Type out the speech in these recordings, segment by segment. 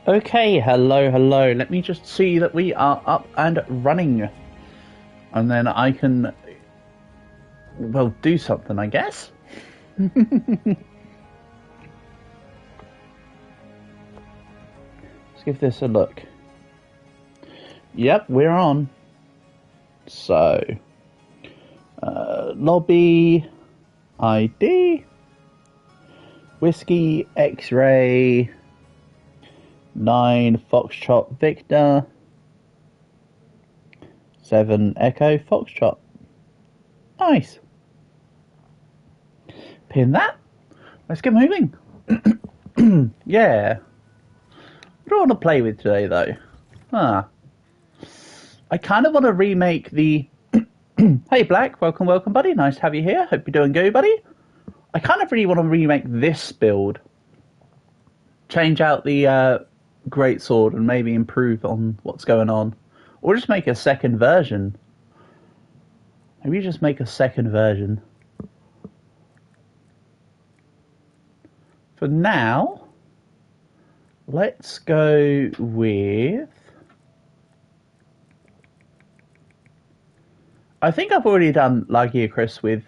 Okay, hello, hello. Let me just see that we are up and running. And then I can, well, do something, I guess. Let's give this a look. Yep, we're on. So, lobby, ID, Whiskey, X-Ray, 9 Foxtrot Victor, 7 Echo Foxtrot. Nice. Pin that. Let's get moving. Yeah. What do I want to play with today, though? I kind of want to remake the... Hey, Black. Welcome, welcome, buddy. Nice to have you here. Hope you're doing good, buddy. I kind of really want to remake this build. Change out the greatsword and maybe improve on what's going on. Or just make a second version. Maybe just make a second version. For now, let's go with... I think I've already done Lagiacrus with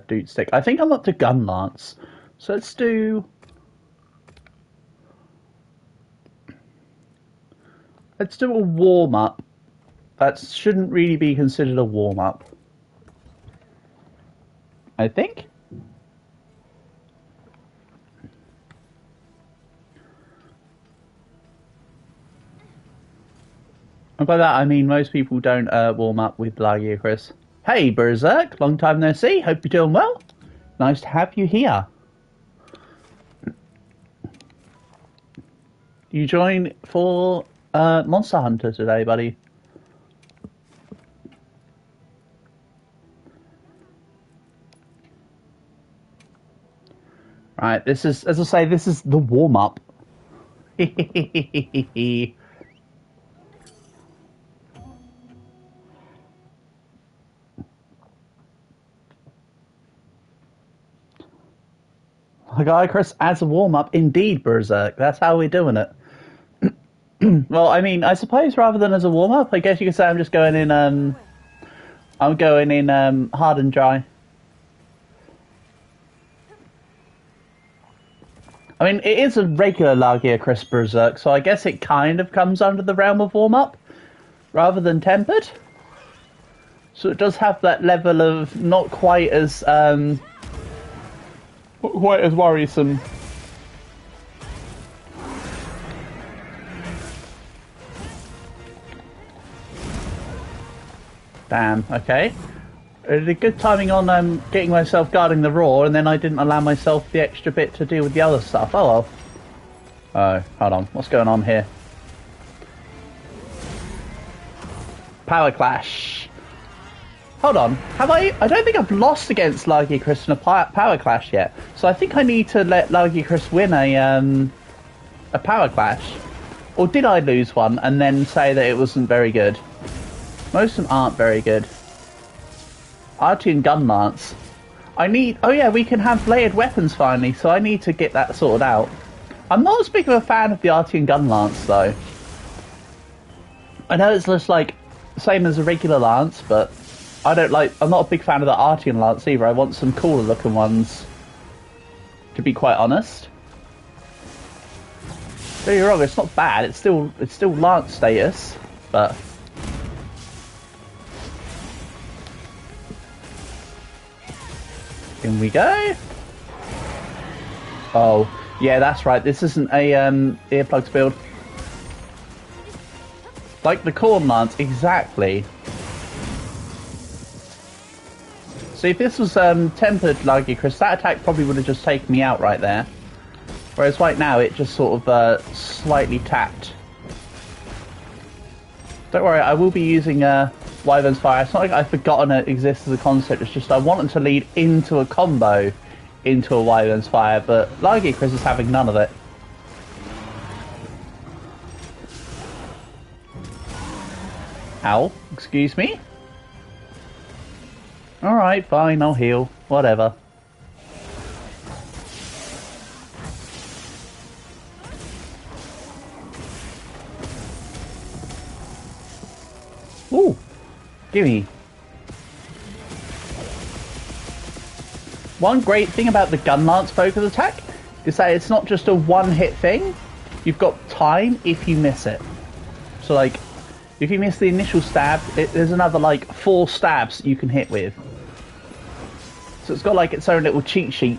Dude Stick. I think I'm up to Gun Lance. So let's do... Let's do a warm-up. That shouldn't really be considered a warm-up. I think. And by that I mean most people don't warm up with Lagiacrus. Hey Berserk, long time no see, hope you're doing well. Nice to have you here. You join for Monster Hunter today, buddy. Right, this is, as I say, this is the warm-up. Lagiacrus as a warm-up, indeed, Berserk. That's how we're doing it. Well, I mean, I suppose rather than as a warm-up, I guess you could say I'm just going in, I'm going in, hard and dry. I mean, it is a regular Lagiacrus Berserk, so I guess it kind of comes under the realm of warm-up, rather than tempered. So it does have that level of not quite as worrisome. Damn, okay. A good timing on getting myself guarding the roar, and then I didn't allow myself the extra bit to deal with the other stuff. Oh well. Oh, hold on. What's going on here? Power Clash. Hold on. Have I don't think I've lost against Lagiacrus in a Power Clash yet. So I think I need to let Lagiacrus win a Power Clash. Or did I lose one and then say that it wasn't very good? Most of them aren't very good. Arty and Gun Lance. I need... Oh yeah, we can have layered weapons finally, so I need to get that sorted out. I'm not as big of a fan of the Arty and Gun Lance, though. I know it's just like, same as a regular Lance, but I don't like... I'm not a big fan of the Arty and Lance either. I want some cooler looking ones, to be quite honest. Don't get me wrong, it's not bad. It's still Lance status, but... In we go. Oh, yeah, that's right. This isn't a earplugs build. Like the Corn Lance, exactly. So if this was tempered Lagiacrus, that attack probably would have just taken me out right there. Whereas right now it just sort of slightly tapped. Don't worry, I will be using Wyvern's Fire. It's not like I've forgotten it exists as a concept, it's just I want them to lead into a combo into a Wyvern's Fire, but Lagiacrus is having none of it. Ow, excuse me? Alright, fine, I'll heal. Whatever. Ooh, gimme. One great thing about the gun lance focus attack is that it's not just a one-hit thing. You've got time if you miss it. So, like, if you miss the initial stab, there's another, like, 4 stabs you can hit with. So it's got, like, its own little cheat sheet.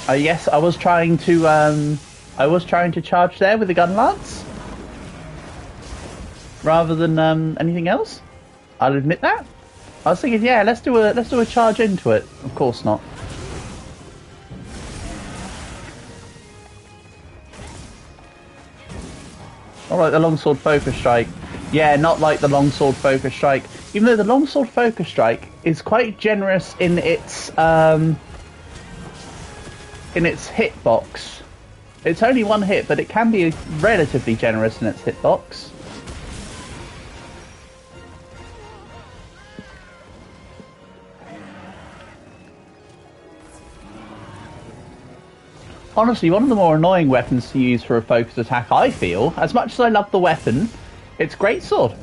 Yes, I was trying to charge there with the gun lance. Rather than, anything else. I'll admit that. I was thinking, yeah, let's do a charge into it. Of course not. All right, the longsword focus strike. Yeah, not like the longsword focus strike. Even though the longsword focus strike is quite generous in its hitbox. It's only one hit, but it can be relatively generous in its hitbox. Honestly, one of the more annoying weapons to use for a focused attack, I feel. As much as I love the weapon, it's greatsword.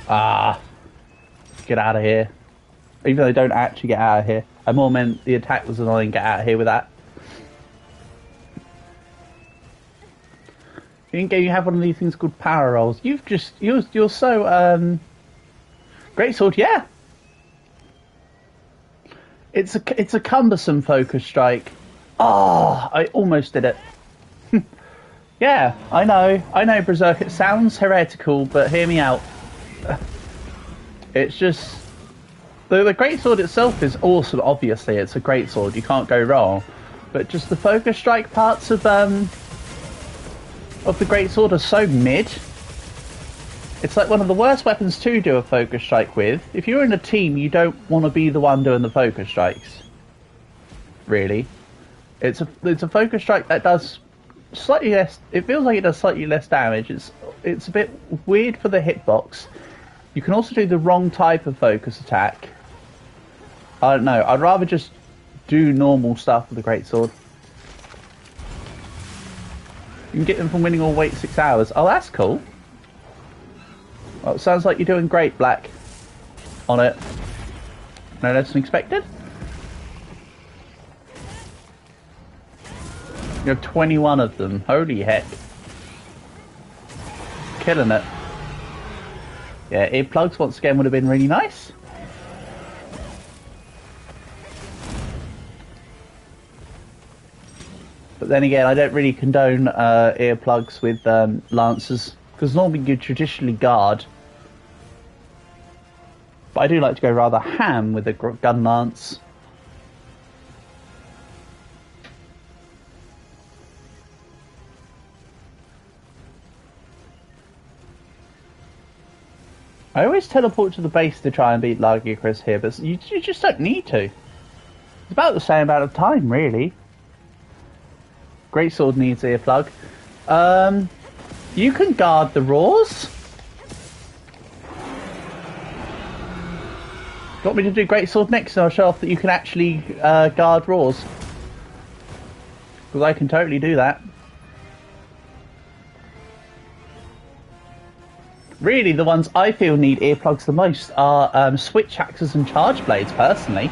Ah. Get out of here. Even though they don't actually get out of here. I more meant the attack was annoying, get out of here with that. In game you have one of these things called power rolls. You're so, greatsword, yeah. It's a cumbersome focus strike. Oh, I almost did it. Yeah, I know, Berserk, it sounds heretical, but hear me out. It's just... The greatsword itself is awesome, obviously, it's a greatsword, you can't go wrong. But just the focus strike parts of the greatsword are so mid. It's like one of the worst weapons to do a focus strike with. If you're in a team, you don't want to be the one doing the focus strikes. Really. It's a focus strike that does slightly less... It feels like it does slightly less damage. It's a bit weird for the hitbox. You can also do the wrong type of focus attack. I don't know. I'd rather just do normal stuff with the greatsword. You can get them from winning or wait 6 hours. Oh, that's cool. Well, it sounds like you're doing great, Black. On it. No less than expected. You have 21 of them. Holy heck. Killing it. Yeah, earplugs once again would have been really nice. But then again, I don't really condone earplugs with lancers. Because normally you traditionally guard. But I do like to go rather ham with a gun lance. I always teleport to the base to try and beat Lagiacrus here, but you just don't need to. It's about the same amount of time, really. Greatsword needs earplug. You can guard the roars. You want me to do greatsword next, and I'll show off that you can actually guard roars. Because I can totally do that. Really, the ones I feel need earplugs the most are switch axes and charge blades, personally.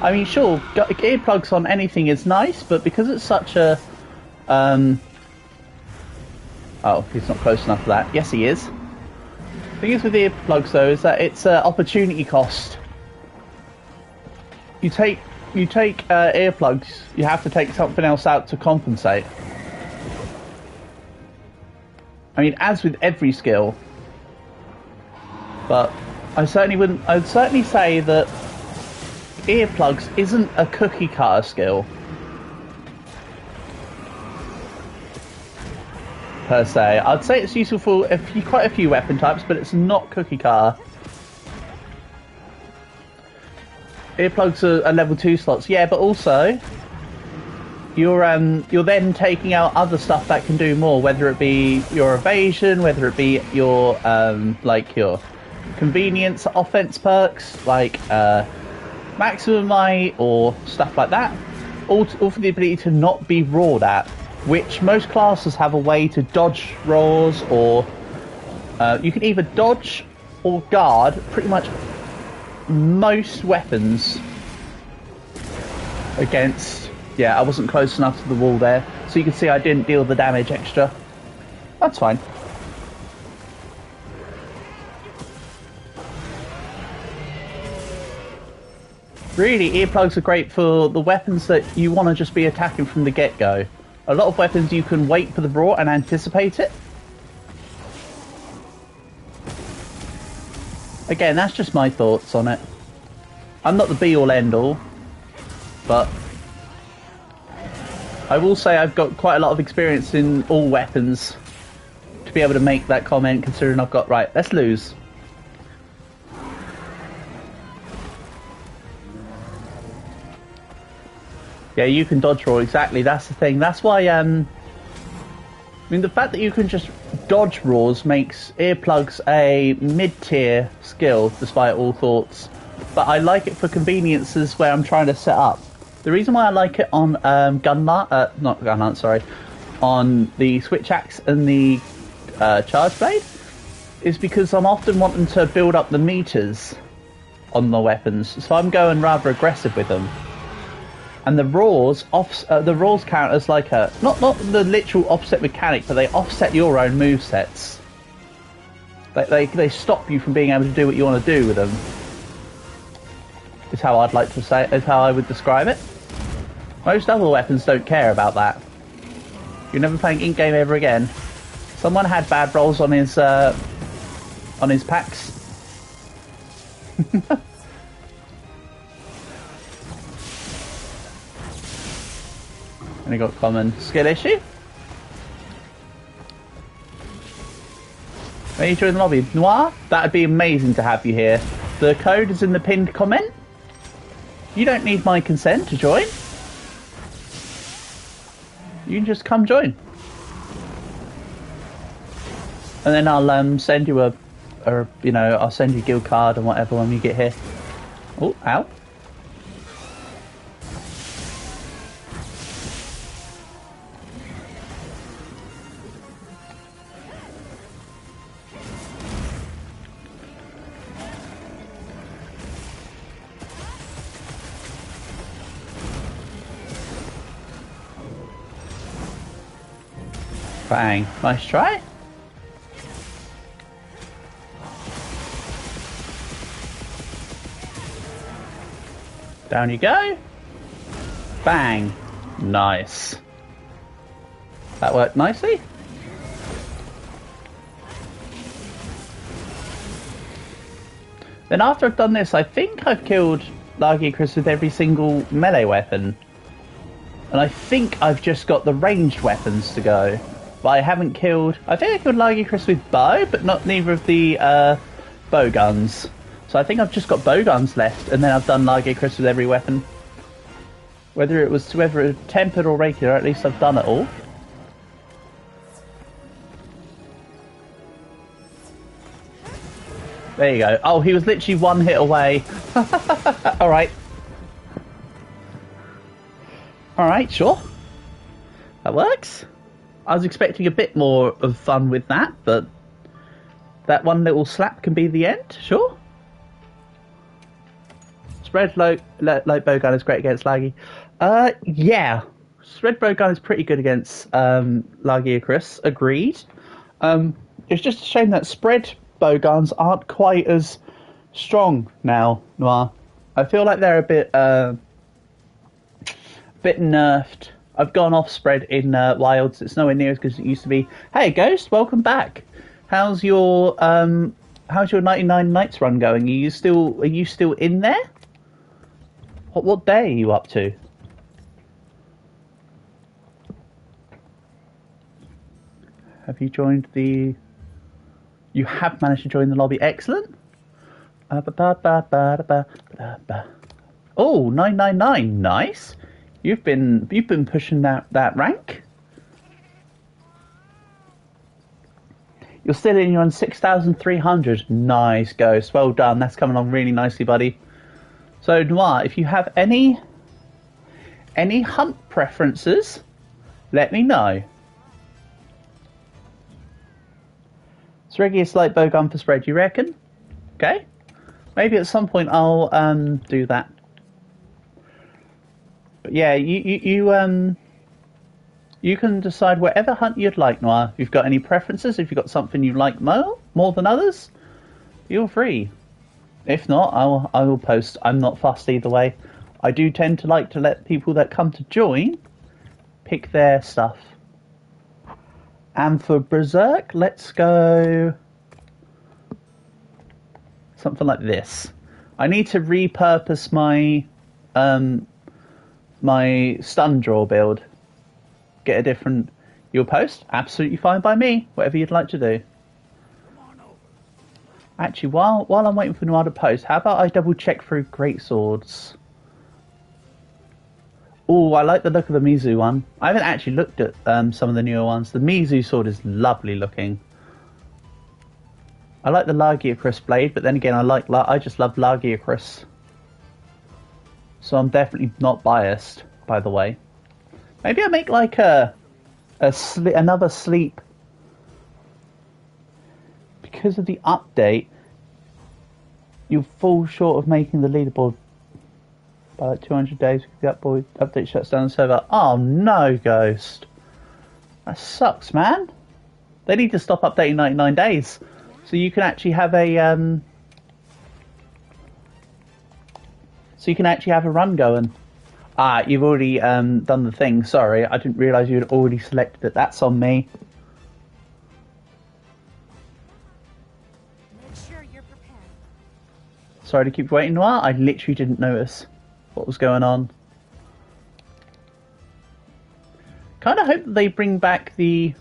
I mean, sure, earplugs on anything is nice, but because it's such a... Oh, he's not close enough for that. Yes, he is. The thing is with earplugs, though, is that it's opportunity cost. You take earplugs, you have to take something else out to compensate. I mean, as with every skill. But I'd certainly say that earplugs isn't a cookie cutter skill. Per se. I'd say it's useful for quite a few weapon types, but it's not cookie cutter. Earplugs are level 2 slots, yeah, but also you're then taking out other stuff that can do more, whether it be your evasion, whether it be your like your convenience offense perks, like maximum might or stuff like that. all for the ability to not be roared at, which most classes have a way to dodge roars, or you can either dodge or guard pretty much most weapons against... Yeah, I wasn't close enough to the wall there, so you can see I didn't deal the damage extra. That's fine. Really, earplugs are great for the weapons that you want to just be attacking from the get-go. A lot of weapons you can wait for the roar and anticipate it. Again, that's just my thoughts on it. I'm not the be-all end-all, but I will say I've got quite a lot of experience in all weapons to be able to make that comment, considering I've got... Right, let's lose. Yeah, you can dodge roar, exactly, that's the thing. That's why, I mean, the fact that you can just dodge roars makes earplugs a mid-tier skill, despite all thoughts. But I like it for conveniences where I'm trying to set up. The reason why I like it on not gun lance, sorry, on the switch axe and the charge blade, is because I'm often wanting to build up the meters on the weapons, so I'm going rather aggressive with them. And the roars count as like a not the literal offset mechanic, but they offset your own movesets. They stop you from being able to do what you want to do with them. Is how I'd like to say. Is how I would describe it. Most other weapons don't care about that. You're never playing in game ever again. Someone had bad rolls on his packs. Only got common skill issue. When you join the lobby, Noir, that'd be amazing to have you here. The code is in the pinned comment. You don't need my consent to join. You can just come join. And then I'll send you I'll send you a guild card and whatever when you get here. Oh, ow. Bang. Nice try. Down you go. Bang. Nice. That worked nicely. Then after I've done this, I think I've killed Largy Chris with every single melee weapon. And I think I've just got the ranged weapons to go. But I haven't killed... I think I killed Largy Chris with bow, but not neither of the bow guns. So I think I've just got bow guns left, and then I've done Largy Chris with every weapon. Whether it was tempered or regular, at least I've done it all. There you go. Oh, he was literally one hit away. Alright. Alright, sure. That works. I was expecting a bit more of fun with that, but that one little slap can be the end, sure. Spread light bowgun is great against Laggy. Yeah. Spread bowgun is pretty good against Laggy or Chris, agreed. It's just a shame that spread bowguns aren't quite as strong now, Noir. I feel like they're a bit nerfed. I've gone off spread in Wilds. It's nowhere near as good as it used to be. Hey, Ghost, welcome back. How's your 99 Nights run going? Are you still in there? What day are you up to? Have you joined the? You have managed to join the lobby. Excellent. Oh, 999. Nice. You've been pushing that rank. You're still in. You're on 6,300. Nice, Ghost. Well done. That's coming along really nicely, buddy. So Noir, if you have any Any hunt preferences? Let me know. It's regular slight bow gun for spread, you reckon? Okay. Maybe at some point I'll do that. But yeah, you can decide whatever hunt you'd like, Noir. If you've got any preferences, if you've got something you like more than others, feel free. If not, I will post. I'm not fussed either way. I do tend to like to let people that come to join pick their stuff. And for Berserk, let's go something like this. I need to repurpose my my stun draw build. Get a different... You'll post? Absolutely fine by me. Whatever you'd like to do. Actually, while I'm waiting for Noir to post, how about I double check through great swords? Oh, I like the look of the Mizu one. I haven't actually looked at some of the newer ones. The Mizu sword is lovely looking. I like the Lagiacrus blade, but then again, I just love Lagiacrus. So I'm definitely not biased, by the way. Maybe I make like another sleep. Because of the update, you'll fall short of making the leaderboard by like 200 days because the update shuts down the server. Oh no, Ghost. That sucks, man. They need to stop updating 99 days. So you can actually have a run going. Ah, you've already done the thing. Sorry, I didn't realise you had already selected it. That's on me. Make sure you're prepared. Sorry to keep waiting, Noir. I literally didn't notice what was going on. Kind of hope that they bring back the...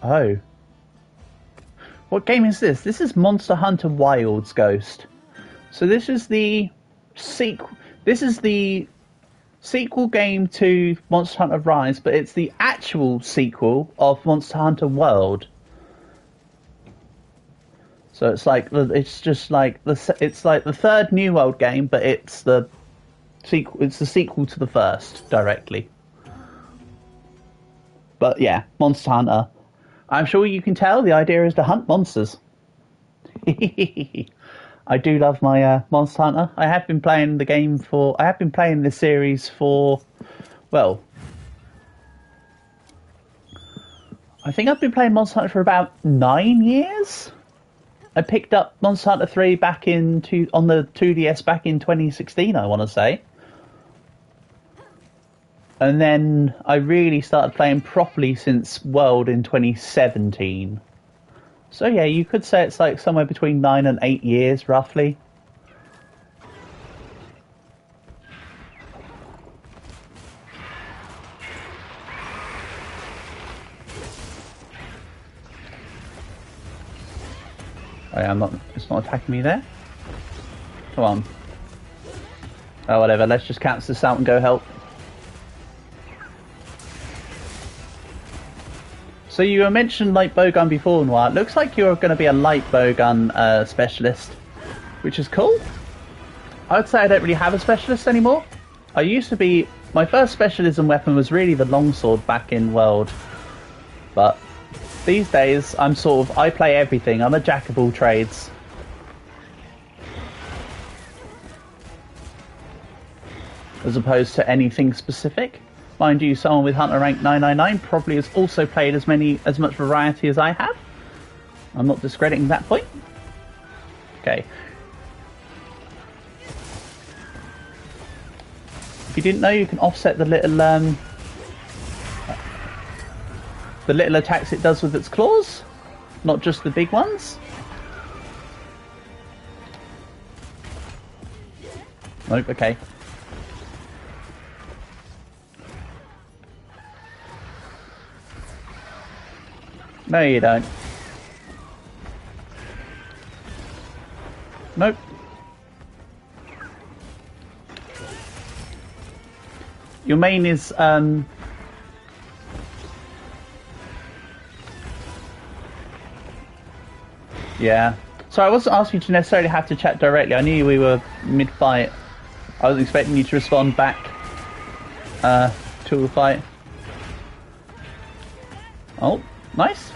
Oh. What game is this? This is Monster Hunter Wilds, Ghost. So this is the sequel. This is the sequel game to Monster Hunter Rise, but it's the actual sequel of Monster Hunter World. So it's like it's like the third New World game, but it's the sequel. It's the sequel to the first directly. But yeah, Monster Hunter. I'm sure you can tell the idea is to hunt monsters. I do love my Monster Hunter. I have been playing the game for... I have been playing this series for... Well... I think I've been playing Monster Hunter for about 9 years. I picked up Monster Hunter 3 back on the 2DS back in 2016, I want to say. And then I really started playing properly since World in 2017. So yeah, you could say it's like somewhere between 9 and 8 years, roughly. Oh yeah, it's not attacking me there. Come on. Oh, whatever, let's just cancel this out and go help. So you mentioned light bowgun before, Noir. It looks like you're going to be a light bowgun specialist, which is cool. I would say I don't really have a specialist anymore. I used to be... My first specialism weapon was really the longsword back in World. But these days, I play everything. I'm a jack of all trades. As opposed to anything specific. Mind you, someone with Hunter rank 999 probably has also played as much variety as I have. I'm not discrediting that point. Okay. If you didn't know, you can offset the little attacks it does with its claws, not just the big ones. Nope. Okay. No, you don't. Nope. Your main is yeah. So I wasn't asking you to necessarily have to chat directly. I knew we were mid-fight. I was expecting you to respond back to the fight. Oh, nice.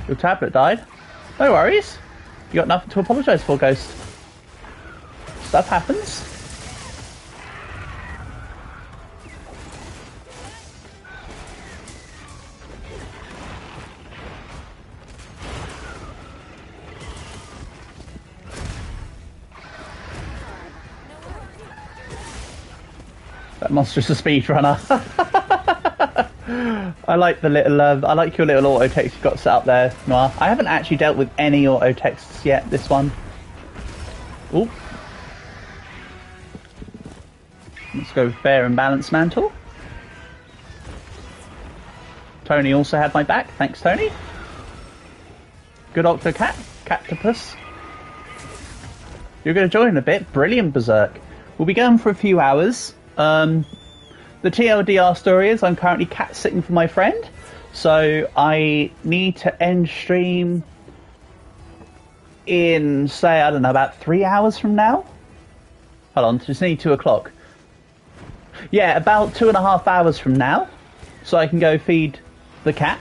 Your tablet died. No worries. You got nothing to apologise for, Ghost. Stuff happens. That monster's a speedrunner. I like the little, I like your little auto text you've got set up there, Noir. I haven't actually dealt with any auto texts yet, this one. Ooh. Let's go fair and balanced mantle. Tony also had my back, thanks Tony. Good Octocat, Cactopus. You're going to join in a bit, brilliant Berserk. We'll be going for a few hours. The TLDR story is I'm currently cat sitting for my friend, so I need to end stream in, say, I don't know, about 3 hours from now. Hold on, just need 2 o'clock. Yeah, about 2.5 hours from now, so I can go feed the cat.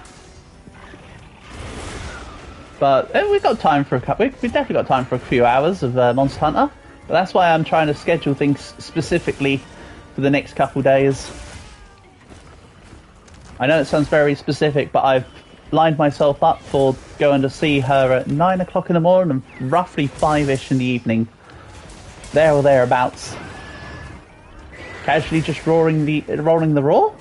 But we've got time for a couple. We've definitely got time for a few hours of Monster Hunter. But that's why I'm trying to schedule things specifically for the next couple days. I know it sounds very specific, but I've lined myself up for going to see her at 9 o'clock in the morning and roughly 5-ish in the evening. There or thereabouts. Casually just rolling the raw.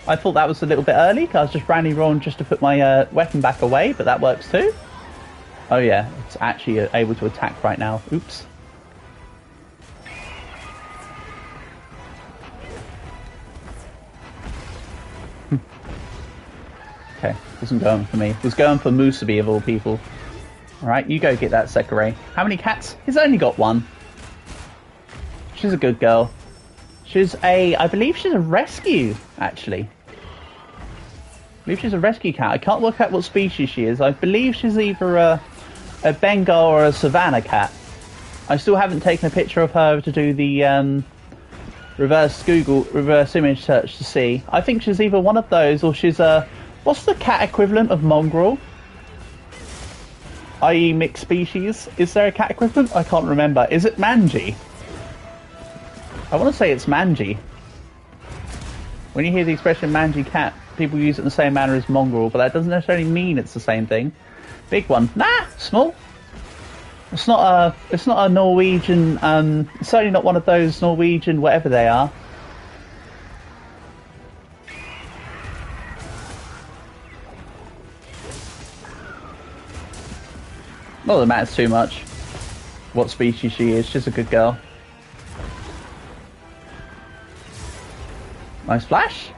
I thought that was a little bit early, because I was just randomly rolling just to put my weapon back away, but that works too. Oh yeah, it's actually able to attack right now. Oops. Okay, wasn't going for me. It was going for Musabi of all people. Alright, you go get that Sekirei. How many cats? He's only got one. She's a good girl. She's I believe she's a rescue, actually. I believe she's a rescue cat. I can't work out what species she is. I believe she's either a Bengal or a Savannah cat. I still haven't taken a picture of her to do the reverse image search to see. I think she's either one of those or she's a... What's the cat equivalent of mongrel? I.e. mixed species. Is there a cat equivalent? I can't remember. Is it manji? I want to say it's manji. When you hear the expression manji cat, people use it in the same manner as mongrel, but that doesn't necessarily mean it's the same thing. Big one. Nah, small. It's not a Norwegian, it's certainly not one of those Norwegian whatever they are. Not that it matters too much what species she is, she's a good girl. Nice flash.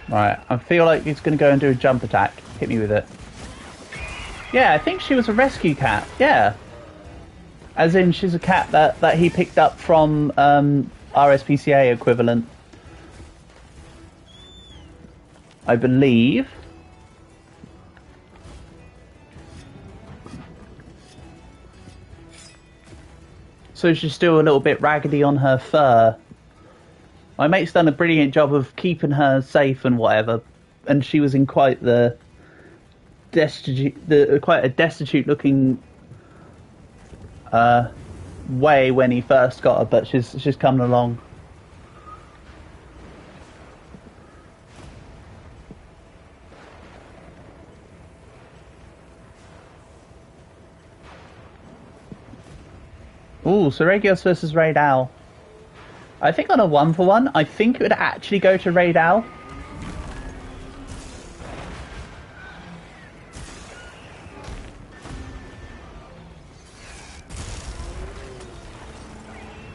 Right, I feel like he's going to go and do a jump attack. Hit me with it. Yeah, I think she was a rescue cat. Yeah. As in, she's a cat that he picked up from RSPCA equivalent. I believe. So she's still a little bit raggedy on her fur. My mate's done a brilliant job of keeping her safe and whatever, and she was in quite a destitute looking way when he first got her, but she's coming along. Ooh, Seregios versus Raid Owl. I think on a 1-for-1, I think it would actually go to Raid Owl.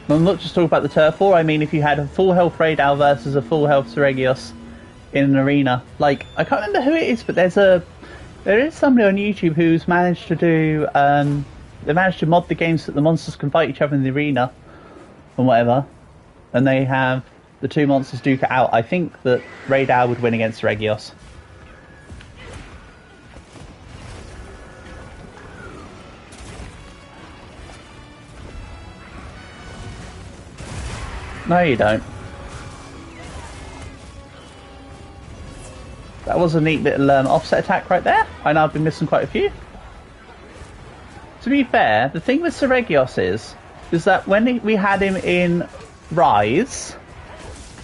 I'm not just talking about the turf war, I mean if you had a full health Raid Owl versus a full health Seregios in an arena. Like, I can't remember who it is, but there's a There is somebody on YouTube who's managed to do, they managed to mod the game so that the monsters can fight each other in the arena, and whatever, and they have the two monsters duke it out. I think that Radar would win against Regios. No, you don't. That was a neat little offset attack right there. I know I've been missing quite a few. To be fair, the thing with Regios is that when we had him in Rise,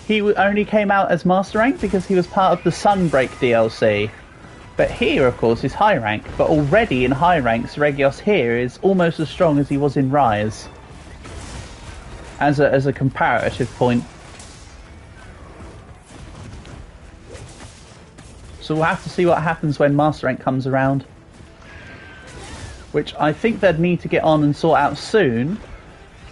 he only came out as Master Rank because he was part of the Sunbreak DLC. But here, of course, is High Rank. But already in High Rank, Regios here is almost as strong as he was in Rise. As a comparative point. So we'll have to see what happens when Master Rank comes around. Which I think they'd need to get on and sort out soon.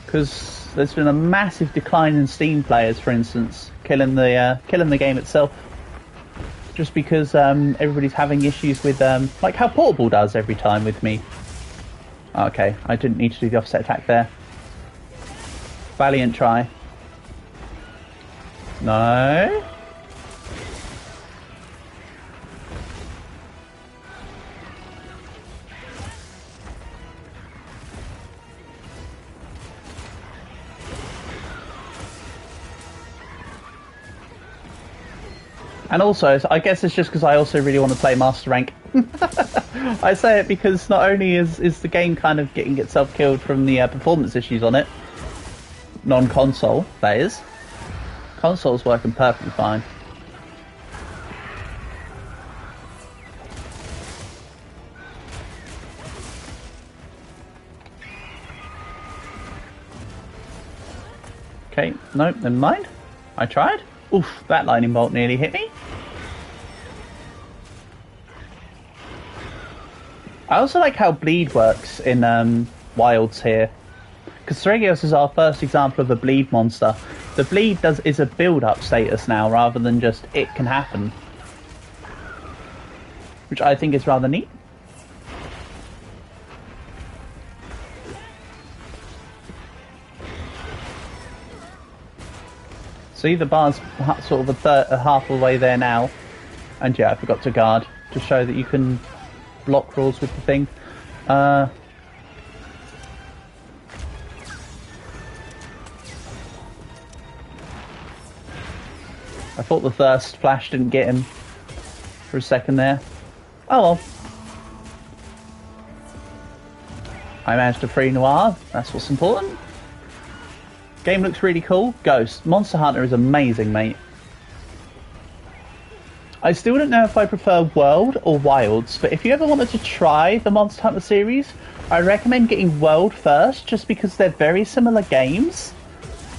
Because there's been a massive decline in Steam players, for instance. Killing the game itself. Just because everybody's having issues with, like how Portable does every time with me. Okay, I didn't need to do the offset attack there. Valiant try. No. And also, I guess it's just because I also really want to play Master Rank. I say it because not only is the game kind of getting itself killed from the performance issues on it, non-console, that is. Console's working perfectly fine. Okay, no, never mind. I tried. Oof, that lightning bolt nearly hit me. I also like how bleed works in Wilds here. Because Regios is our first example of a bleed monster. The bleed is a build-up status now, rather than just it can happen. Which I think is rather neat. See, the bar's sort of half the way there now. And yeah, I forgot to guard, to show that you can block rolls with the thing. I thought the Thirst Flash didn't get him for a second there. Oh well. I managed to free Noir, that's what's important. Game looks really cool. Ghost. Monster Hunter is amazing, mate. I still don't know if I prefer World or Wilds, but if you ever wanted to try the Monster Hunter series, I recommend getting World first, just because they're very similar games.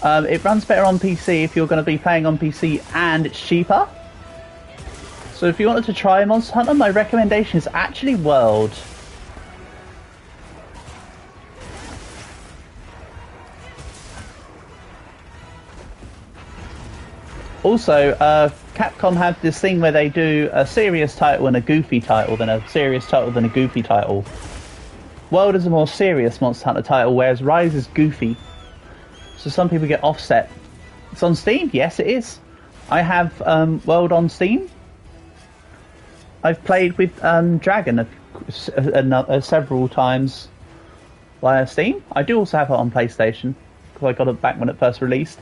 It runs better on PC if you're going to be playing on PC, and it's cheaper. So if you wanted to try Monster Hunter, my recommendation is actually World. Also, Capcom have this thing where they do a serious title and a goofy title, then a serious title, then a goofy title. World is a more serious Monster Hunter title, whereas Rise is goofy. So some people get offset. It's on Steam? Yes, it is. I have World on Steam. I've played with Dragon several times via Steam. I do also have it on PlayStation, because I got it back when it first released.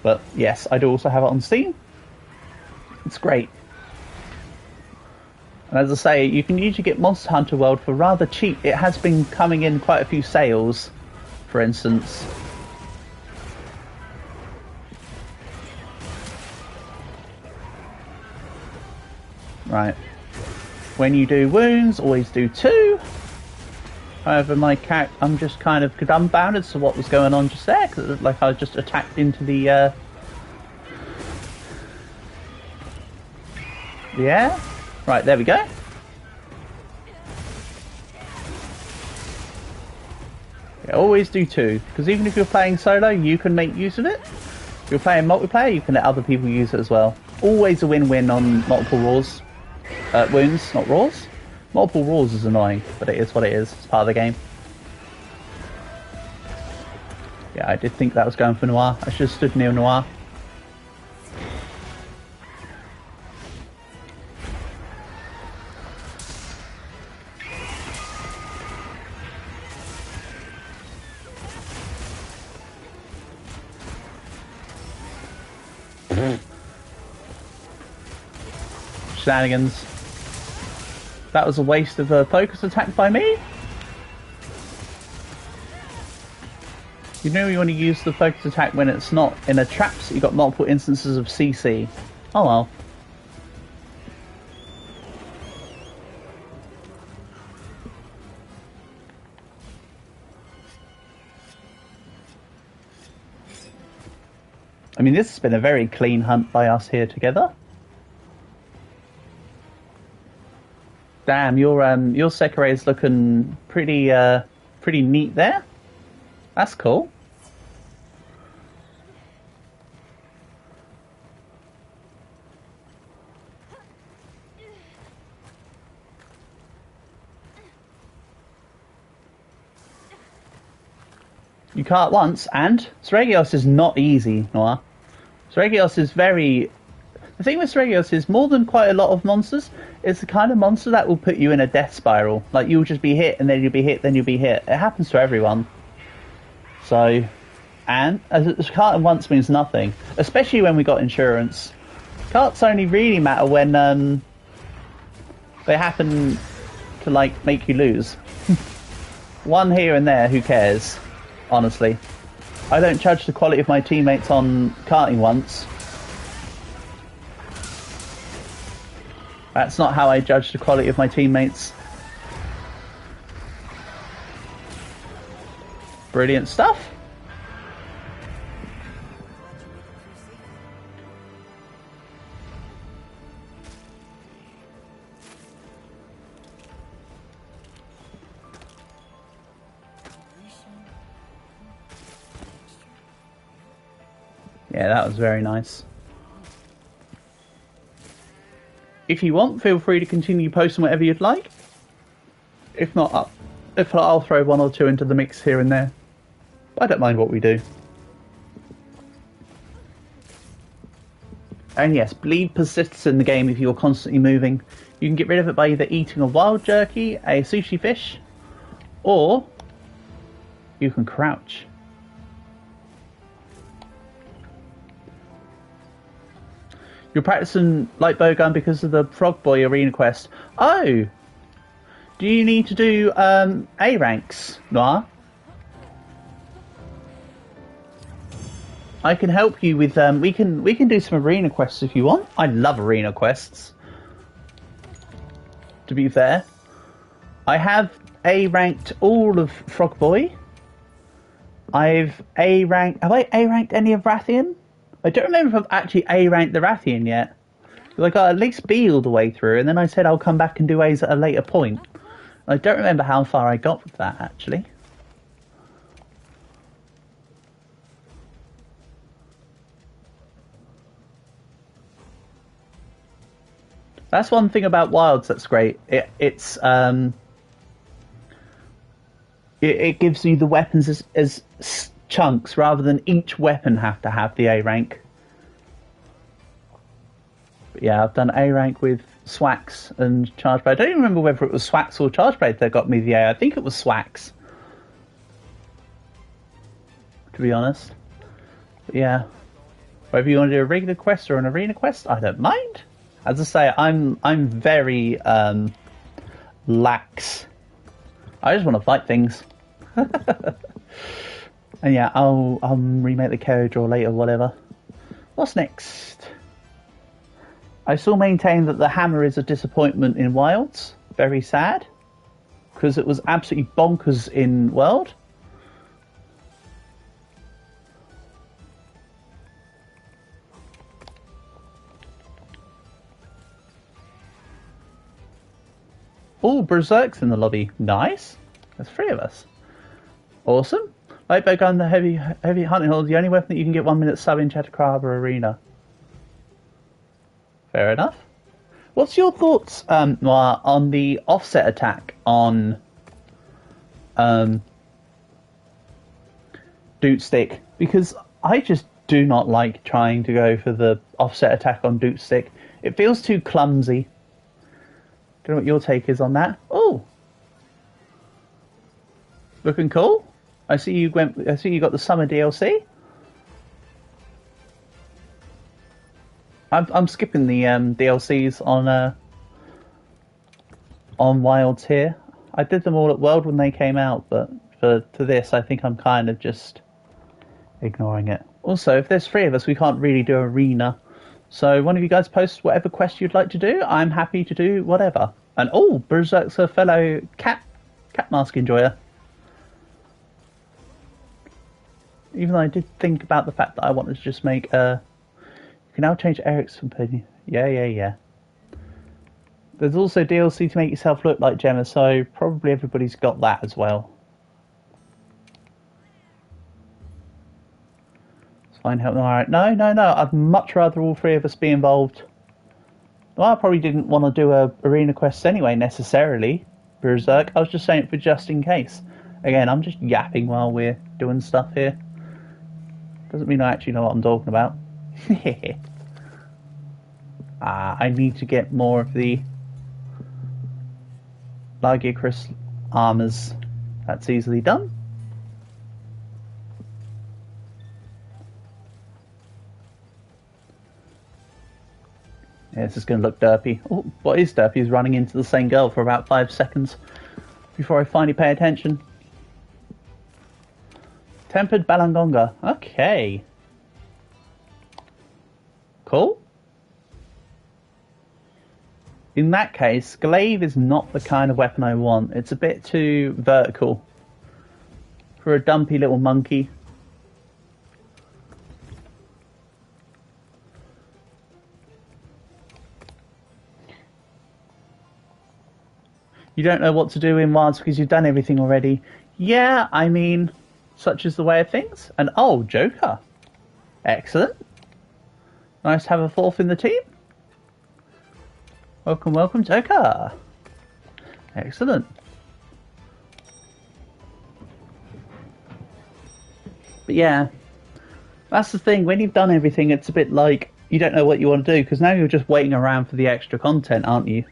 But yes, I do also have it on Steam. It's great. And as I say, you can usually get Monster Hunter World for rather cheap. It has been coming in quite a few sales, for instance. Right. When you do wounds, always do 2. However, my cat, I'm just kind of dumbfounded to what was going on just there, because it looked like I was just attacked into the air. Right, there we go. Yeah, always do 2, because even if you're playing solo, you can make use of it. If you're playing multiplayer, you can let other people use it as well. Always a win-win on multiple wounds, not raws. Multiple rules is annoying, but it is what it is. It's part of the game. Yeah, I did think that was going for Noir. I should have stood near Noir. Shenanigans. That was a waste of a focus attack by me. You know you want to use the focus attack when it's not in a trap, so you've got multiple instances of CC. Oh well. I mean, this has been a very clean hunt by us here together. Damn, your Sekirei is looking pretty pretty neat there. That's cool. You can't once, and Seregios is not easy, Noah. Seregios is very... The thing with Seregios is, more than quite a lot of monsters, it's the kind of monster that will put you in a death spiral. Like, you'll just be hit, and then you'll be hit, then you'll be hit. It happens to everyone. So, and carting once means nothing, especially when we got insurance. Carts only really matter when they happen to, like, make you lose. One here and there, who cares? Honestly, I don't judge the quality of my teammates on carting once. That's not how I judge the quality of my teammates. Brilliant stuff. Yeah, that was very nice. If you want, feel free to continue posting whatever you'd like. If not, I'll throw one or two into the mix here and there. I don't mind what we do. And yes, bleed persists in the game if you're constantly moving. You can get rid of it by either eating a wild jerky, a sushi fish, or you can crouch. You're practicing light bowgun because of the Frog Boy arena quest. Oh! Do you need to do A ranks, Noir? I can help you with we can do some arena quests if you want. I love arena quests. To be fair, I have A ranked all of Frog Boy. I've A ranked. Have I A ranked any of Rathian? I don't remember if I've actually A ranked the Rathian yet. Because I got at least B all the way through, and then I said I'll come back and do A's at a later point. I don't remember how far I got with that actually. That's one thing about Wilds that's great. It gives you the weapons as chunks rather than each weapon have to have the A rank. But yeah, I've done A rank with Swax and Charge Blade. I don't even remember whether it was Swax or Charge Blade that got me the A. I think it was Swax, to be honest. But yeah, whether you want to do a regular quest or an arena quest, I don't mind. As I say, I'm very lax. I just want to fight things. And yeah, I'll remake the carriage or later, whatever. What's next? I still maintain that the hammer is a disappointment in Wilds. Very sad. Because it was absolutely bonkers in World. Oh, Berserk's in the lobby. Nice. There's 3 of us. Awesome. Light bowgun, the heavy hunting horn, the only weapon that you can get 1 minute sub in Chatakraba Arena. Fair enough. What's your thoughts, Noir, on the offset attack on Doot Stick? Because I just do not like trying to go for the offset attack on Doot Stick. It feels too clumsy. Don't know what your take is on that. Oh, looking cool. I see you got the summer DLC. I'm skipping the DLCs on Wilds here. I did them all at World when they came out, but for this, I think I'm kind of just ignoring it. Also, if there's 3 of us, we can't really do arena. So one of you guys post whatever quest you'd like to do. I'm happy to do whatever. And oh, Berserk's a fellow cat mask enjoyer. Even though I did think about the fact that I wanted to just make a... You can now change Eric's opinion. Yeah. There's also DLC to make yourself look like Gemma, so probably everybody's got that as well. It's fine, help them. Alright. No. I'd much rather all 3 of us be involved. Well, I probably didn't want to do a arena quest anyway, necessarily, Berserk. I was just saying it for just in case. Again, I'm just yapping while we're doing stuff here. Doesn't mean I actually know what I'm talking about. I need to get more of the Lagiacrus armors. That's easily done. Yeah, this is going to look derpy. Oh, what is derpy is running into the same girl for about 5 seconds before I finally pay attention. Tempered Balangonga. Okay. Cool. In that case, Glaive is not the kind of weapon I want. It's a bit too vertical for a dumpy little monkey. You don't know what to do in Wilds because you've done everything already. Yeah, I mean... Such is the way of things. And oh, Joker. Excellent. Nice to have a 4th in the team. Welcome, Joker. Excellent. But yeah, that's the thing. When you've done everything, it's a bit like you don't know what you want to do because now you're just waiting around for the extra content, aren't you?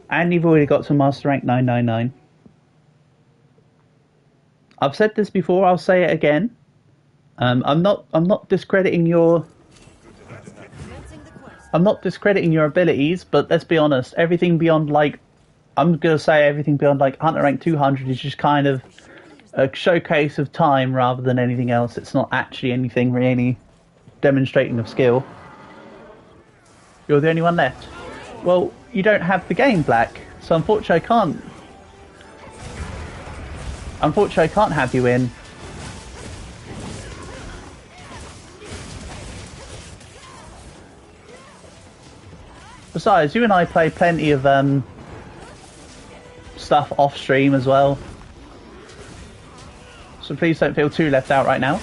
And you've already got to Master Rank 999. I've said this before, I'll say it again. I'm not discrediting your abilities, but let's be honest, everything beyond everything beyond Hunter Rank 200 is just kind of a showcase of time rather than anything else. It's not actually anything really demonstrating of skill. You're the only one left. Well, you don't have the game, Black, so unfortunately I can't have you in. Besides, you and I play plenty of stuff off stream as well. So please don't feel too left out right now.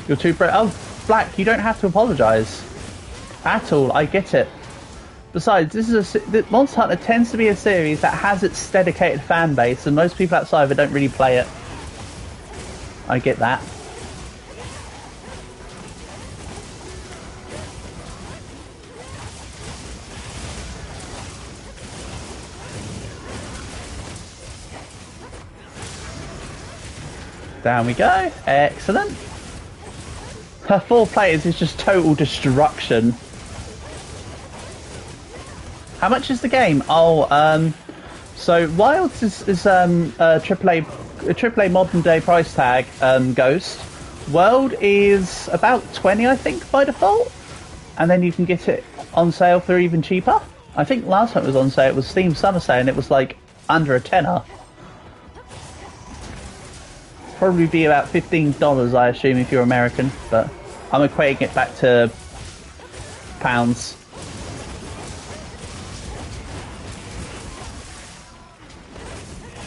You're too oh, Black, you don't have to apologise. At all, I get it. Besides, Monster Hunter tends to be a series that has its dedicated fan base, and most people outside of it don't really play it. I get that. Down we go. Excellent. 4 players is just total destruction. How much is the game? Oh, so Wilds is a AAA modern day price tag, Ghost. World is about 20, I think, by default, and then you can get it on sale for even cheaper. I think last time it was on sale, it was Steam Summer Sale, and it was like under a tenner. Probably be about $15, I assume, if you're American, but I'm equating it back to pounds.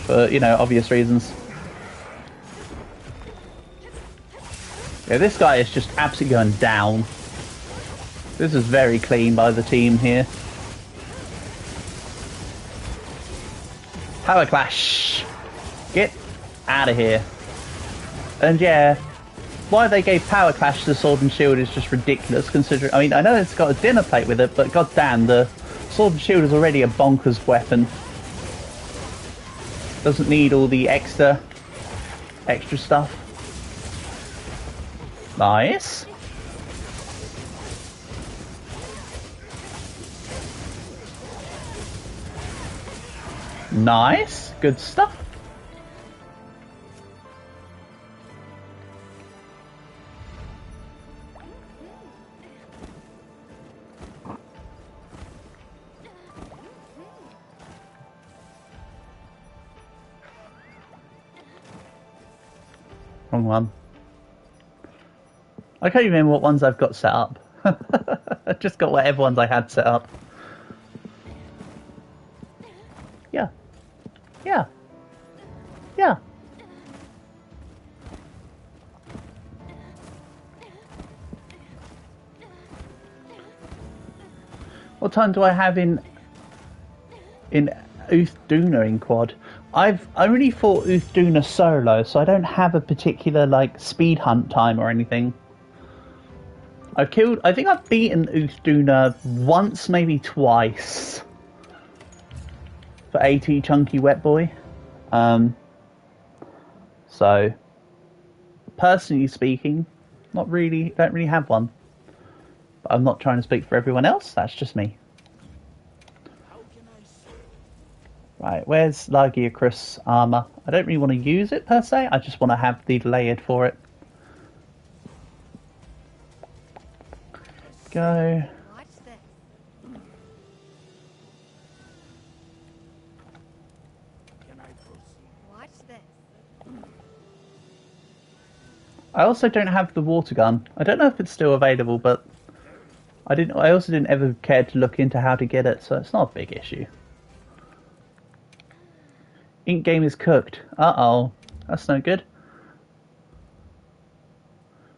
For, you know, obvious reasons. Yeah, this guy is just absolutely going down. This is very clean by the team here. Power Clash! Get out of here. And yeah, why they gave Power Clash to the Sword and Shield is just ridiculous, considering... I mean, I know it's got a dinner plate with it, but goddamn, the Sword and Shield is already a bonkers weapon. Doesn't need all the extra stuff. Nice. Nice. Good stuff. Wrong one. I can't even remember what ones I've got set up. I've just got whatever ones I had set up. Yeah. Yeah. Yeah. What time do I have in Uthduna in quad? I only fought Uthduna solo, so I don't have a particular like speed hunt time or anything. I think I've beaten Uthduna once, maybe twice. For AT Chunky Wet Boy. So, personally speaking, don't really have one. But I'm not trying to speak for everyone else, that's just me. Right, where's Lagiacrus armor? I don't really want to use it per se, I just want to have the layered for it. Go. Watch this. Watch this. I also don't have the water gun. I don't know if it's still available, but I also didn't ever care to look into how to get it, so it's not a big issue. Ink game is cooked. Uh-oh. That's no good.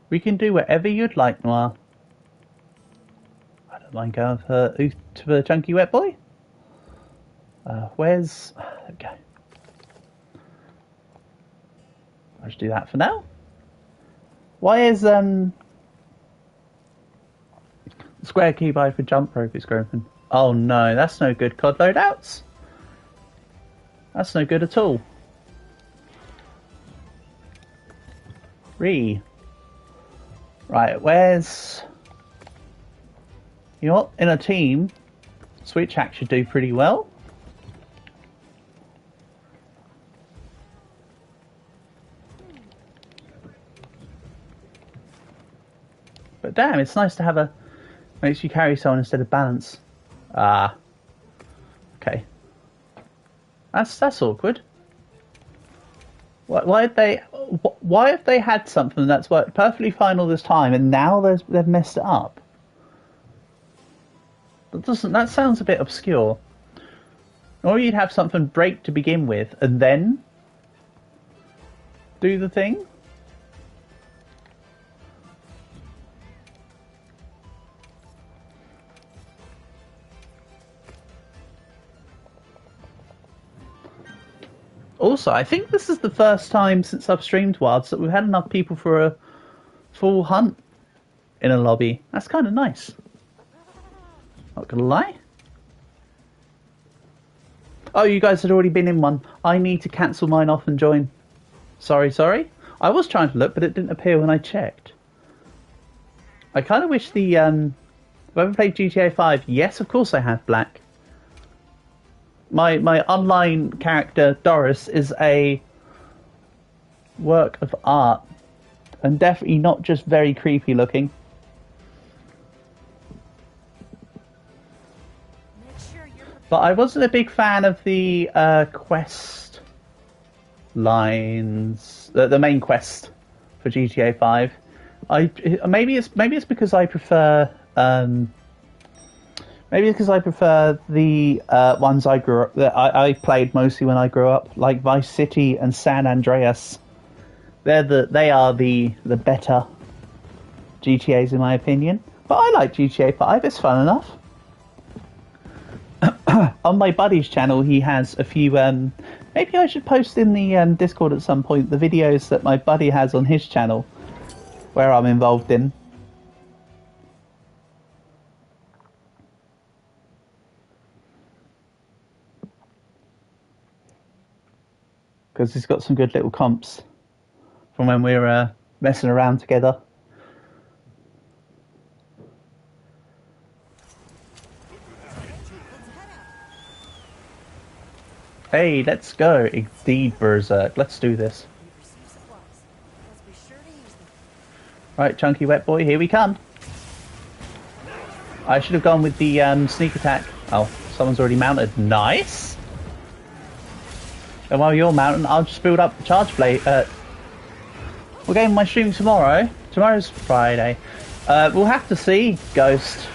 We can do whatever you'd like, Noir. I don't mind going for the Chunky Wet Boy. Where's... There we go. I'll just do that for now. Why is square keybind for jump rope is broken? Oh no, that's no good. COD loadouts? That's no good at all. Right, where's... You know what? In a team, Switch Hack should do pretty well. But damn, it's nice to have a... Makes you carry someone instead of balance. Ah. Okay. That's awkward. Why have they had something that's worked perfectly fine all this time and now they've messed it up? That sounds a bit obscure. Or you'd have something break to begin with and then do the thing. Also, I think this is the first time since I've streamed Wilds that we've had enough people for a full hunt in a lobby. That's kind of nice. Not gonna lie. Oh, you guys had already been in one. I need to cancel mine off and join. Sorry. I was trying to look, but it didn't appear when I checked. I kind of wish the... Have I ever played GTA 5? Yes, of course I have, Black. My online character, Doris, is a work of art. And definitely not just very creepy looking. But I wasn't a big fan of the quest lines, the main quest for GTA 5. Maybe it's because I prefer the ones I grew up that I played mostly when I grew up, like Vice City and San Andreas. They are the better GTAs in my opinion. But I like GTA 5, it's fun enough. On my buddy's channel, he has a few, maybe I should post in the Discord at some point the videos that my buddy has on his channel, where I'm involved in. Because he's got some good little comps from when we were messing around together. Hey, let's go. Indeed, Berserk. Let's do this. Right, Chunky Wet Boy, here we come. I should have gone with the sneak attack. Oh, someone's already mounted. Nice. And while you're mounting, I'll just build up the charge plate. We're getting my stream tomorrow. Tomorrow's Friday. We'll have to see, Ghost.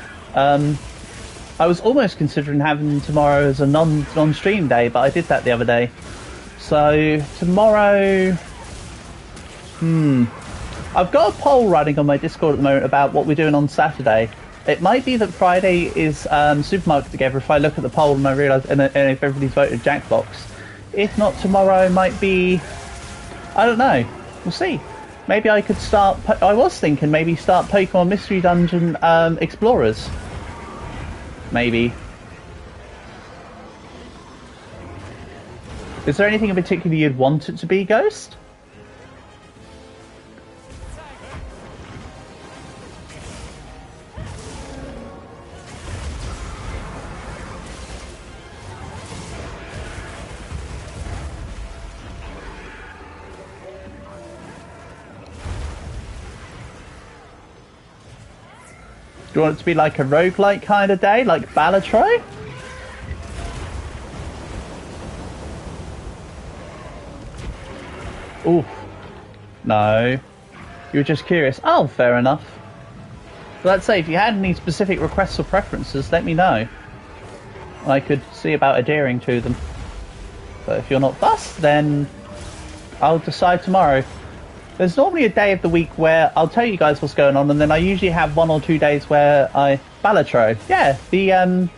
I was almost considering having tomorrow as a non-stream day, but I did that the other day. So, tomorrow... I've got a poll running on my Discord at the moment about what we're doing on Saturday. It might be that Friday is Supermarket Together if I look at the poll and I realise, and if everybody's voted Jackbox. If not, tomorrow might be... I don't know. We'll see. Maybe I could start... I was thinking maybe start Pokemon Mystery Dungeon Explorers. Maybe. Is there anything in particular you'd want it to be, Ghost? Do you want it to be like a roguelike kind of day, like Balatro? Oof. No. You were just curious. Oh, fair enough. But let's say, if you had any specific requests or preferences, let me know. I could see about adhering to them. But if you're not fussed, then I'll decide tomorrow. There's normally a day of the week where I'll tell you guys what's going on, and then I usually have 1 or 2 days where I... Balatro. Yeah, the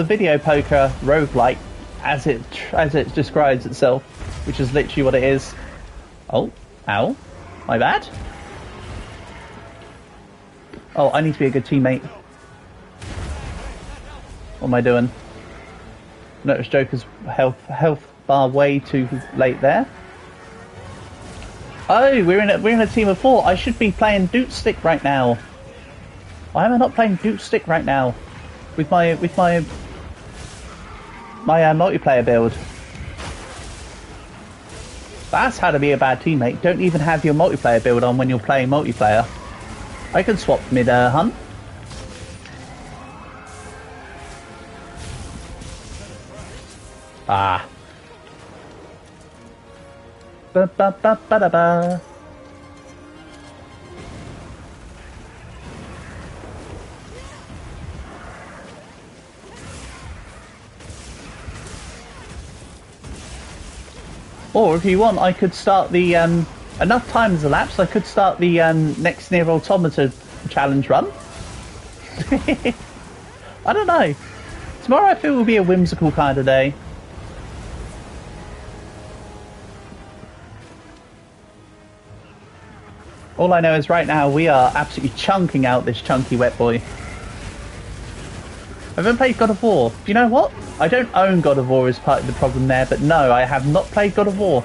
video poker roguelike, as it describes itself, which is literally what it is. Oh, ow. My bad. Oh, I need to be a good teammate. What am I doing? Notice Joker's health bar way too late there. Oh, we're in a team of 4. I should be playing Doot Stick right now. Why am I not playing Doot Stick right now? With my multiplayer build. That's how to be a bad teammate. Don't even have your multiplayer build on when you're playing multiplayer. I can swap mid hunt. Ah. Ba ba ba ba da ba. Or if you want, I could start the enough time has elapsed. I could start the next near automata challenge run. I don't know. Tomorrow I feel will be a whimsical kind of day. All I know is right now we are absolutely chunking out this chunky wet boy. I haven't played God of War. You know what? I don't own God of War as part of the problem there, but no, I have not played God of War.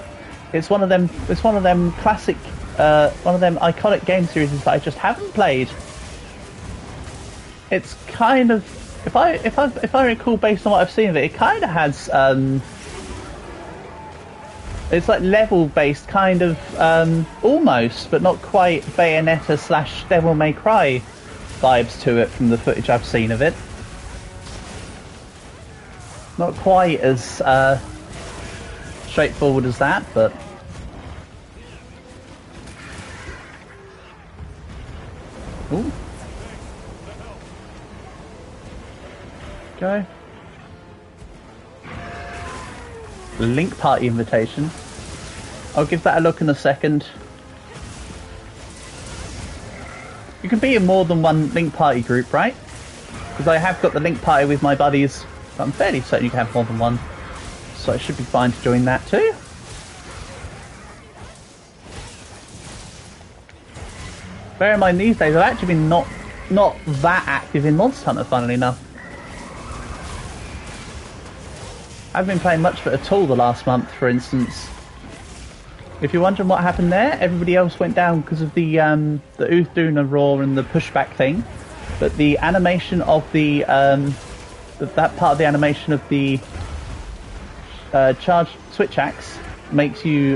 It's one of them. It's one of them classic, one of them iconic game series that I just haven't played. It's kind of, if I recall based on what I've seen of it, it kind of has it's like level-based kind of, almost, but not quite Bayonetta / Devil May Cry vibes to it from the footage I've seen of it. Not quite as straightforward as that, but... Ooh. Go. Link party invitation. I'll give that a look in a second. You can be in more than one link party group, right? Because I have got the link party with my buddies. But I'm fairly certain you can have more than one. So it should be fine to join that too. Bear in mind, these days I've actually been not that active in Monster Hunter, funnily enough. I haven't been playing much of it at all the last month, for instance. If you're wondering what happened there, everybody else went down because of the Uthduna roar and the pushback thing. But the animation of the that part of the animation of the charged switch axe makes you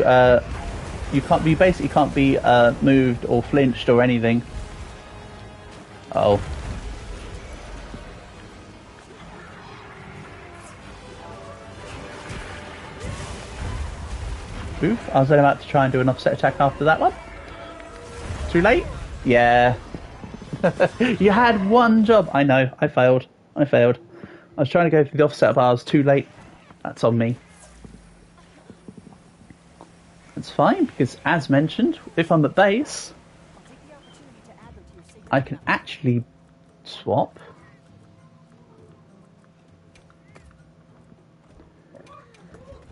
you basically can't be moved or flinched or anything. Oh. Oof, I was then about to try and do an offset attack after that one. Too late? Yeah. You had one job. I know, I failed. I was trying to go through the offset, but I was too late. That's on me. It's fine, because as mentioned, if I'm at base, I can actually swap.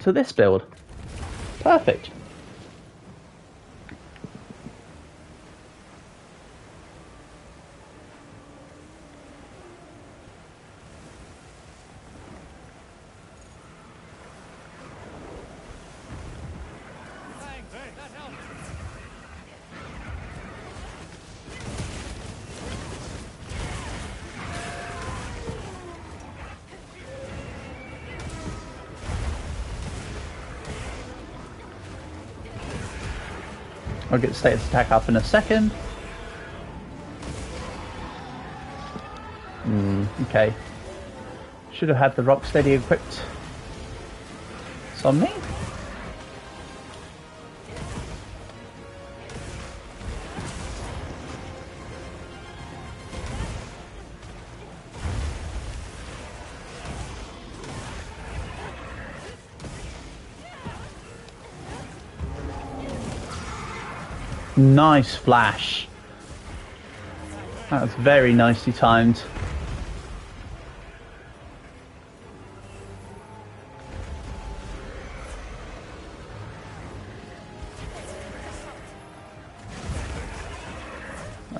To this build. Perfect. I'll get status attack up in a second. Okay. Should have had the Rocksteady equipped. It's on me. Nice flash. That was very nicely timed.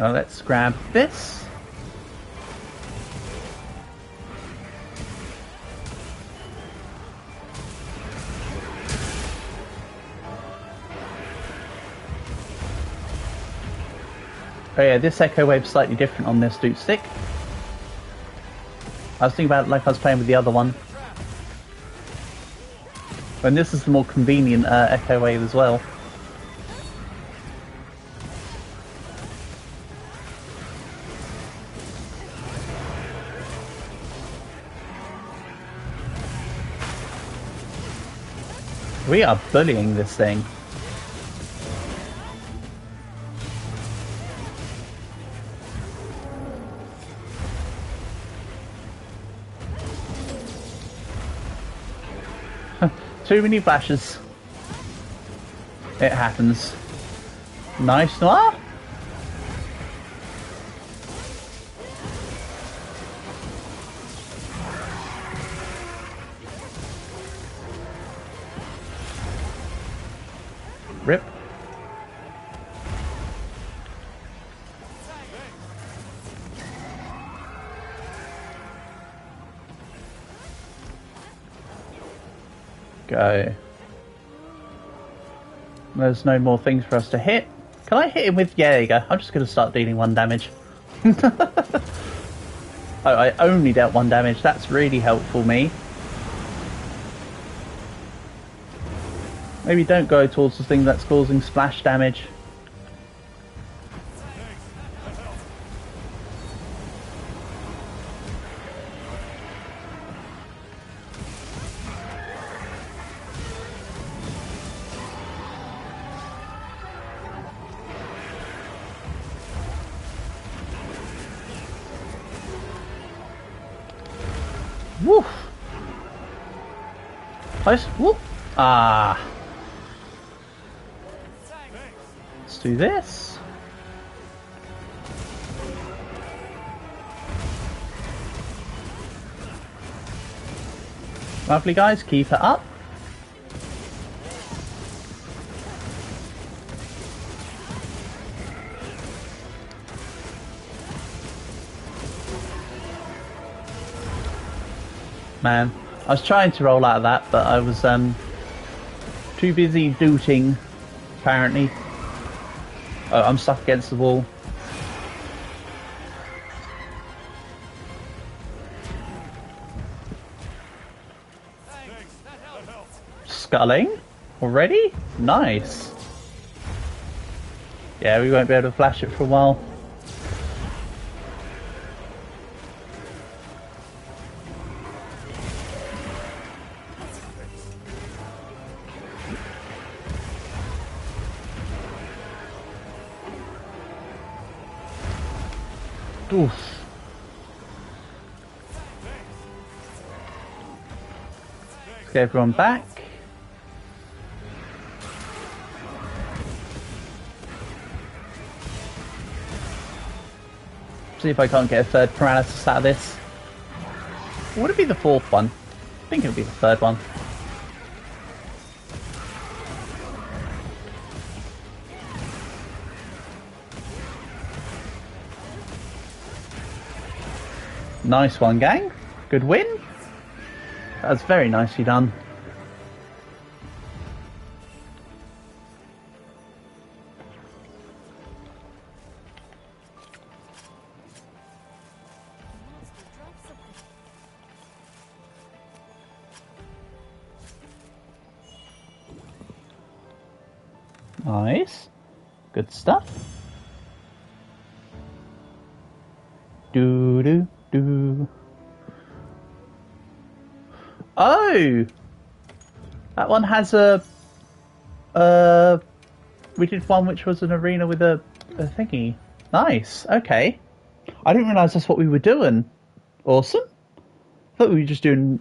Let's grab this. Oh yeah, this echo wave's slightly different on this Duke stick. I was thinking about it like I was playing with the other one. And this is the more convenient echo wave as well. We are bullying this thing. Too many flashes. It happens. Nice noir. Rip. Go. There's no more things for us to hit. Can I hit him with... Yeah, there you go. I'm just going to start dealing 1 damage. Oh, I only dealt 1 damage. That's really helpful me. Maybe don't go towards the thing that's causing splash damage. Woof! Close. Whoop! Ah! Let's do this. Lovely, guys. Keep it up. Man, I was trying to roll out of that, but I was too busy dooting, apparently. Oh, I'm stuck against the wall. Sculling? Already? Nice. Yeah, we won't be able to flash it for a while. Oof. Let's get everyone back. See if I can't get a third paralysis out of this. Would it be the fourth one? I think it would be the third one. Nice one, gang. Good win. That was very nicely done. Nice. Good stuff. Do do do. Oh! That one has a we did one which was an arena with a thingy. Nice. Okay. I didn't realise that's what we were doing. Awesome. I thought we were just doing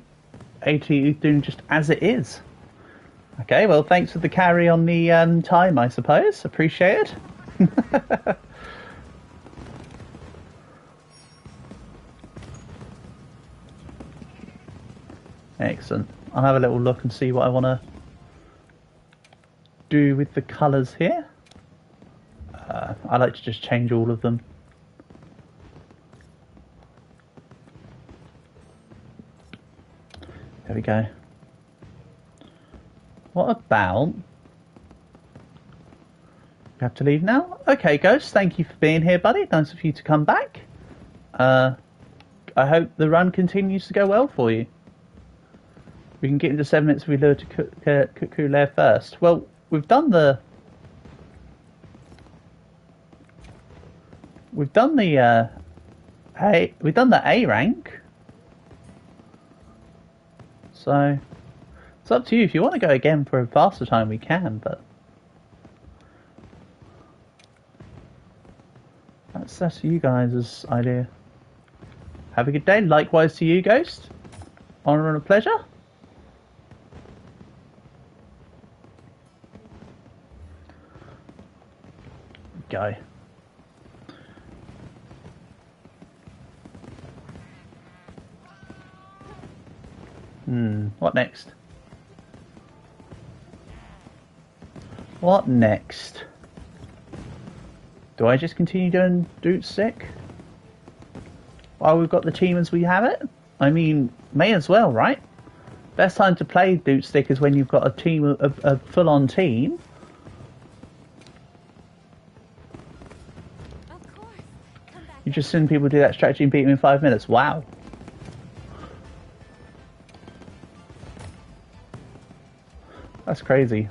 doing just as it is. Okay, well, thanks for the carry on the time, I suppose. Appreciate it. Excellent. I'll have a little look and see what I want to do with the colours here. I like to just change all of them. There we go. What about... You have to leave now? Okay, Ghost, thank you for being here, buddy. Nice of you to come back. I hope the run continues to go well for you. We can get into 7 minutes if we lure to Cuckoo Lair first. Well, we've done the... We've done the A rank. So... It's up to you. If you want to go again for a faster time, we can, but... That's you guys' idea. Have a good day. Likewise to you, Ghost. Honour and a pleasure. Go. What next? What next? Do I just continue doing Doot Stick? While we've got the team as we have it? I mean, may as well, right? Best time to play Doot Stick is when you've got a team, a full-on team. You've just seen people do that strategy and beat them in 5 minutes. Wow. That's crazy.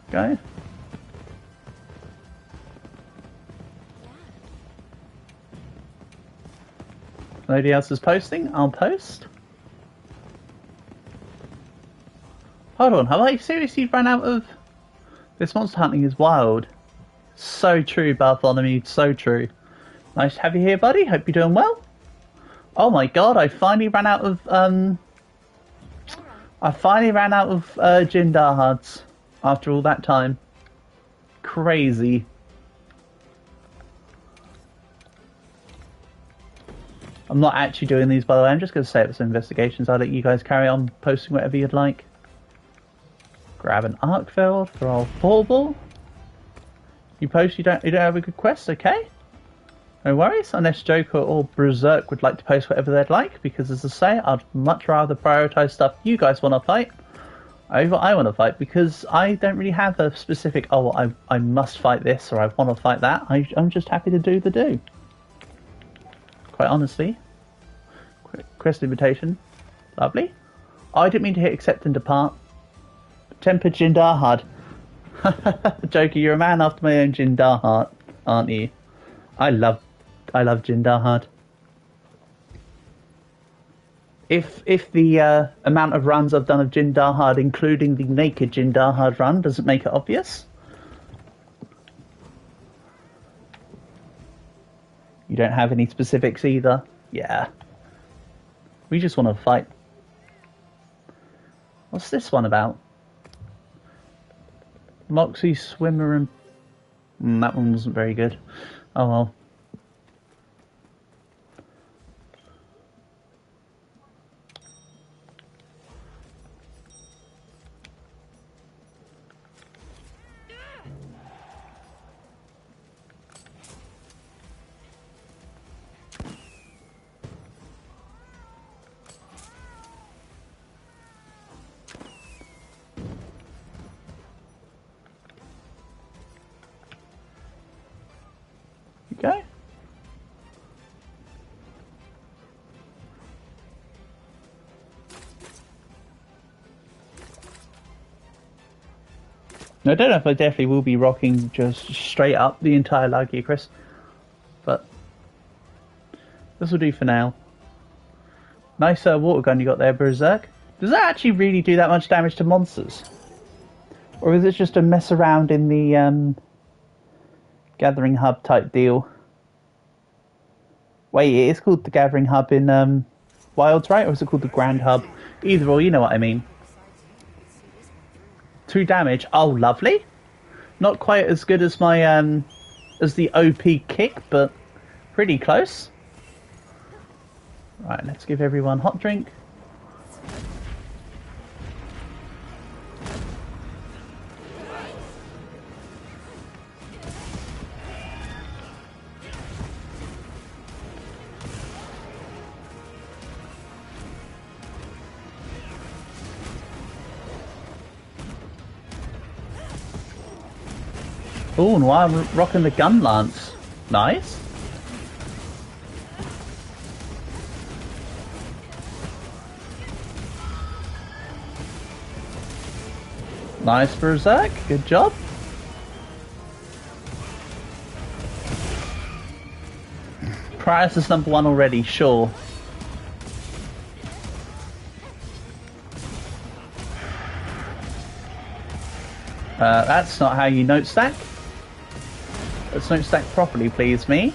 Okay. Nobody else is posting? I'll post. Hold on, have I seriously run out of... This monster hunting is wild. So true, Bartholomew, so true. Nice to have you here, buddy. Hope you're doing well. Oh my god, I finally ran out of, Jindar Huds after all that time. Crazy. I'm not actually doing these, by the way. I'm just going to set up some investigations. I'll let you guys carry on posting whatever you'd like. Grab an arc field for old Bauble. You post you don't have a good quest, okay? No worries, unless Joker or Berserk would like to post whatever they'd like, because as I say, I'd much rather prioritise stuff you guys want to fight over I want to fight, because I don't really have a specific, oh, I must fight this, or I want to fight that. I'm just happy to do the do. Quite honestly. Quest invitation. Lovely. Oh, I didn't mean to hit accept and depart. Tempered Jindar Hard. Joker, you're a man after my own Jindar heart, aren't you? I love Jindar Hard. If the amount of runs I've done of Jindar Hard, including the naked Jindar Hard run, doesn't make it obvious. You don't have any specifics either? Yeah. We just want to fight. What's this one about? Moxie, Swimmer, and... that one wasn't very good. Oh well. Okay. I don't know if I definitely will be rocking just straight up the entire Lagia Chris, but this will do for now. Nice water gun you got there, Berserk. Does that actually really do that much damage to monsters? Or is it just a mess around in the Gathering Hub type deal? Wait, it is called the Gathering Hub in Wilds, right? Or is it called the Grand Hub? Either or, you know what I mean. 2 damage. Oh, lovely. Not quite as good as my as the OP kick, but pretty close. Right, let's give everyone hot drink. Oh, and while I'm rocking the gun lance. Nice. Nice, Berserk. Good job. Prius is number 1 already, sure. That's not how you note stack. Let's note stack properly, please, me.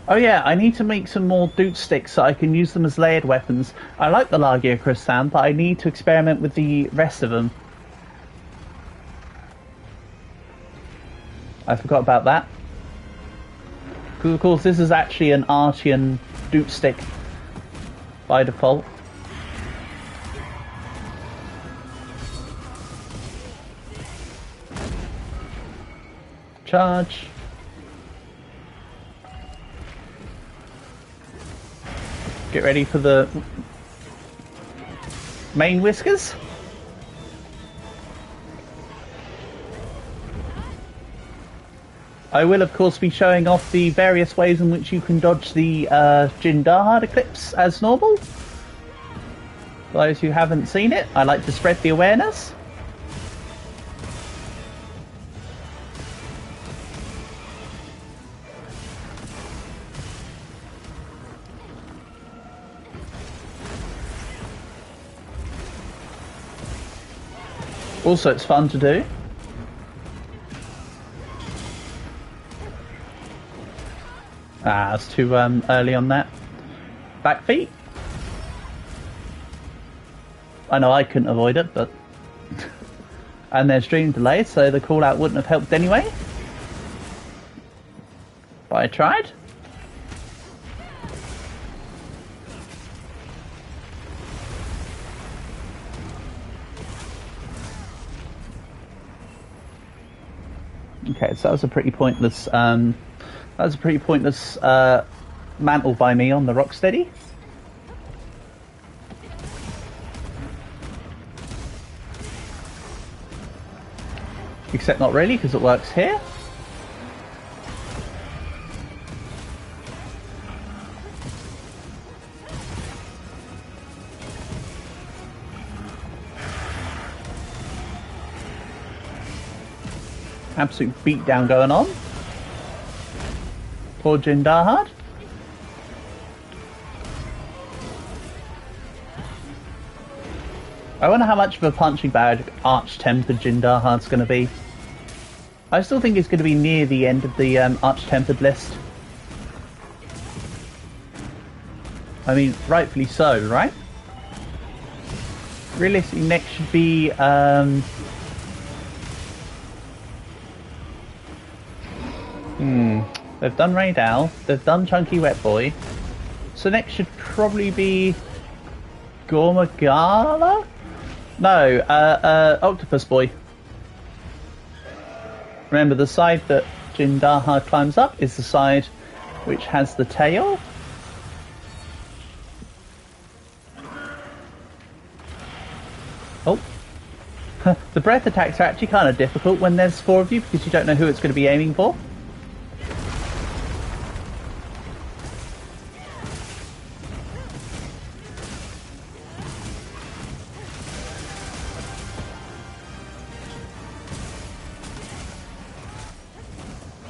Oh yeah, I need to make some more doot sticks so I can use them as layered weapons. I like the Lagia Chris sound, but I need to experiment with the rest of them. I forgot about that. Because of course this is actually an Artian doot stick by default. Charge. Get ready for the main whiskers. I will, of course, be showing off the various ways in which you can dodge the Jindar Eclipse as normal. For those who haven't seen it, I like to spread the awareness. Also, it's fun to do. Ah, it's too early on that. Back feet. I know I couldn't avoid it, but... And there's stream delay, so the call out wouldn't have helped anyway. But I tried. Okay, so that was a pretty pointless mantle by me on the Rocksteady. Except not really, because it works here. Absolute beatdown going on. Poor Jindahad. I wonder how much of a punching bag Arch-Tempered Jindahad's going to be. I still think it's going to be near the end of the Arch-Tempered list. I mean, rightfully so, right? Realistically, next should be... They've done Raydal, they've done Chunky Wet Boy, so next should probably be Gormagala? No, Octopus Boy. Remember, the side that Jindahad climbs up is the side which has the tail. Oh. The breath attacks are actually kind of difficult when there's 4 of you because you don't know who it's going to be aiming for.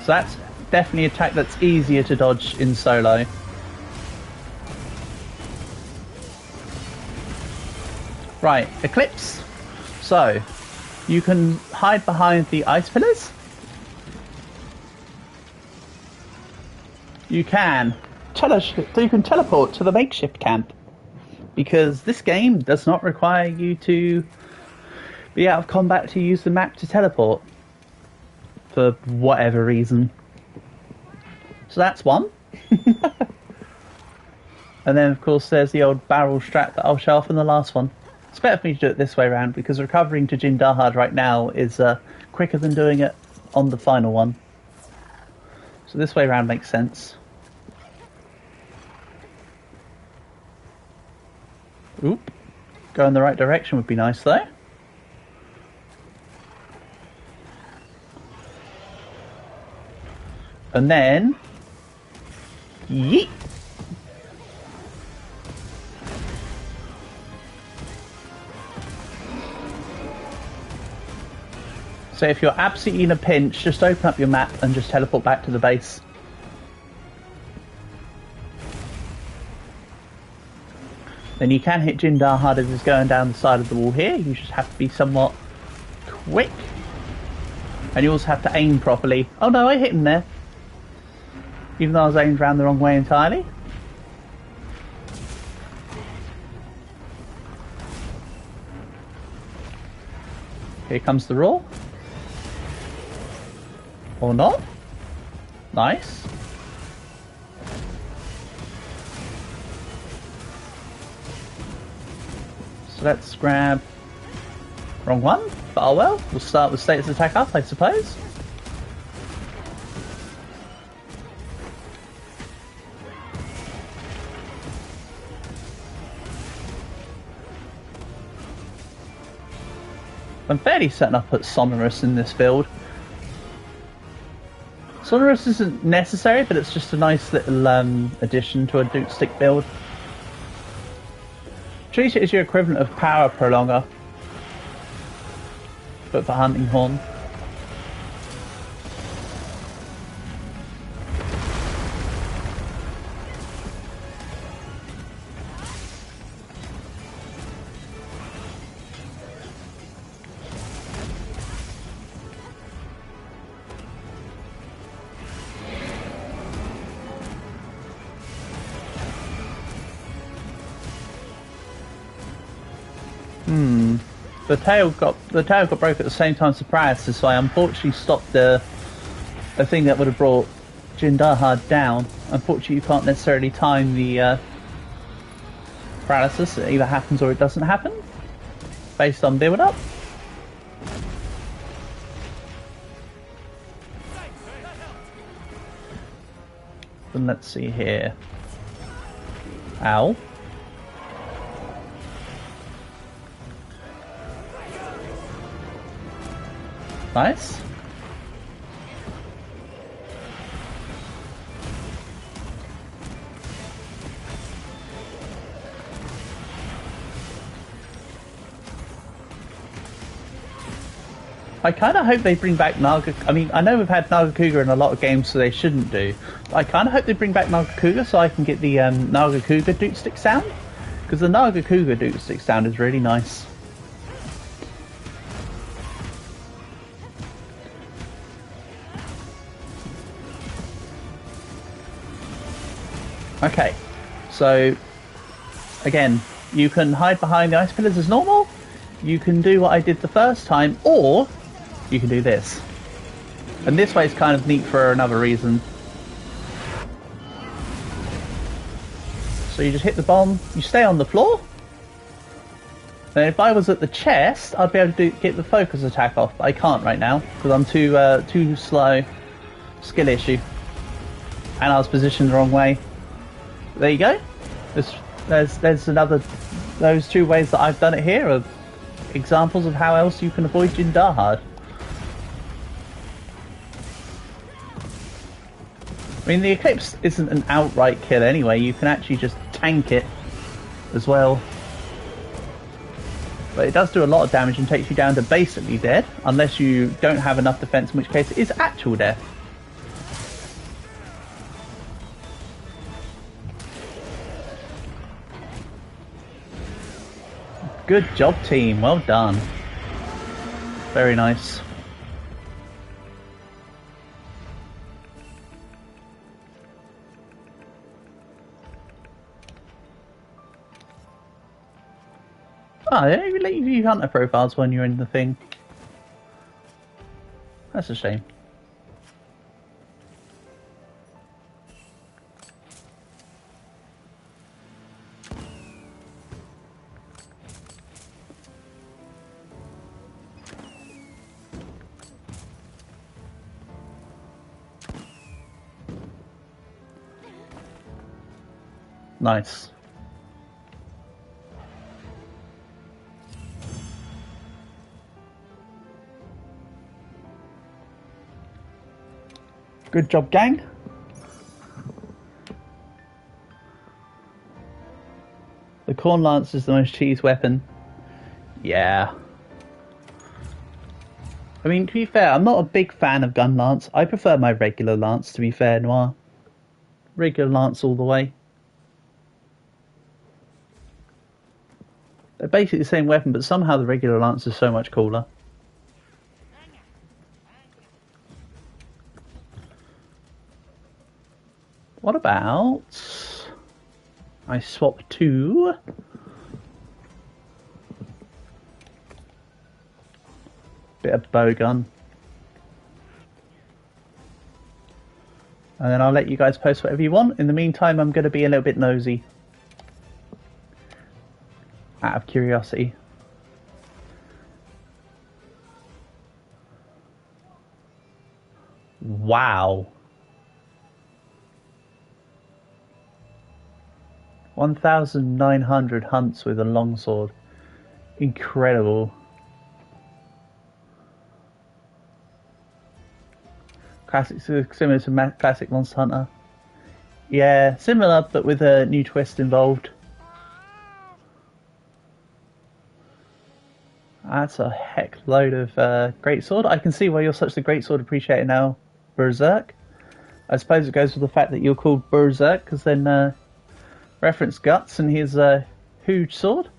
So that's definitely an attack that's easier to dodge in solo. Right, Eclipse. So, you can hide behind the ice pillars. You can teleport to the makeshift camp. Because this game does not require you to be out of combat to use the map to teleport. For whatever reason. So that's one. And then of course there's the old barrel strap that I'll show off in the last one. It's better for me to do it this way around because recovering to Jindahad right now is quicker than doing it on the final one. So this way around makes sense. Oop. Go in the right direction would be nice though. And then, yeet! So if you're absolutely in a pinch, just open up your map and just teleport back to the base. Then you can hit Jindahad as it's going down the side of the wall here. You just have to be somewhat quick. And you also have to aim properly. Oh no, I hit him there. Even though I was aimed around the wrong way entirely. Here comes the roar. Or not. Nice. So let's grab... Wrong one, but oh well. We'll start with status attack up, I suppose. I'm fairly certain I've put Sonorous in this build. Sonorous isn't necessary, but it's just a nice little addition to a Duke Stick build. Treat it as your equivalent of Power Prolonger, but for Hunting Horn. The tail got broke at the same time as the paralysis, so I unfortunately stopped the thing that would have brought Jindahad down. Unfortunately, you can't necessarily time the paralysis. It either happens or it doesn't happen, based on build up. And let's see here. Ow. Nice. I kind of hope they bring back Naga. I mean, I know we've had Nagakuga in a lot of games, so they shouldn't do. But I kind of hope they bring back Nagakuga so I can get the Nagakuga Duke Stick sound. Because the Nagakuga Duke Stick sound is really nice. Okay, so again, you can hide behind the ice pillars as normal. You can do what I did the first time, or you can do this. And this way is kind of neat for another reason. So you just hit the bomb, you stay on the floor. And if I was at the chest, I'd be able to get the focus attack off, but I can't right now because I'm too slow. Skill issue, and I was positioned the wrong way. There you go. There's another. Those two ways that I've done it here are examples of how else you can avoid Jindahad. I mean, the Eclipse isn't an outright kill anyway. You can actually just tank it as well. But it does do a lot of damage and takes you down to basically dead, unless you don't have enough defense, in which case it is actual death. Good job, team. Well done. Very nice. Oh, they don't even let you view hunter profiles when you're in the thing. That's a shame. Nice. Good job, gang. The Corn Lance is the most cheese weapon. Yeah. I mean, to be fair, I'm not a big fan of Gun Lance. I prefer my regular Lance, to be fair, Noir. Regular Lance all the way. They're basically the same weapon, but somehow the regular Lance is so much cooler. What about I swap to bit of bow gun, and then I'll let you guys post whatever you want. In the meantime, I'm going to be a little bit nosy out of curiosity. Wow. 1,900 hunts with a longsword. Incredible. Classic, similar to classic Monster Hunter. Yeah, similar, but with a new twist involved. That's a heck load of greatsword. I can see why you're such a greatsword appreciator now, Berserk. I suppose it goes with the fact that you're called Berserk, because then reference Guts and his huge sword.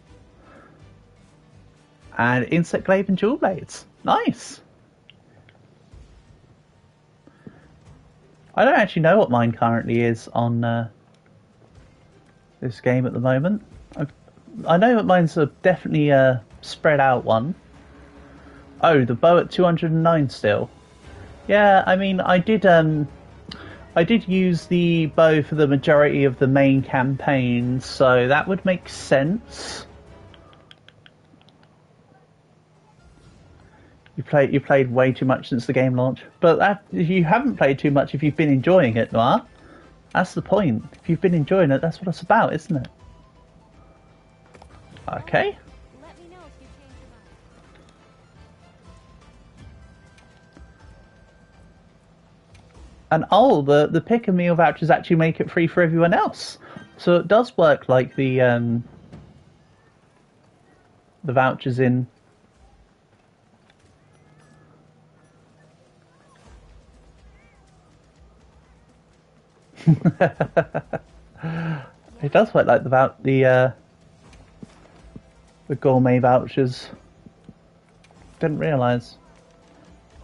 And Insect Glaive and Jewel Blades. Nice! I don't actually know what mine currently is on this game at the moment. I know that mine's definitely spread out one. Oh, the bow at 209 still. Yeah, I mean, I did use the bow for the majority of the main campaign, so that would make sense. You played way too much since the game launch, but you haven't played too much if you've been enjoying it, Noir. That's the point. If you've been enjoying it, that's what it's about, isn't it? Okay. Let me know if you change your mind. And oh, the pick a meal vouchers actually make it free for everyone else. So it does work like the vouchers in. It does work like the gourmet vouchers. Didn't realise.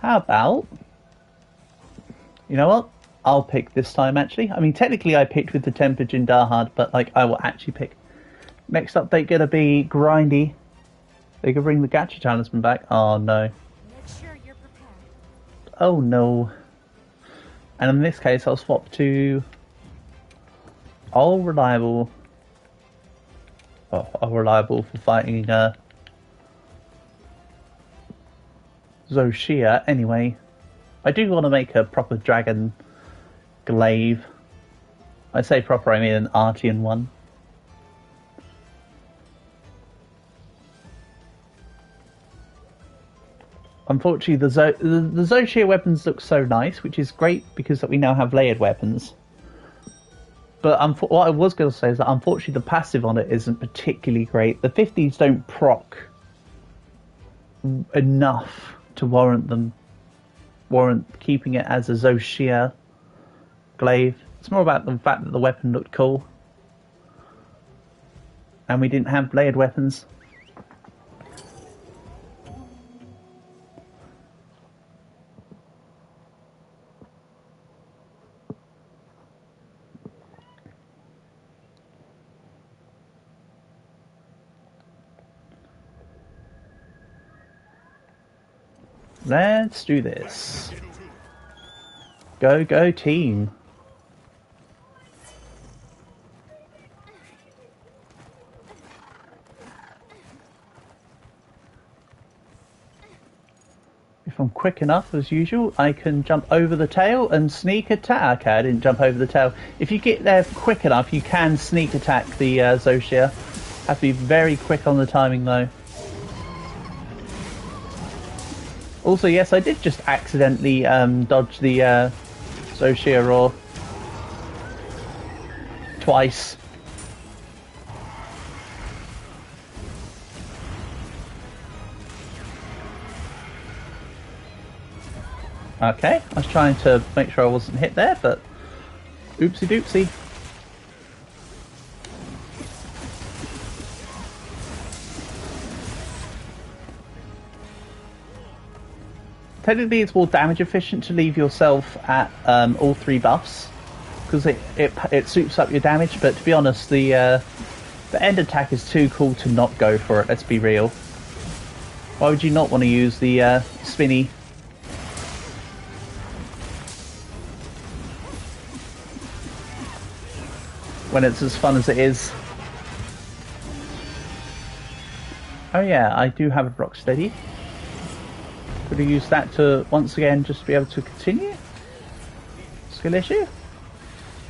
How about? You know what? I'll pick this time, actually. I mean, technically I picked with the Tempage in Darhard, but, like, I will actually pick. Next update gonna be Grindy. They could bring the Gacha Talisman back. Oh, no. Make sure you're prepared. Oh, no. And in this case, I'll swap to... All reliable... Oh, all reliable for fighting, Zoshia, anyway. I do want to make a proper dragon glaive. I say proper, I mean an Artian one. Unfortunately, the Zoshia weapons look so nice, which is great because we now have layered weapons. But what I was going to say is that unfortunately the passive on it isn't particularly great. The 50s don't proc enough to warrant keeping it as a Zoshia glaive. It's more about the fact that the weapon looked cool. And we didn't have layered weapons. Let's do this. Go, go, team. If I'm quick enough, as usual, I can jump over the tail and sneak attack. Okay, I didn't jump over the tail. If you get there quick enough, you can sneak attack the Zoshia. Have to be very quick on the timing, though. Also, yes, I did just accidentally dodge the Zoshia Roar twice. Okay, I was trying to make sure I wasn't hit there, but oopsie doopsie. Technically, it's more damage efficient to leave yourself at all three buffs because it soups up your damage. But to be honest, the end attack is too cool to not go for it. Let's be real. Why would you not want to use the spinny? When it's as fun as it is. Oh yeah, I do have a Rocksteady. Could have used that to, once again, just be able to continue. Skill issue?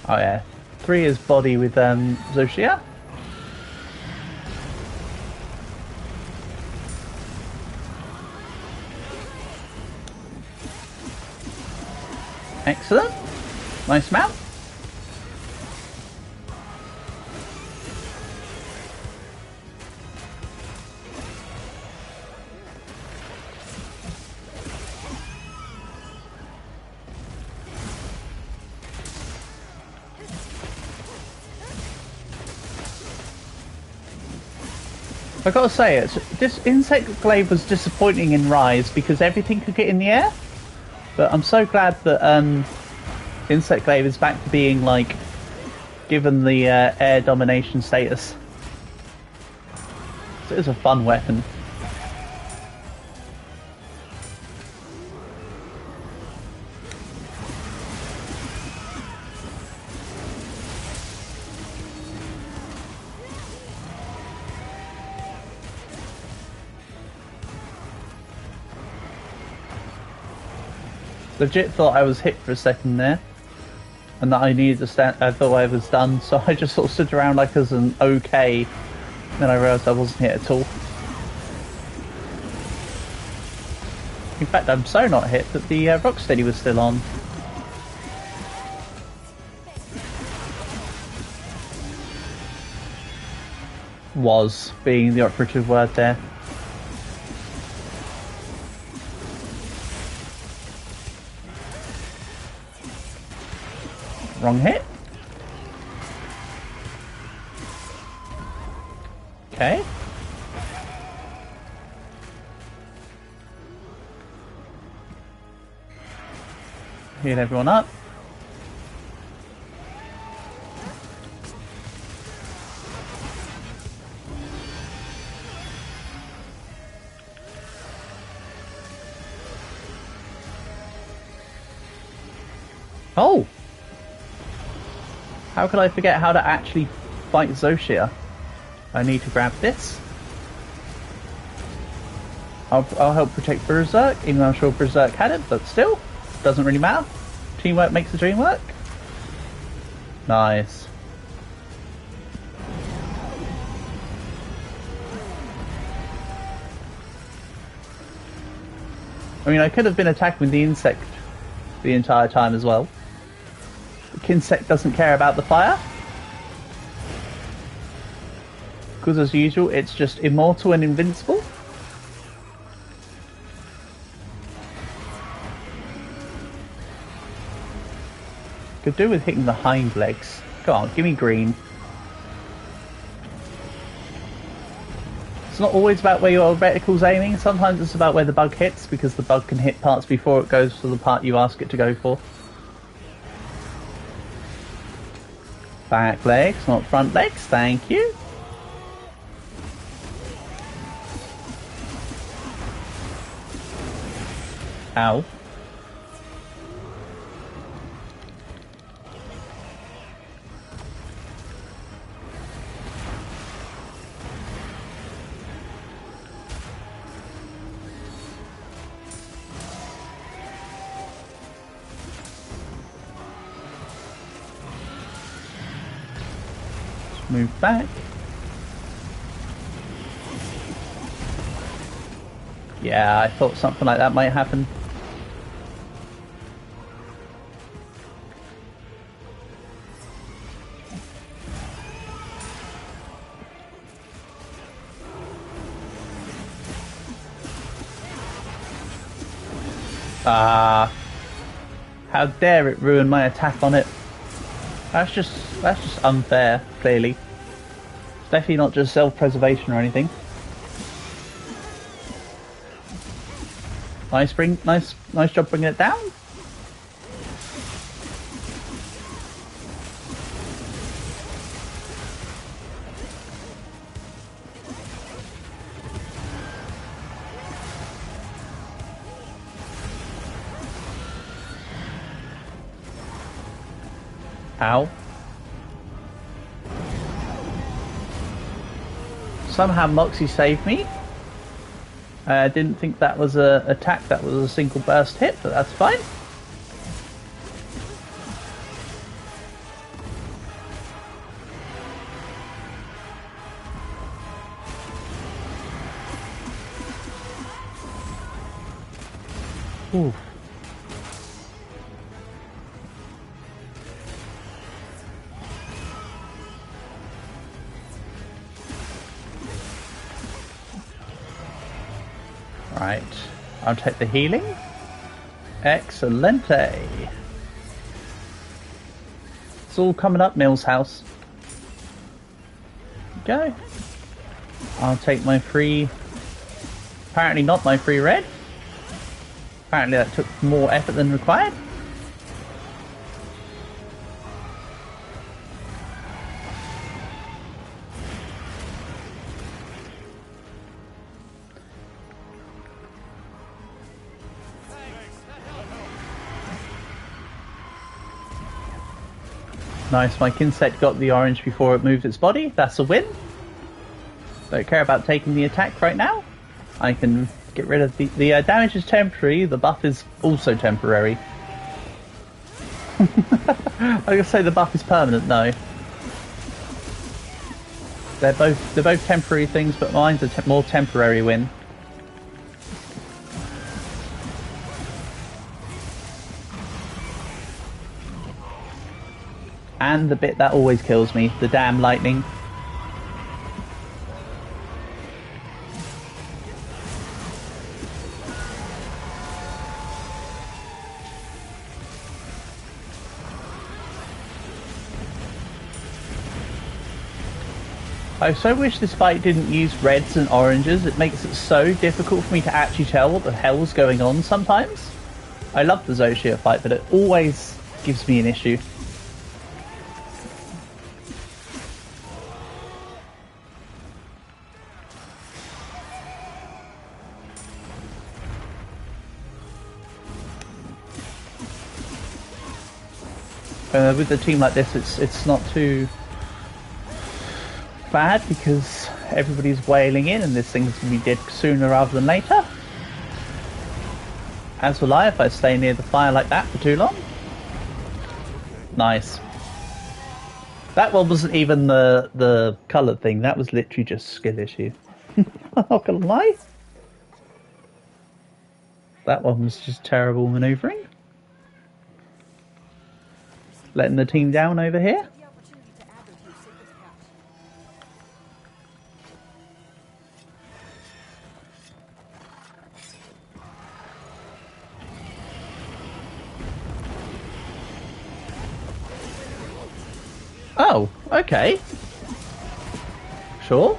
Oh yeah. 3 is body with Zoshia. Excellent. Nice mount. I gotta say, this insect glaive was disappointing in Rise because everything could get in the air. But I'm so glad that insect glaive is back to being like given the air domination status. So it's a fun weapon. Legit thought I was hit for a second there. And that I needed to stand. I thought I was done, so I just sort of stood around like as an okay. Then I realised I wasn't hit at all. In fact, I'm so not hit that the Rocksteady was still on. Was being the operative word there. Wrong hit. Okay. Heal everyone up. Oh! How could I forget how to actually fight Zoshia? I need to grab this. I'll help protect Berserk, even though I'm sure Berserk had it, but still, doesn't really matter. Teamwork makes the dream work. Nice. I mean, I could have been attacking with the insect the entire time as well. The Kinsect doesn't care about the fire. Because as usual, it's just immortal and invincible. Could do with hitting the hind legs. Come on, give me green. It's not always about where your reticle's aiming, sometimes it's about where the bug hits, because the bug can hit parts before it goes for the part you ask it to go for. Back legs, not front legs, thank you. Ow. Move back. Yeah, I thought something like that might happen. How dare it ruin my attack on it. That's just unfair, clearly. It's definitely not just self-preservation or anything. Nice job bringing it down. Ow. Somehow Moxie saved me. I didn't think that was an attack, that was a single burst hit, but that's fine. Ooh. Right, I'll take the healing. Excelente. It's all coming up, Mill's house. Go. I'll take my free... Apparently not my free red. Apparently that took more effort than required. Nice, my Kinsect got the orange before it moved its body. That's a win. Don't care about taking the attack right now. I can get rid of the damage is temporary, the buff is also temporary. I was gonna say the buff is permanent. No, they're both temporary things, but mine's a more temporary win. And the bit that always kills me, the damn lightning. I so wish this fight didn't use reds and oranges. It makes it so difficult for me to actually tell what the hell's going on sometimes. I love the Zoshia fight, but it always gives me an issue. With a team like this, it's not too bad because everybody's wailing in and this thing's going to be dead sooner rather than later. As will I if I stay near the fire like that for too long. Nice. That one wasn't even the coloured thing, that was literally just skill issue. I'm not gonna lie. That one was just terrible manoeuvring. Letting the team down over here. Oh, okay. Sure.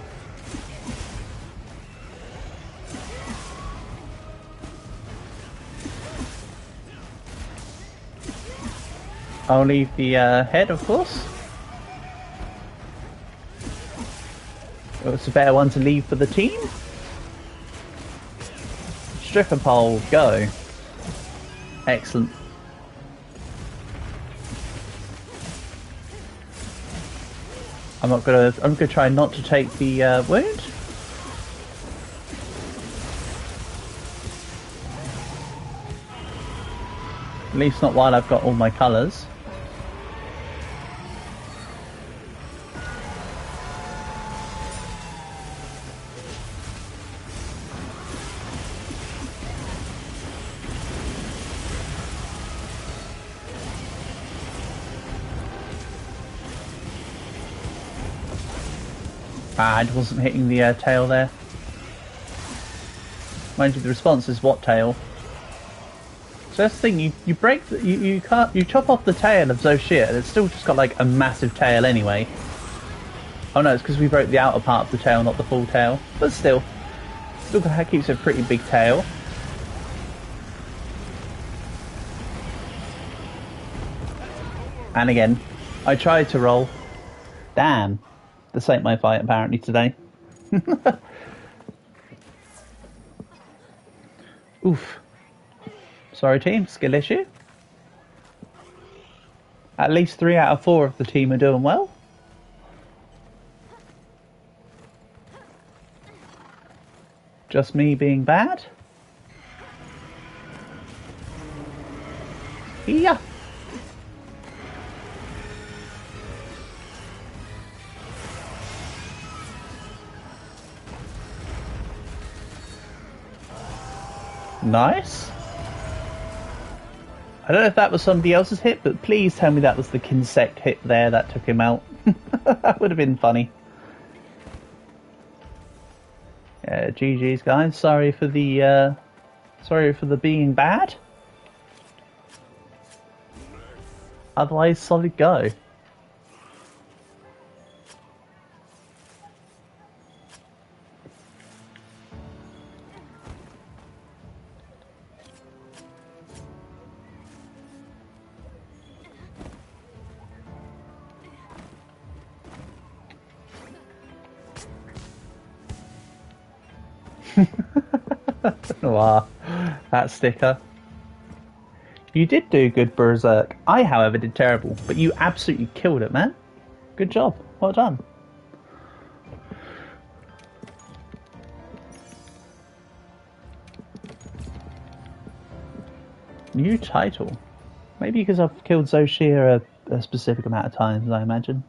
I'll leave the head, of course. It's a better one to leave for the team. Stripper pole, go. Excellent. I'm gonna try not to take the wound. At least not while I've got all my colours. Ah, I wasn't hitting the tail there. Mind you, the response is what tail? So that's the thing. You break the, you can't you chop off the tail of Zoshia. It's still just got like a massive tail anyway. Oh no, it's because we broke the outer part of the tail, not the full tail. But still keeps a pretty big tail. And again, I tried to roll. Damn. This ain't my fight apparently today. Oof. Sorry team, skill issue. At least 3 out of 4 of the team are doing well. Just me being bad. Yeah. Nice. I don't know if that was somebody else's hit, but please tell me that was the Kinsect hit there that took him out. That would have been funny. Yeah, GG's guys. Sorry for the being bad. Otherwise, solid go. Wow, that sticker. You did do good, Berserk. I, however, did terrible, but you absolutely killed it, man. Good job. Well done. New title. Maybe because I've killed Zoshir a specific amount of times, I imagine.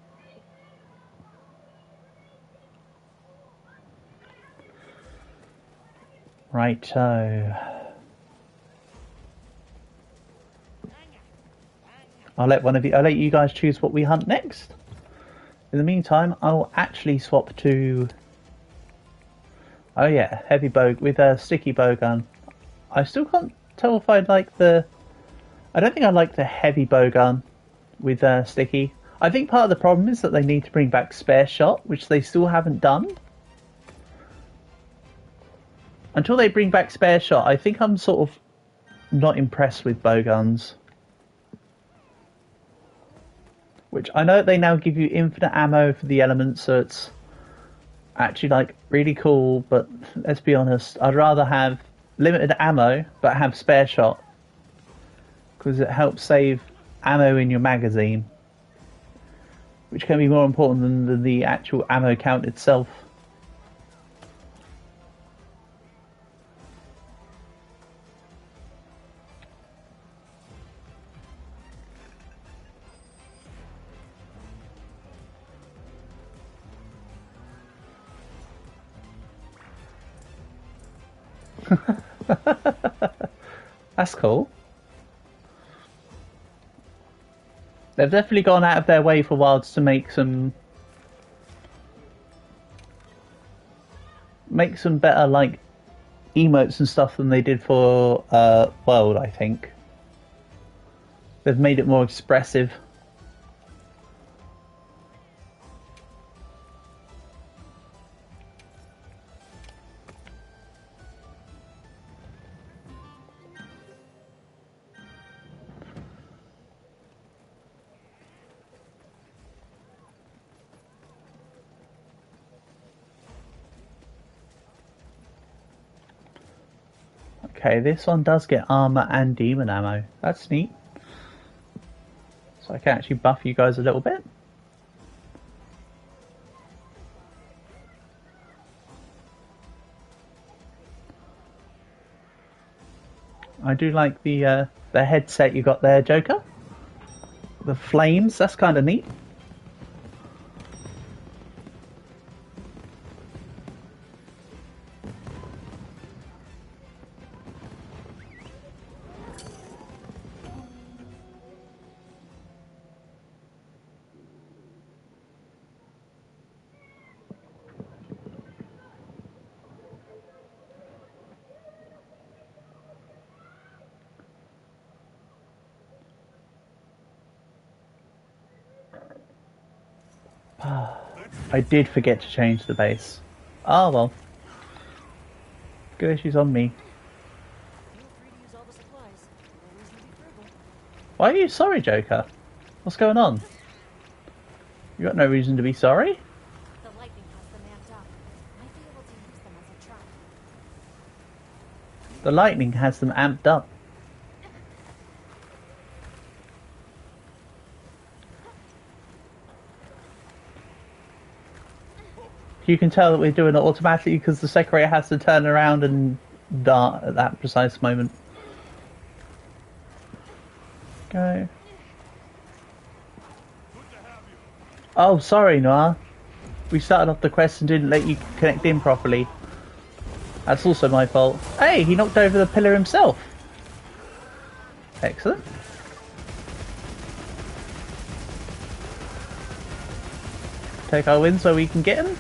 Righto. I'll let you guys choose what we hunt next. In the meantime, I'll actually swap to... Oh yeah, heavy bow with a sticky bow gun. I still can't tell if I like the... I don't think I like the heavy bow gun with sticky. I think part of the problem is that they need to bring back spare shot, which they still haven't done. Until they bring back spare shot, I think I'm sort of not impressed with bow guns. Which I know they now give you infinite ammo for the elements, so it's actually like really cool, but let's be honest, I'd rather have limited ammo but have spare shot, because it helps save ammo in your magazine, which can be more important than the actual ammo count itself. That's cool. They've definitely gone out of their way for Wilds to make some better like emotes and stuff than they did for World, I think. They've made it more expressive. Okay, this one does get armor and demon ammo. That's neat. So I can actually buff you guys a little bit. I do like the headset you got there, Joker. The flames, that's kind of neat. I did forget to change the base. Oh well. Good issues on me. Why are you sorry, Joker? What's going on? You got no reason to be sorry? The lightning has them amped up. Might be able to use them as a trap. The lightning has them amped up. You can tell that we're doing it automatically because the Secretary has to turn around and dart at that precise moment. Go. Oh, sorry, Noir. We started off the quest and didn't let you connect in properly. That's also my fault. Hey, he knocked over the pillar himself. Excellent. Take our win so we can get him.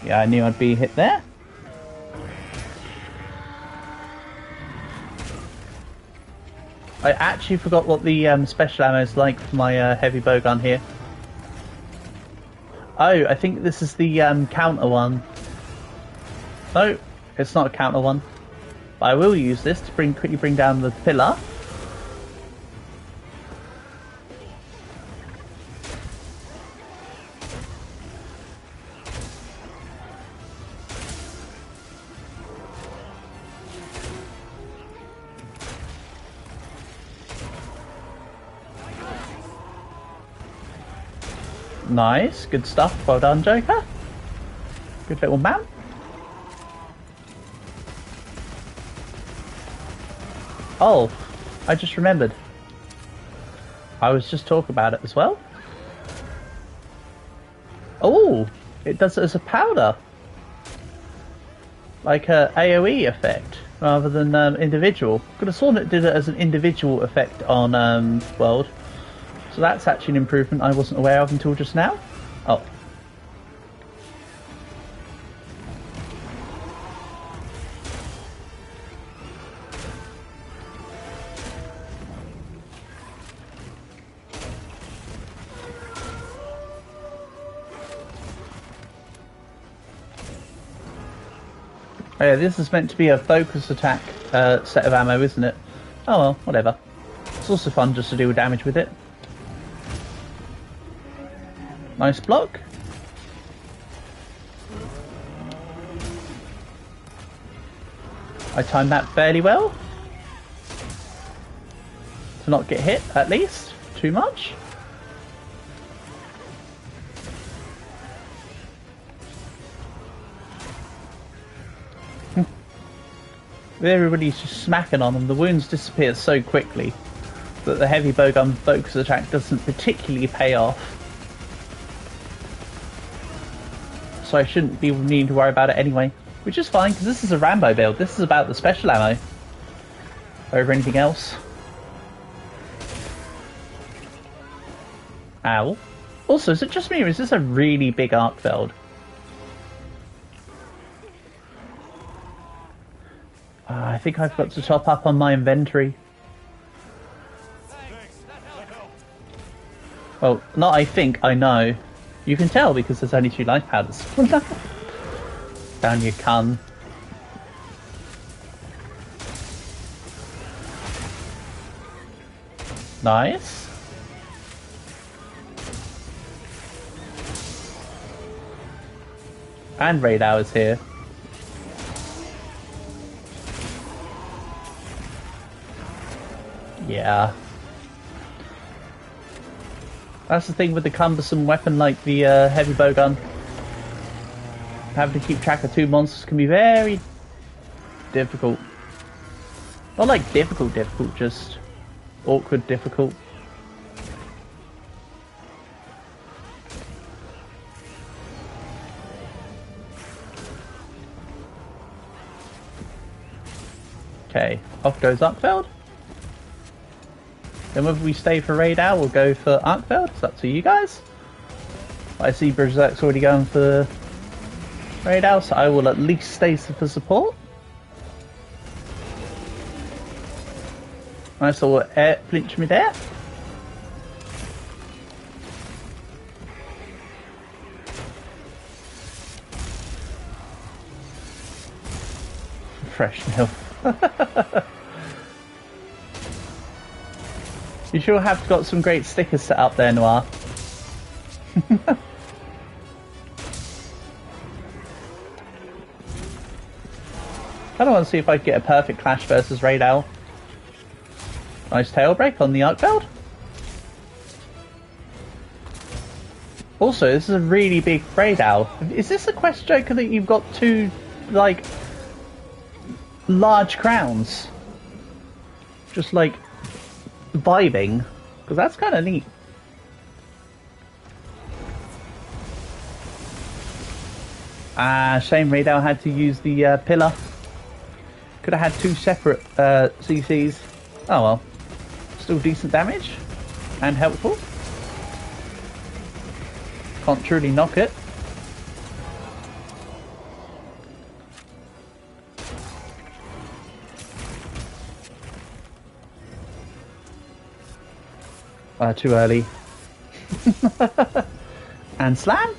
Yeah, I knew I'd be hit there. I actually forgot what the special ammo is like for my heavy bow gun here. Oh, I think this is the counter one. No, it's not a counter one. But I will use this to quickly bring down the pillar. Nice, good stuff. Well done, Joker. Good little man. Oh, I just remembered. I was just talking about it as well. Oh, it does it as a powder. Like a AoE effect, rather than individual. Could have sworn it did it as an individual effect on World. So that's actually an improvement I wasn't aware of until just now. Oh. Oh yeah, this is meant to be a focus attack set of ammo, isn't it? Oh well, whatever. It's also fun just to deal damage with it. Nice block. I timed that fairly well. To not get hit, at least. Too much. Everybody's just smacking on them. The wounds disappear so quickly that the heavy bowgun focus attack doesn't particularly pay off. So I shouldn't be needing to worry about it anyway. Which is fine, because this is a Rambo build. This is about the special ammo over anything else. Ow. Also, is it just me or is this a really big arc build? I think I've got to top up on my inventory. Well, not I think, I know. You can tell because there's only 2 life powders. Down you cum. Nice. And raid hours here. Yeah. That's the thing with the cumbersome weapon like the heavy bowgun. Having to keep track of 2 monsters can be very difficult. Not like difficult, just awkward difficult. Okay, off goes Arkfeld. Then whether we stay for Raid Owl or go for Arkfeld, it's up to you guys. I see Berserk's already going for Raid Owl, so I will at least stay for support. Nice little air flinch me there. Fresh milk. You sure have got some great stickers set up there, Noir. Kinda want to see if I can get a perfect Clash versus Raid Owl. Nice tail break on the Arkfeld. Also, this is a really big Raid Owl. Is this a quest joker that you've got 2, like, large crowns? Just like vibing, because that's kind of neat. Shame Raid Owl had to use the pillar. Could have had 2 separate CCs. Oh well. Still decent damage and helpful. Can't truly knock it. Too early. And slam.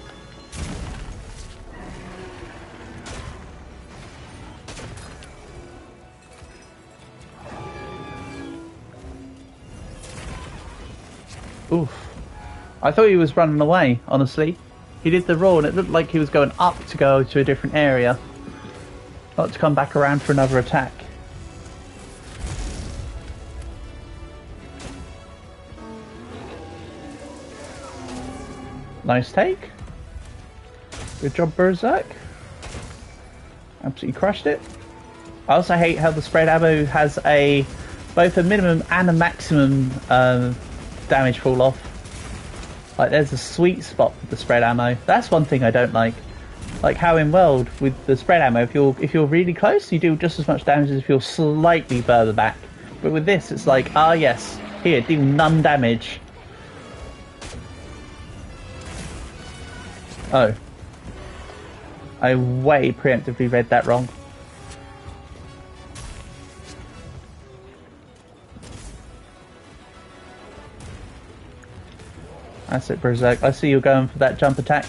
Oof. I thought he was running away, honestly. He did the roll and it looked like he was going up to go to a different area. Not to come back around for another attack. Nice take. Good job, Berserk. Absolutely crushed it. I also hate how the spread ammo has a both a minimum and a maximum damage fall off. Like, there's a sweet spot with the spread ammo. That's one thing I don't like. Like how in World with the spread ammo, if you're really close, you do just as much damage as if you're slightly further back. But with this, it's like, ah yes, here, do none damage. Oh. I way preemptively read that wrong. That's it, Berserk. I see you're going for that jump attack.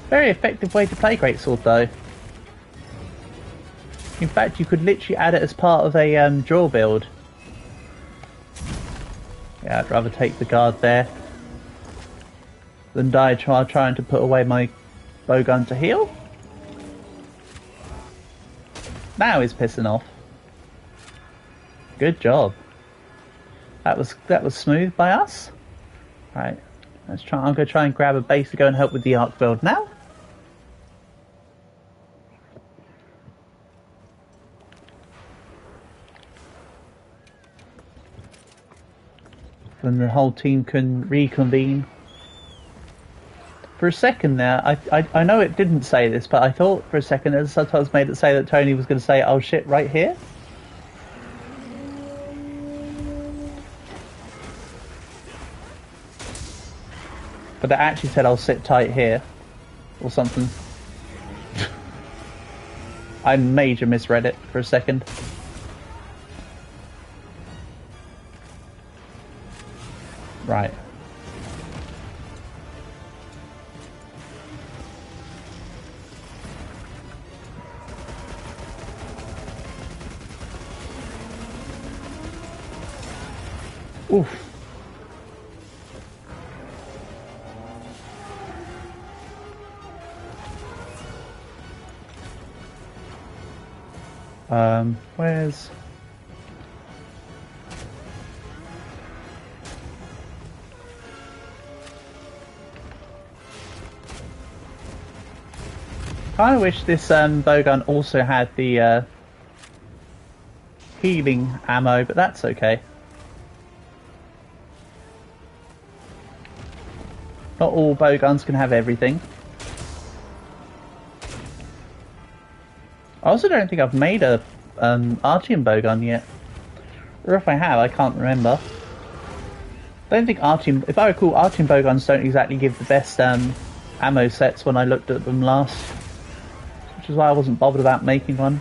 Very effective way to play Greatsword, though. In fact, you could literally add it as part of a draw build. Yeah, I'd rather take the guard there than die trying to put away my bowgun to heal. Now he's pissing off. Good job. That was smooth by us. Right, let's try. I'm going to try and grab a base to go and help with the arc build now. Then the whole team can reconvene. For a second there, I know it didn't say this, but I thought for a second that the subtitles made it say that Tony was going to say, "Oh shit," right here. But it actually said, "I'll sit tight here," or something. I major misread it for a second. Right. Oof. Where's... I wish this bowgun also had the healing ammo, but that's okay. Not all bowguns can have everything. I also don't think I've made a Artium bowgun yet. Or if I have, I can't remember. I don't think Artium... If I recall, Artium bowguns don't exactly give the best ammo sets when I looked at them last. Which is why I wasn't bothered about making one.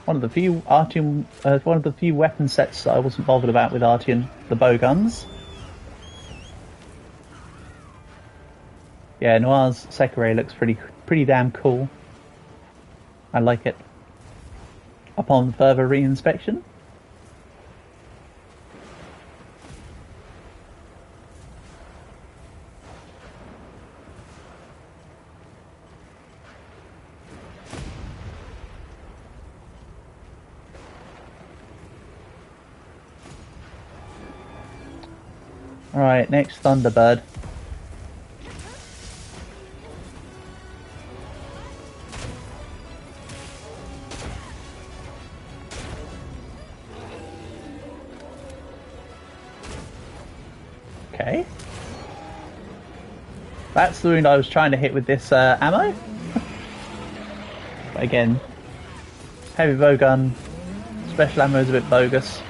One of the few Artium... one of the few weapon sets that I wasn't bothered about with Artium, the bowguns. Yeah, Noir's Sekire looks pretty damn cool. I like it. Upon further reinspection. Alright, next Thunderbird. Okay. That's the wound I was trying to hit with this ammo. But again, heavy bowgun, special ammo is a bit bogus.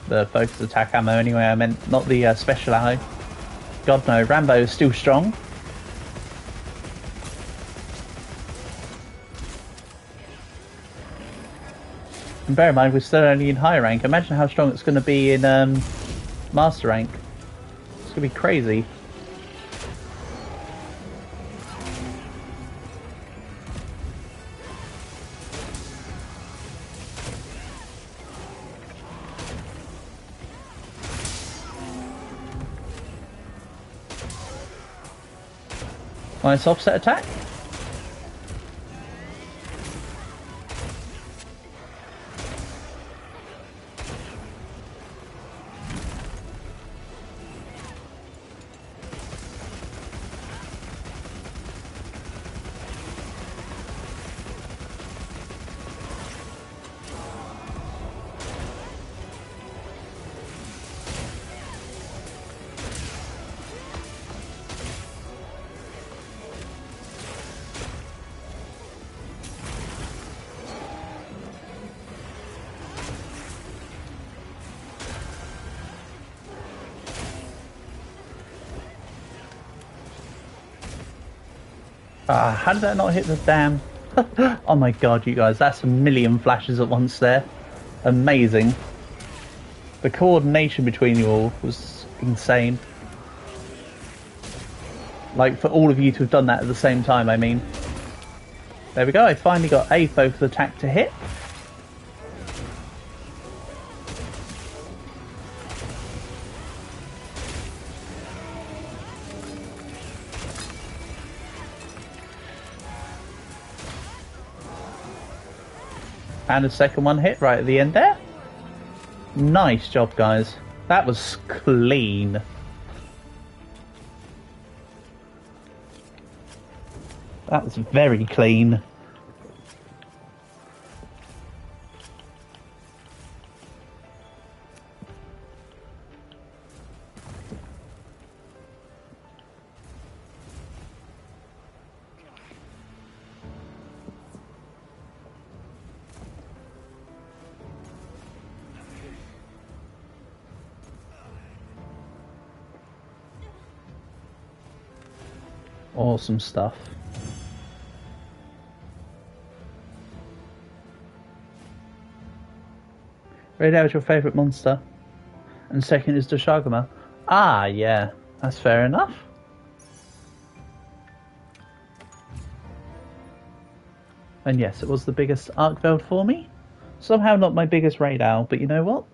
The focus attack ammo anyway, I meant, not the special ammo. God no, Rambo is still strong. And bear in mind, we're still only in high rank. Imagine how strong it's going to be in master rank. It's going to be crazy. Nice offset attack. Ah, how did that not hit the damn... Oh my god, you guys, that's a million flashes at once there. Amazing. The coordination between you all was insane. Like, for all of you to have done that at the same time, I mean. There we go, I finally got a focus attack to hit. And a second one hit right at the end there. Nice job, guys. That was clean. That was very clean. Awesome stuff. Radar is your favourite monster, and second is the Shagama. Ah, yeah, that's fair enough. And yes, it was the biggest Arkveld for me. Somehow not my biggest radar, but you know what?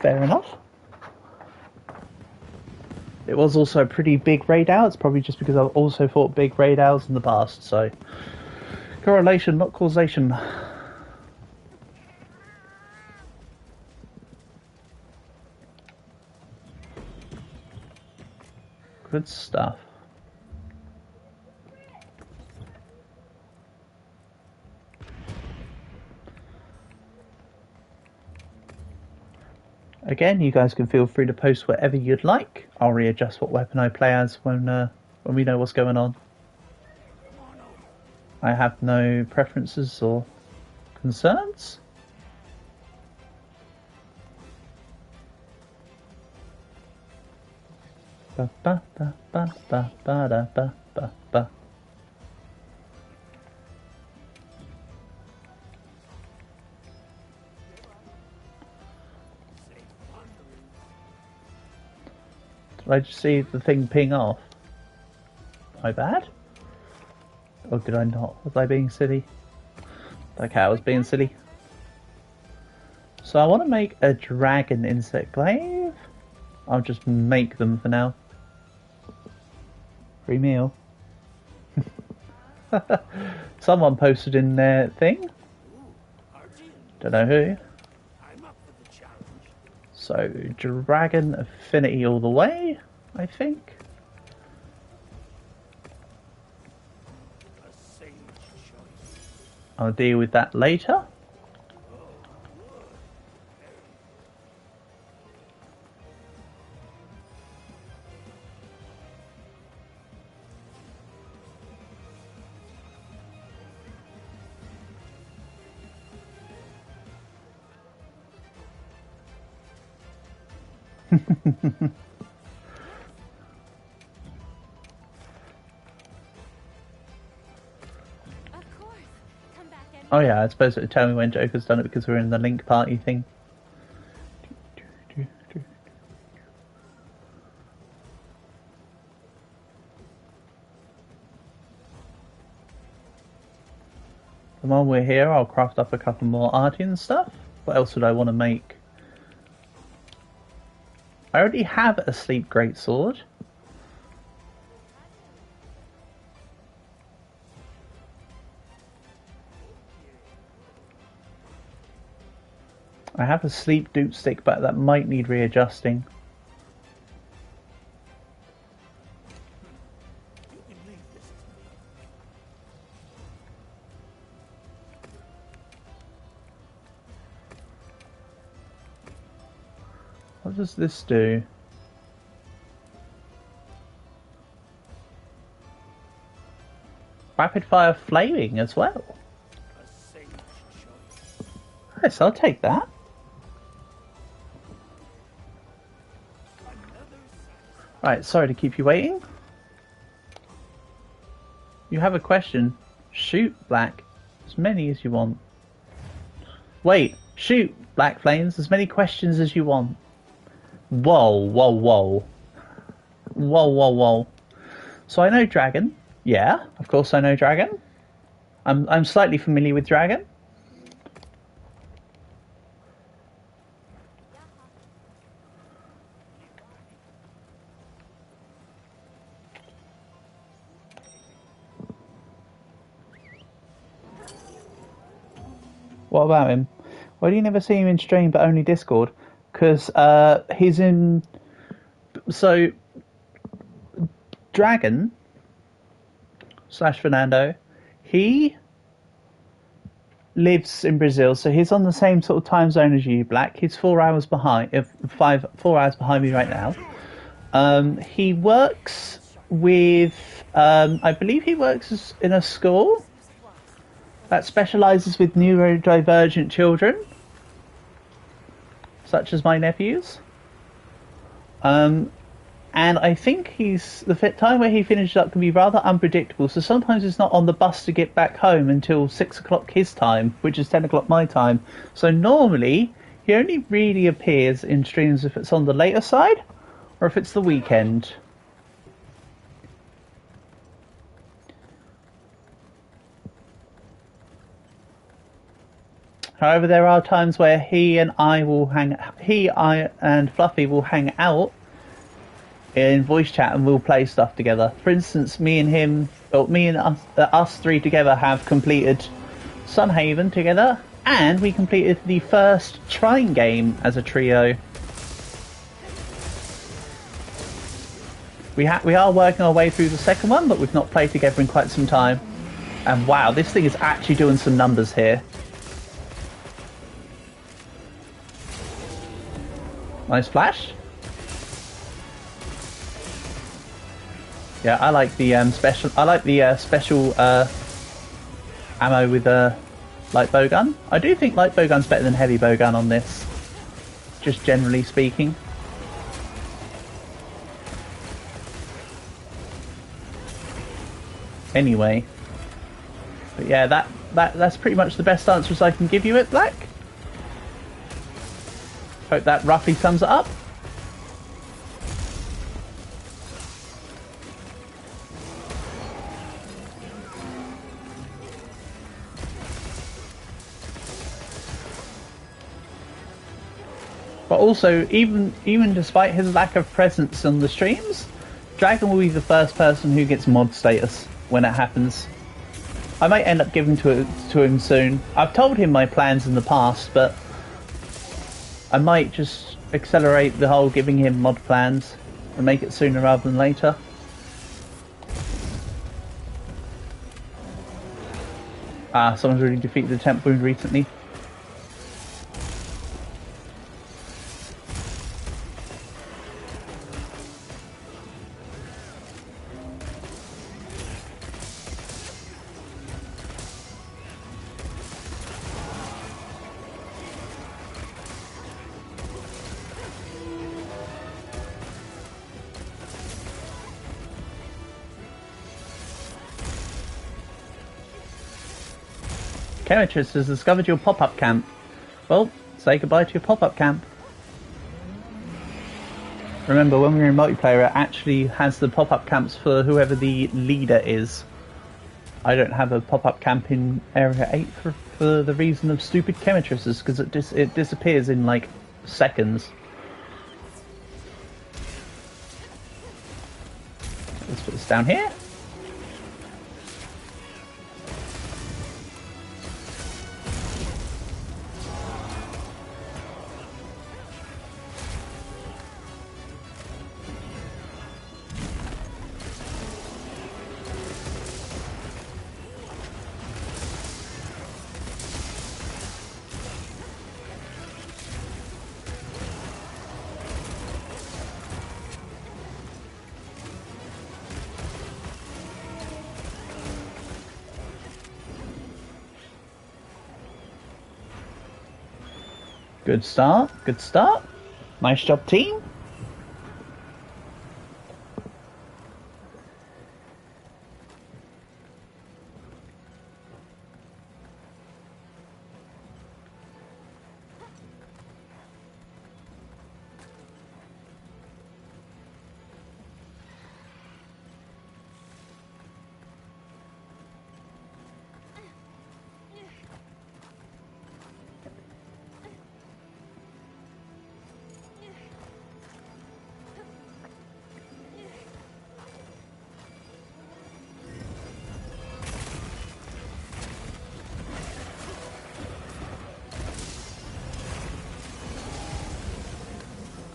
Fair enough. It was also a pretty big radar. It's probably just because I've also fought big radars in the past, so... Correlation, not causation. Good stuff. Again, you guys can feel free to post whatever you'd like. I'll readjust what weapon I play as when we know what's going on. I have no preferences or concerns. Ba ba ba ba ba ba da ba ba ba. Did I just see the thing ping off? My bad? Or did I not? Was I being silly? Okay, I was being silly. So I want to make a dragon insect glaive. I'll just make them for now. Free meal. Someone posted in their thing. Don't know who. So, dragon affinity all the way, I think. I'll deal with that later. Oh yeah, I suppose it would tell me when Joker's done it because we're in the link party thing. And while we're here, I'll craft up a couple more arty and stuff. What else would I want to make? I already have a sleep greatsword. I have a sleep dupe stick, but that might need readjusting. What does this do? Rapid fire flaming as well. Yes, I'll take that. Right, sorry to keep you waiting. You have a question. Shoot, Black. As many as you want. Wait. Shoot, Black Flames. As many questions as you want. Whoa, whoa, whoa. Whoa, whoa, whoa. So I know Dragon. Yeah, of course I know Dragon. I'm slightly familiar with Dragon. What about him? Why do you never see him in stream but only Discord? Because he's in... So, Dragon / Fernando, he lives in Brazil, so he's on the same sort of time zone as you, Black. He's 4 hours behind, 4 hours behind me right now. He works with, I believe he works in a school that specialises with neurodivergent children, such as my nephews. And I think the time where he finishes up can be rather unpredictable, so sometimes he's not on the bus to get back home until 6 o'clock his time, which is 10 o'clock my time. So normally, he only really appears in streams if it's on the later side, or if it's the weekend. However, there are times where he and I and Fluffy will hang out in voice chat and we'll play stuff together. For instance, me and us three together have completed Sunhaven together, and we completed the first Trine game as a trio. We are working our way through the second one, but we've not played together in quite some time. And wow, this thing is actually doing some numbers here. Nice flash. Yeah, I like the special. I like the special ammo with light bowgun. I do think light bowgun's better than heavy bowgun on this, just generally speaking. Anyway, but yeah, that's pretty much the best answers I can give you it, Black. Hope that roughly sums it up. But also, even despite his lack of presence on the streams, Dragon will be the first person who gets mod status when it happens. I might end up giving to him soon. I've told him my plans in the past, but I might just accelerate the whole giving him mod plans and make it sooner rather than later. Ah, someone's already defeated the temp wound recently. Chemitrist has discovered your pop-up camp. Well, say goodbye to your pop-up camp. Remember, when we're in multiplayer, it actually has the pop-up camps for whoever the leader is. I don't have a pop-up camp in Area 8 for the reason of stupid Chemitrists, because it disappears in, like, seconds. Let's put this down here. Good start, good start. Nice job, team.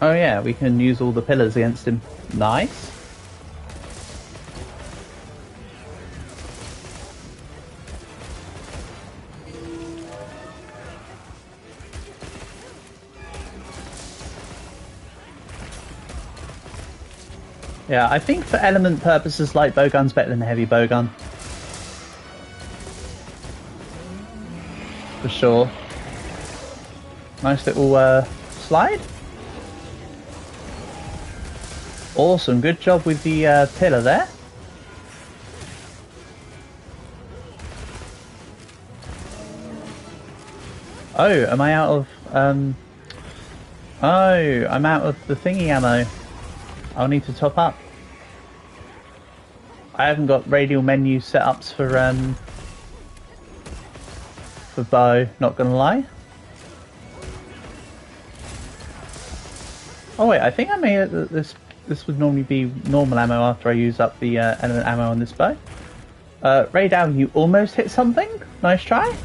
Oh yeah, we can use all the pillars against him. Nice. Yeah, I think for element purposes, light bowgun's better than heavy bowgun. For sure. Nice little slide. Awesome, good job with the pillar there. Oh, am I out of... Oh, I'm out of the thingy ammo. I'll need to top up. I haven't got radial menu setups for bow, not gonna lie. Oh wait, I think I made it this would normally be normal ammo after I use up the element ammo on this bow. Raydal, you almost hit something. Nice try.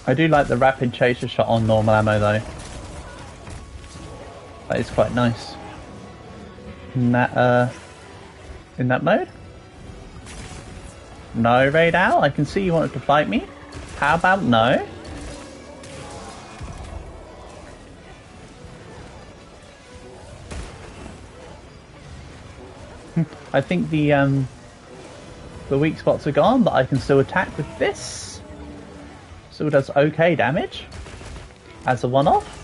I do like the rapid chaser shot on normal ammo though. That is quite nice. In that mode. No, Raydal, I can see you wanted to fight me. How about no? I think the weak spots are gone, but I can still attack with this. Still does okay damage as a one-off.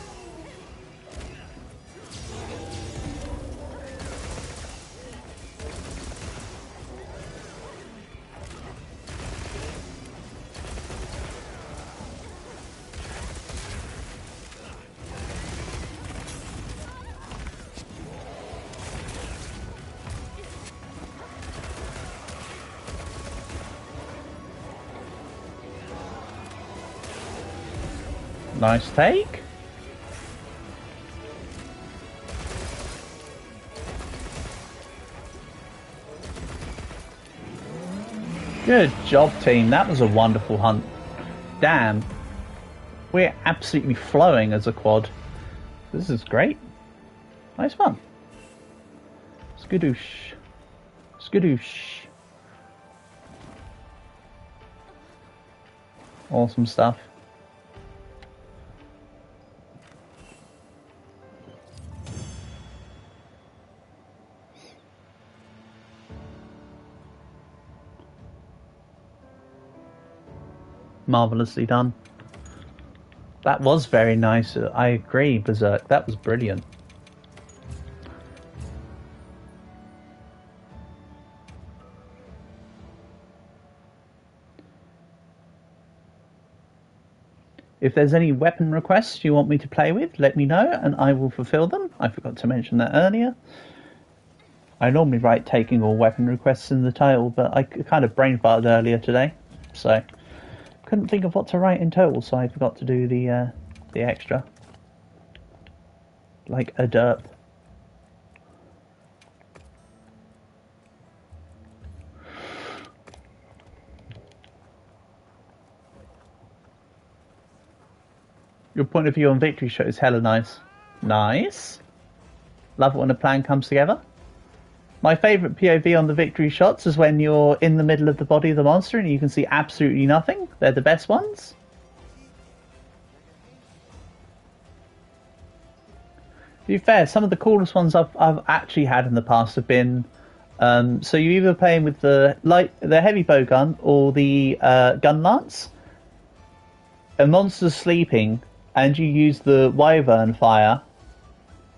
Nice take. Good job, team. That was a wonderful hunt. Damn. We're absolutely flowing as a quad. This is great. Nice fun. Skadoosh. Skadoosh. Awesome stuff. Marvellously done. That was very nice. I agree, Berserk. That was brilliant. If there's any weapon requests you want me to play with, let me know and I will fulfill them. I forgot to mention that earlier. I normally write taking all weapon requests in the title, but I kind of brain farted earlier today, so couldn't think of what to write in total, so I forgot to do the extra. Like a derp. Your point of view on victory shot is hella nice. Nice. Love it when a plan comes together. My favourite POV on the victory shots is when you're in the middle of the body of the monster and you can see absolutely nothing. They're the best ones. To be fair, some of the coolest ones I've actually had in the past have been so you're either playing with the heavy bow gun or the gun lance. A monster's sleeping and you use the wyvern fire,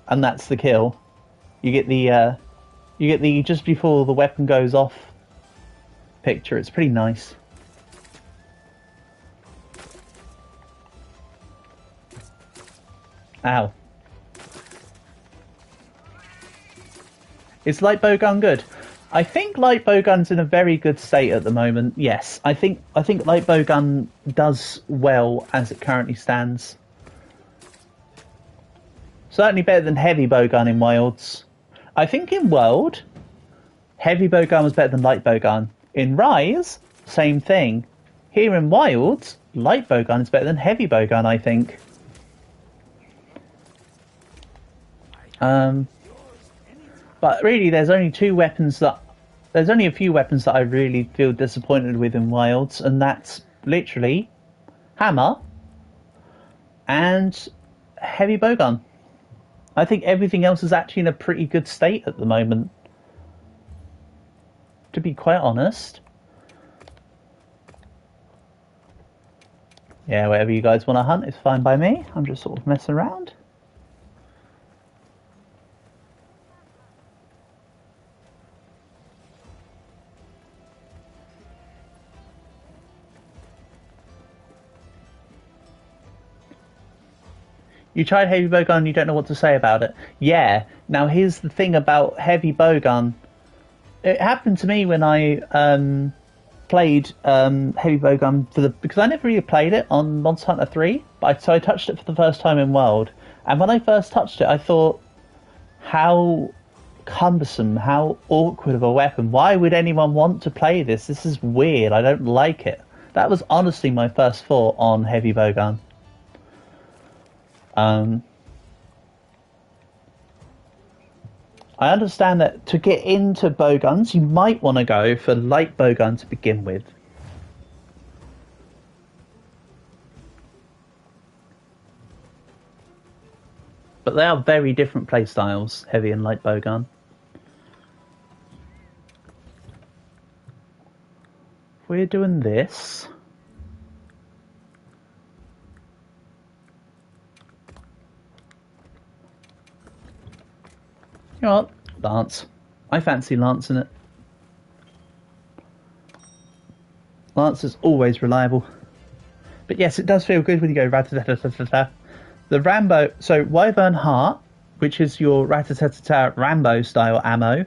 and that's the kill. You get the just before the weapon goes off picture. It's pretty nice. Ow. Is light bowgun good? I think light bowgun's in a very good state at the moment. Yes, I think light bowgun does well as it currently stands. Certainly better than heavy bowgun in Wilds. I think in World, heavy bowgun was better than light bowgun. In Rise, same thing. Here in Wilds, light bowgun is better than heavy bowgun, I think. But really, there's only a few weapons that I really feel disappointed with in Wilds, and that's literally hammer and heavy bowgun. I think everything else is actually in a pretty good state at the moment, to be quite honest. Yeah, whatever you guys want to hunt is fine by me. I'm just sort of messing around. You tried heavy bowgun and you don't know what to say about it. Yeah, now here's the thing about heavy bowgun. It happened to me when I played heavy bowgun because I never really played it on Monster Hunter 3, so I touched it for the first time in World. And when I first touched it, I thought, how cumbersome, how awkward of a weapon. Why would anyone want to play this? This is weird. I don't like it. That was honestly my first thought on heavy bowgun. I understand that to get into bowguns, you might want to go for light bowgun to begin with. But they are very different playstyles, heavy and light bowgun. We're doing this. You know what? Lance. I fancy Lance in it. Lance is always reliable. But yes, it does feel good when you go rat-a-tat-tat-tat-tat. The Rambo... So, Wyvern Heart, which is your rat-a-tat-tat-tat Rambo style ammo,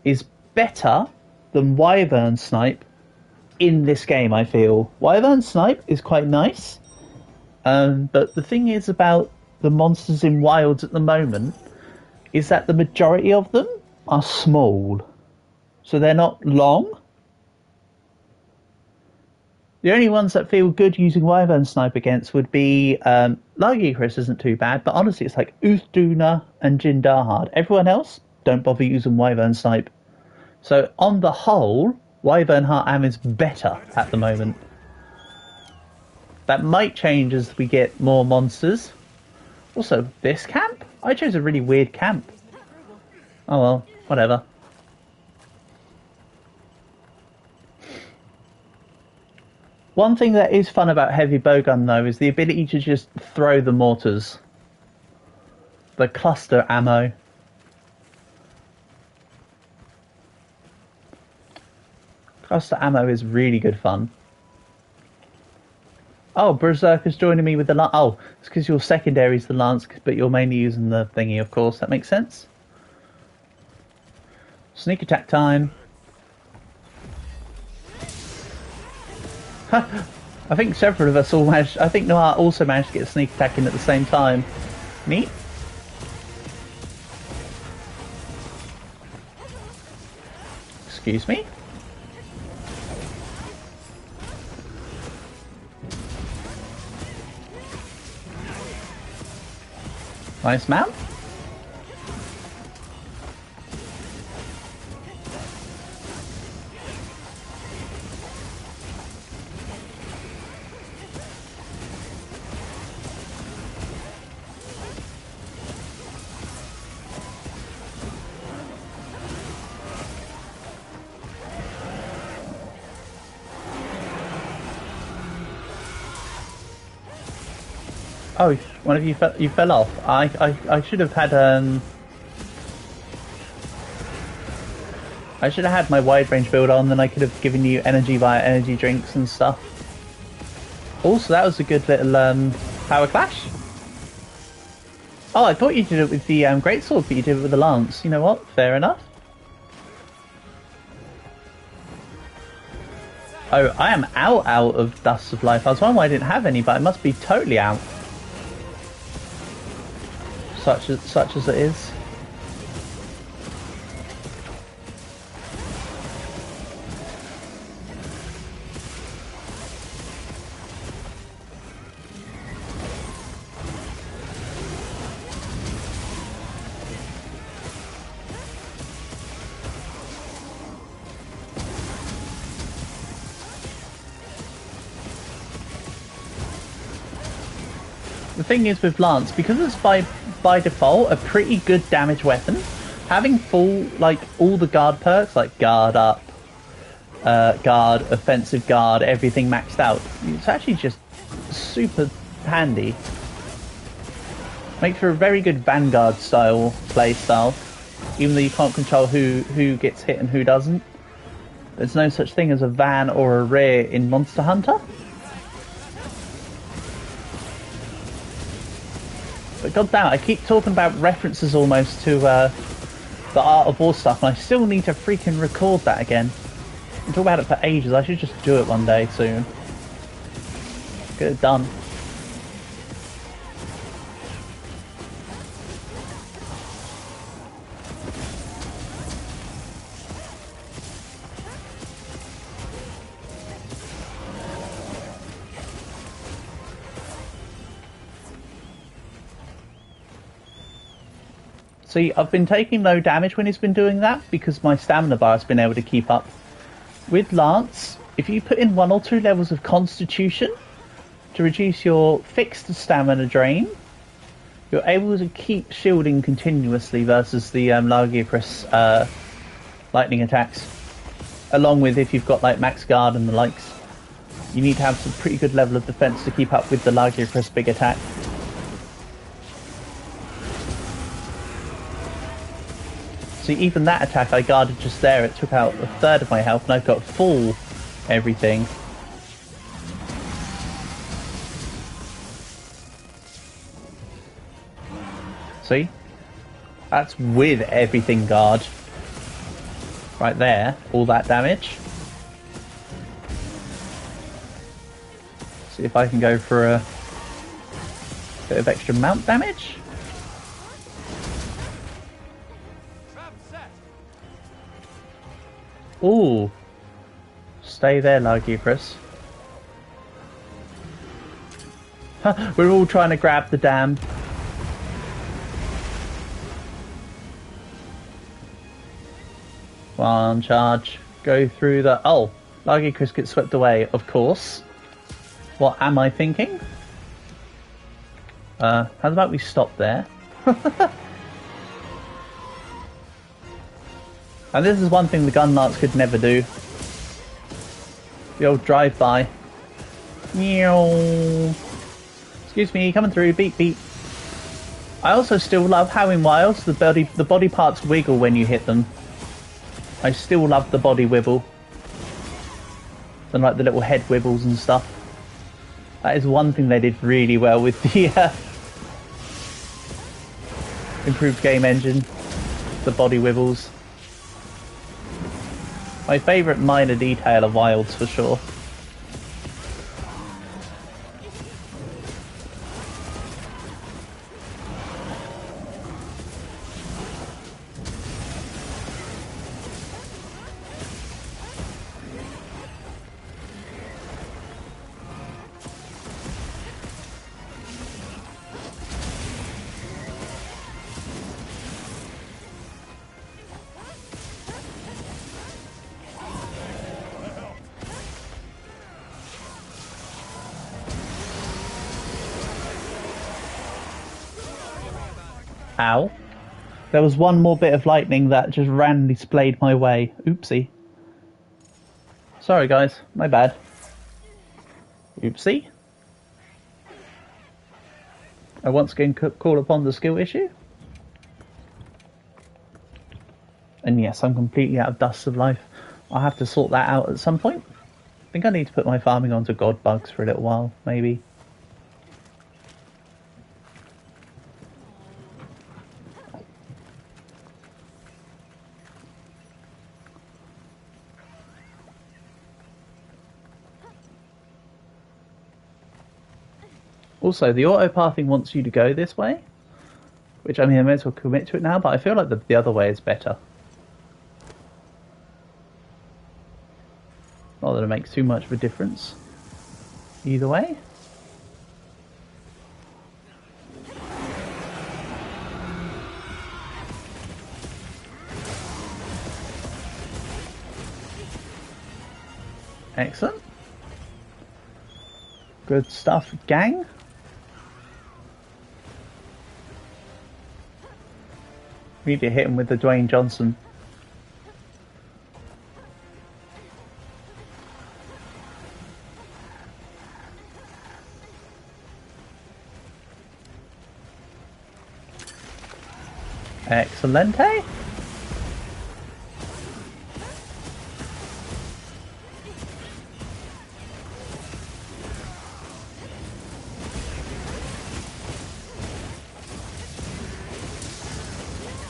is better than Wyvern Snipe in this game, I feel. Wyvern Snipe is quite nice. But the thing is about the monsters in Wilds at the moment is that the majority of them are small. So they're not long. The only ones that feel good using Wyvern Snipe against would be... Largicris isn't too bad, but honestly it's like Uthduna and Jindarhard. Everyone else, don't bother using Wyvern Snipe. So on the whole, Wyvern Heart Am is better at the moment. That might change as we get more monsters. Also, this camp? I chose a really weird camp. Oh well, whatever. One thing that is fun about heavy bowgun though is the ability to just throw the mortars. The cluster ammo. Cluster ammo is really good fun. Oh, Berserker's joining me with the lance. Oh, it's because your secondary is the lance, but you're mainly using the thingy, of course. That makes sense. Sneak attack time. I think several of us all managed... I think Noir also managed to get a sneak attack in at the same time. Neat. Excuse me? Nice mount. Oh, one of you fell off. I should have had I should have had my wide range build on, then I could have given you energy via energy drinks and stuff. Also, that was a good little power clash. Oh, I thought you did it with the greatsword, but you did it with the lance. You know what? Fair enough. Oh, I am out of Dust of Life. I was wondering why I didn't have any, but I must be totally out. Such as it is. The thing is with Lance, because it's by default a pretty good damage weapon, having full, like, all the guard perks, like guard up, guard, offensive guard, everything maxed out, it's actually just super handy. Makes for a very good Vanguard style playstyle, even though you can't control who gets hit and who doesn't. There's no such thing as a van or a rear in Monster Hunter. But goddamn, I keep talking about references almost to the Art of War stuff, and I still need to freaking record that again. I talk about it for ages. I should just do it one day soon. Get it done. See, I've been taking no damage when he's been doing that because my stamina bar has been able to keep up. With Lance, if you put in 1 or 2 levels of Constitution to reduce your fixed stamina drain, you're able to keep shielding continuously versus the Lagiacrus lightning attacks. Along with if you've got like max guard and the likes, you need to have some pretty good level of defense to keep up with the Lagiacrus big attack. See, even that attack I guarded just there, it took out 1/3 of my health, and I've got full everything. See? That's with everything guard. Right there, all that damage. See if I can go for a bit of extra mount damage. Ooh. Stay there, Lagiacrus. We're all trying to grab the dam. One charge. Go through the... Oh, Lagiacrus gets swept away, of course. What am I thinking? How about we stop there? And this is one thing the gun lance could never do. The old drive-by. Excuse me, coming through. Beep beep. I also still love how in Wilds the body parts wiggle when you hit them. I still love the body wibble. And like the little head wibbles and stuff. That is one thing they did really well with the improved game engine. The body wibbles. My favourite minor detail of Wilds for sure. Ow. There was one more bit of lightning that just randomly splayed my way. Oopsie. Sorry guys, my bad. Oopsie. I once again call upon the skill issue. And yes, I'm completely out of Dust of Life. I'll have to sort that out at some point. I think I need to put my farming onto God Bugs for a little while, maybe. Also, the auto-pathing wants you to go this way. Which, I mean, I may as well commit to it now, but I feel like the other way is better. Not that it makes too much of a difference. Either way. Excellent. Good stuff, gang. We need to hit him with the Dwayne Johnson. Excelente.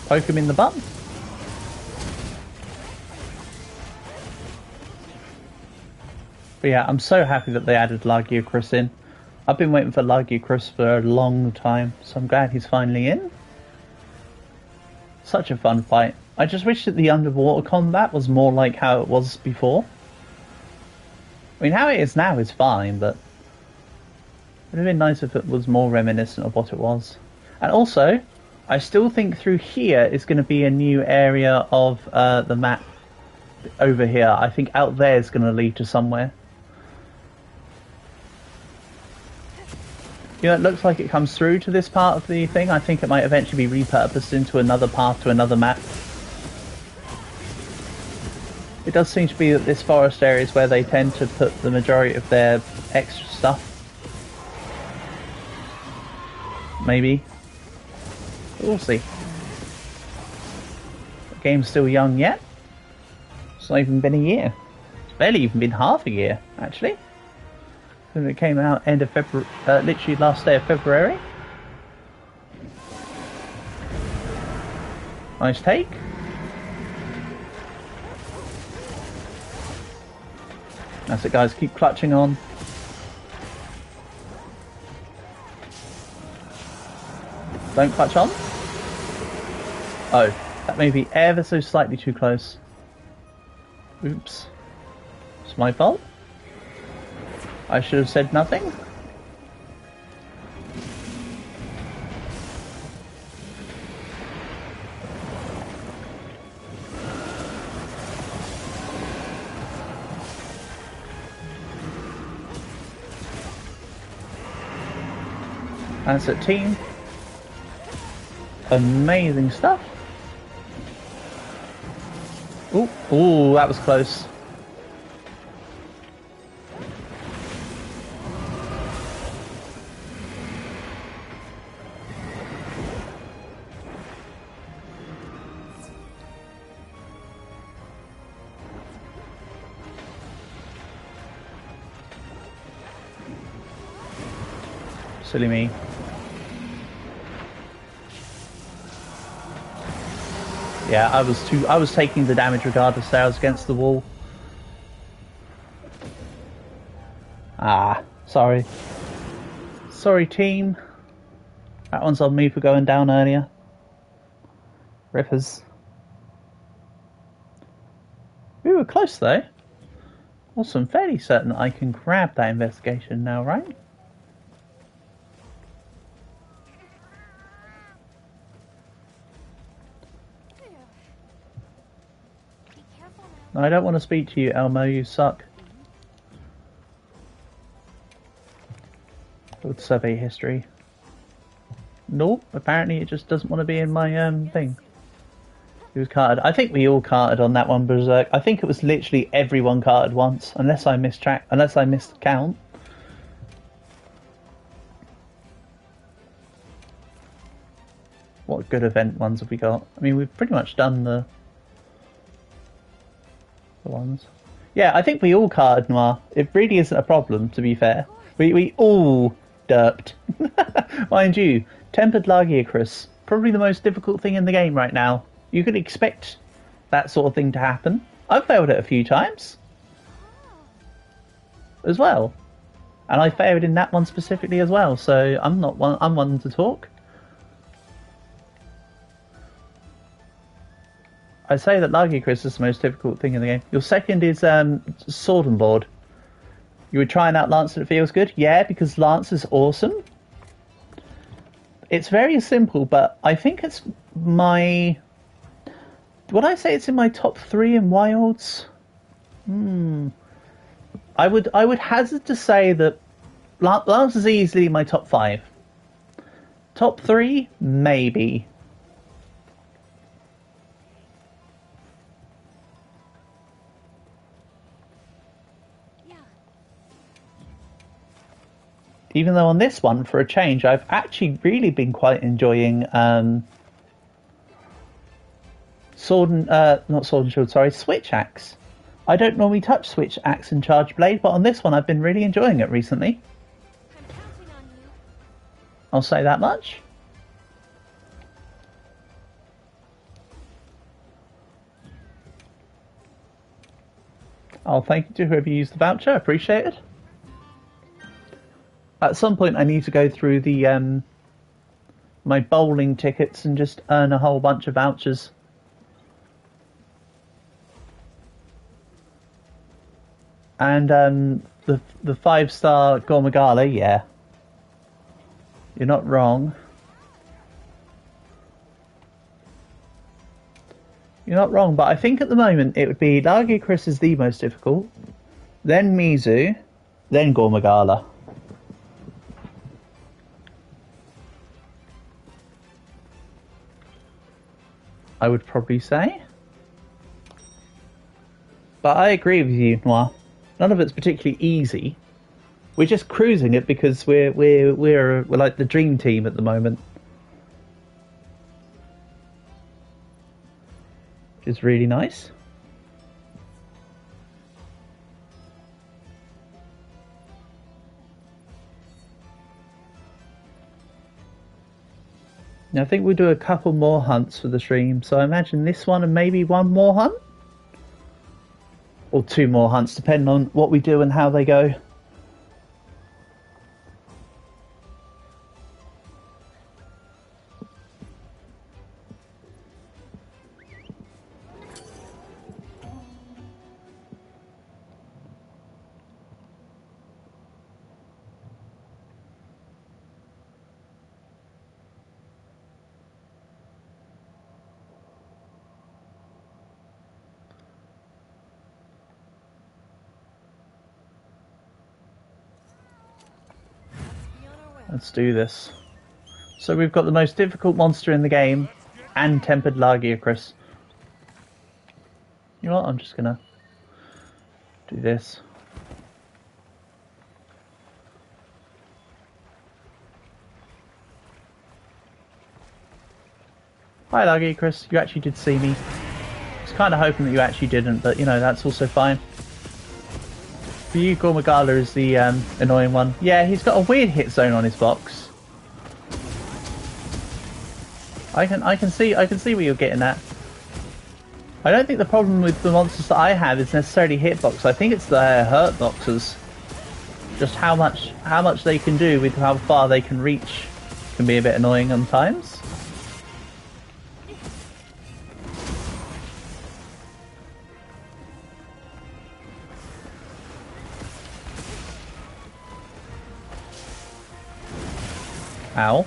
Poke him in the bum. But yeah, I'm so happy that they added Lagiacrus in. I've been waiting for Lagiacrus for a long time, so I'm glad he's finally in. Such a fun fight. I just wish that the underwater combat was more like how it was before. I mean, how it is now is fine, but it would have been nice if it was more reminiscent of what it was. And also, I still think through here is going to be a new area of the map over here. I think out there is going to lead to somewhere. You know, it looks like it comes through to this part of the thing. I think it might eventually be repurposed into another path to another map. It does seem to be that this forest area is where they tend to put the majority of their extra stuff. Maybe. We'll see. The game's still young yet. It's not even been a year. It's barely even been half a year, actually. It came out end of February, literally last day of February. Nice take. That's it, guys. Keep clutching on. Don't clutch on. Oh, that may be ever so slightly too close. Oops. It's my fault. I should have said nothing. That's it, team. Amazing stuff. Ooh, ooh, that was close. Silly me. Yeah, I was taking the damage regardless there. I was against the wall. Ah, sorry. Sorry, team. That one's on me for going down earlier. Rippers. We were close though. Also, I'm fairly certain that I can grab that investigation now, right? I don't want to speak to you, Elmo, you suck. With survey history. Nope, apparently it just doesn't want to be in my thing. He was carted. I think we all carted on that one, Berserk. I think it was literally everyone carted once, unless I missed the count. What good event ones have we got? I mean, we've pretty much done the ones. Yeah, I think we all carted Noir. It really isn't a problem, to be fair. We all derped. Mind you, Tempered Lagiacrus, probably the most difficult thing in the game right now. You could expect that sort of thing to happen. I've failed it a few times. As well. And I failed in that one specifically as well, so I'm not one. I'm one to talk. I say that Lagiacrus is the most difficult thing in the game. Your second is Sword and Lord. You were trying out Lance and it feels good? Yeah, because Lance is awesome. It's very simple, but I think it's my... Would I say it's in my top 3 in Wilds? I would hazard to say that Lance is easily my top 5. Top 3? Maybe. Even though on this one, for a change, I've actually really been quite enjoying Sword and not Sword and Shield, sorry, Switch Axe. I don't normally touch Switch Axe and Charge Blade, but on this one I've been really enjoying it recently. I'm counting on you. I'll say that much. I'll thank you to whoever used the voucher, appreciate it. At some point I need to go through the my bowling tickets and just earn a whole bunch of vouchers. And the 5-star Gormagala, yeah. You're not wrong. You're not wrong, but I think at the moment it would be Lagiacrus is the most difficult, then Mizu, then Gormagala. I would probably say. But I agree with you, Noir. None of it's particularly easy. We're just cruising it because we're like the dream team at the moment. Which is really nice. Now I think we'll do a couple more hunts for the stream, so I imagine this one and maybe one more hunt? Or 2 more hunts, depending on what we do and how they go. Let's do this. So we've got the most difficult monster in the game and tempered Lagiacrus. You know what? I'm just gonna do this. Hi Lagiacrus, you actually did see me. I was kind of hoping that you actually didn't, but you know, that's also fine. For you, Gormagala is the annoying one. Yeah, he's got a weird hit zone on his box. I can see where you're getting at. I don't think the problem with the monsters that I have is necessarily hitbox. I think it's the hurt boxes. Just how much they can do with how far they can reach can be a bit annoying sometimes. Ow.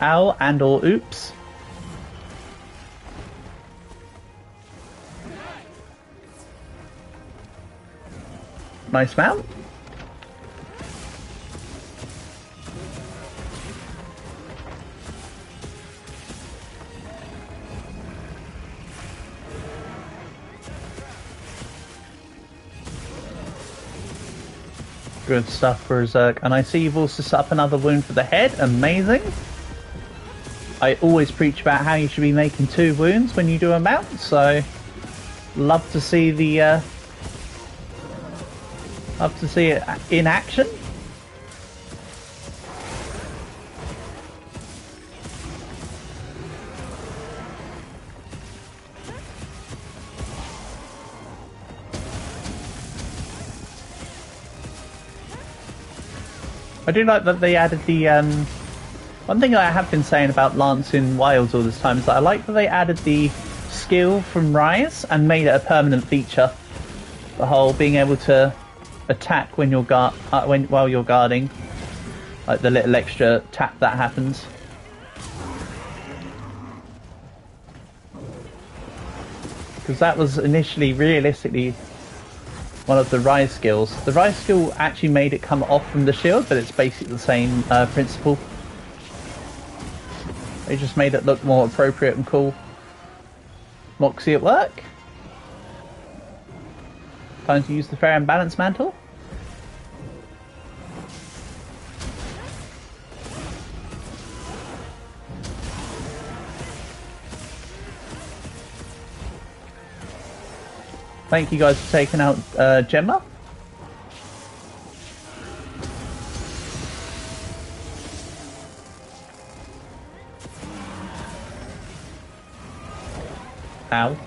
Ow and or oops. Nice mount. Good stuff for Zerk. And I see you've also set up another wound for the head. Amazing. I always preach about how you should be making 2 wounds when you do a mount, so love to see the love to see it in action. I do like that they added the one thing that I have been saying about Lance in Wilds all this time is that I like that they added the skill from Rise and made it a permanent feature. The whole being able to attack when you're while you're guarding, like the little extra tap that happens. Because that was initially, realistically, one of the Rise skills. The Rise skill actually made it come off from the shield, but it's basically the same principle. They just made it look more appropriate and cool. Moxie at work. Time to use the Fair and Balanced Mantle. Thank you guys for taking out Gemma. Ow.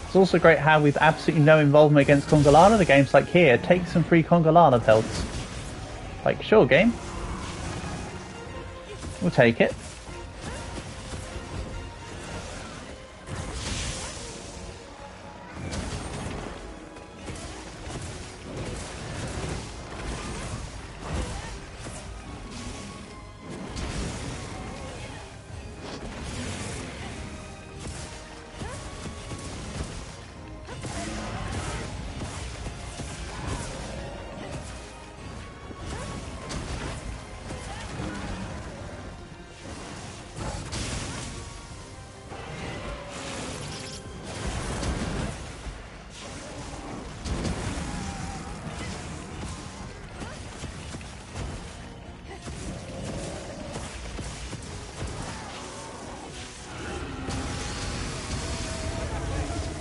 It's also great how we've absolutely no involvement against Congalana. The game's like, here, take some free Congalana pelts. Like, sure, game. We'll take it.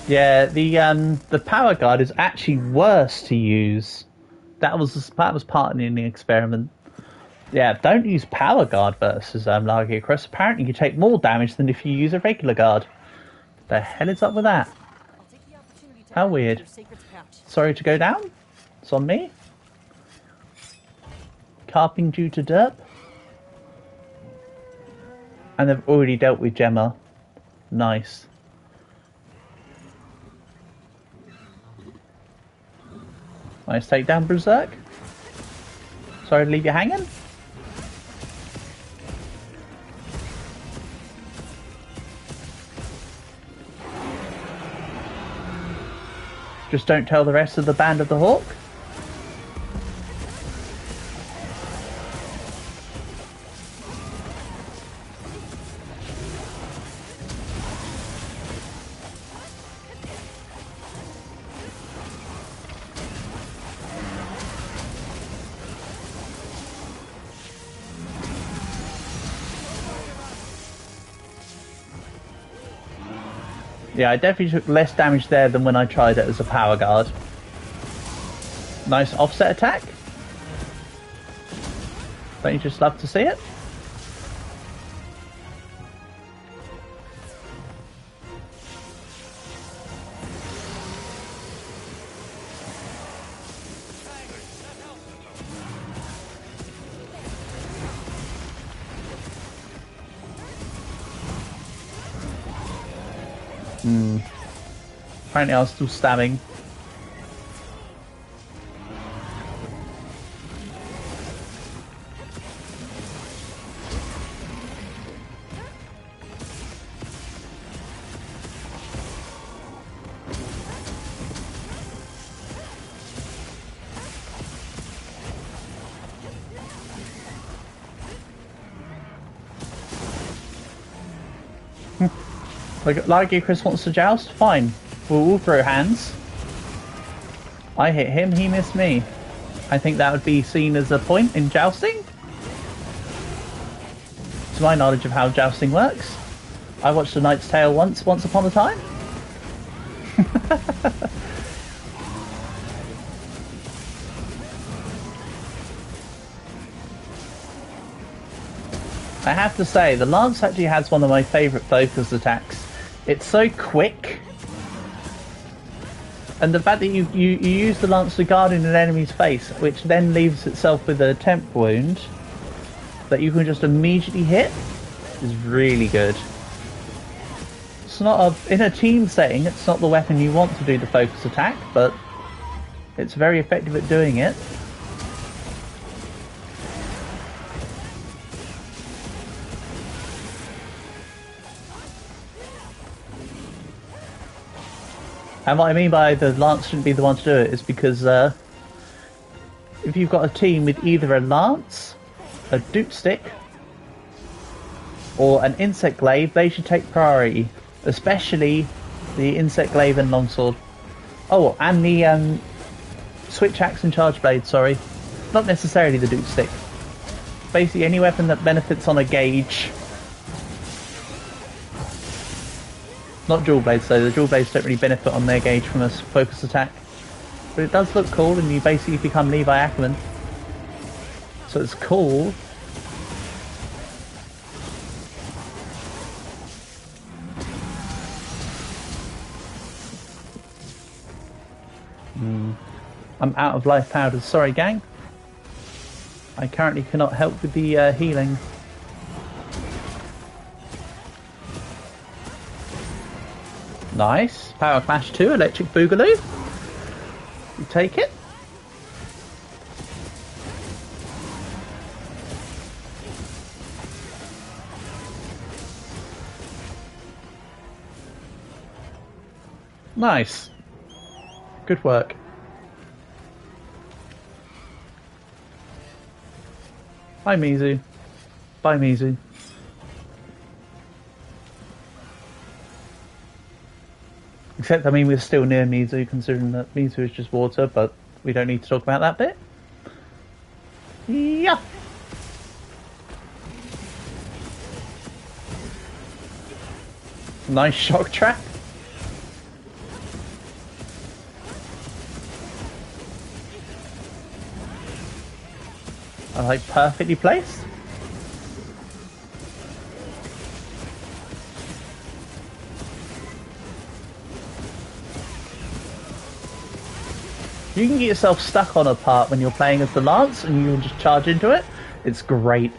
Yeah, the power guard is actually worse to use. That was part of the experiment. Yeah, don't use power guard versus Largiacrus. Apparently, you take more damage than if you use a regular guard. The hell is up with that? How weird. Sorry to go down. It's on me. Carping due to derp. And they've already dealt with Gemma. Nice. Nice take down, Berserk. Sorry to leave you hanging. Just don't tell the rest of the Band of the Hawk. Yeah, I definitely took less damage there than when I tried it as a power guard. Nice offset attack. Don't you just love to see it? Apparently I was still stabbing. Like Chris wants to joust? Fine. We'll all throw hands. I hit him, he missed me. I think that would be seen as a point in jousting. To my knowledge of how jousting works. I watched A Knight's Tale once upon a time. I have to say, the Lance actually has one of my favourite focus attacks. It's so quick. And the fact that you use the Lance to guard in an enemy's face, which then leaves itself with a temp wound that you can just immediately hit, is really good. It's not in a team setting, it's not the weapon you want to do the focus attack, but it's very effective at doing it. And what I mean by the Lance shouldn't be the one to do it is because if you've got a team with either a Lance, a Dupe Stick, or an Insect Glaive, they should take priority. Especially the Insect Glaive and Longsword. Oh, and the Switch Axe and Charge Blade, sorry. Not necessarily the Dupe Stick. Basically any weapon that benefits on a gauge. Not dual blades though, the dual blades don't really benefit on their gauge from a focus attack. But it does look cool and you basically become Levi Ackerman. So it's cool. I'm out of life powders, sorry gang. I currently cannot help with the healing. Nice. Power Clash 2, Electric Boogaloo. You take it. Nice. Good work. Bye Mizu. Bye Mizu. Except, I mean, we're still near Mizu, considering that Mizu is just water, but we don't need to talk about that bit. Yeah. Nice shock trap. I like perfectly placed. You can get yourself stuck on a part when you're playing as the Lance and you can just charge into it. It's great.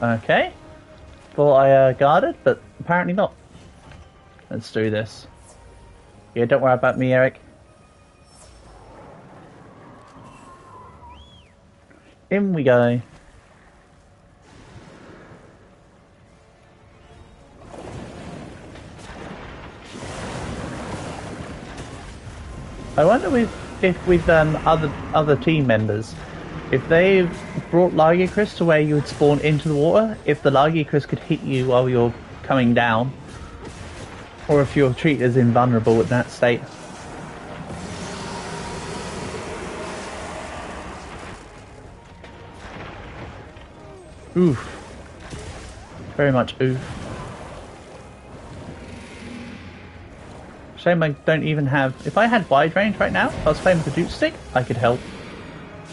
Okay. Thought I guarded, but apparently not. Let's do this. Yeah, don't worry about me, Eric. In we go. I wonder if with other team members, if they've brought Lagiacrys to where you would spawn into the water, if the Lagiacrys could hit you while you're coming down, or if you're treated as invulnerable in that state. Oof. Very much oof. Shame I don't even have... If I had wide range right now, if I was playing with a Dupe Stick, I could help.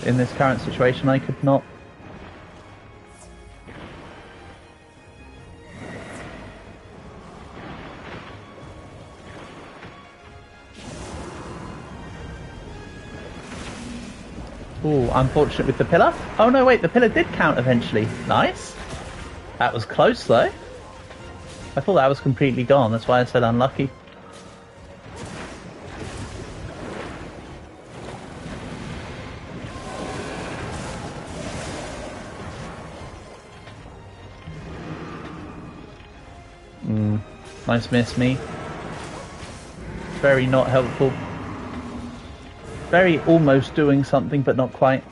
In this current situation, I could not. Ooh, unfortunate with the pillar. Oh no, wait, the pillar did count eventually. Nice. That was close though. I thought that was completely gone, that's why I said unlucky. Nice miss, me. Very not helpful. Very almost doing something, but not quite.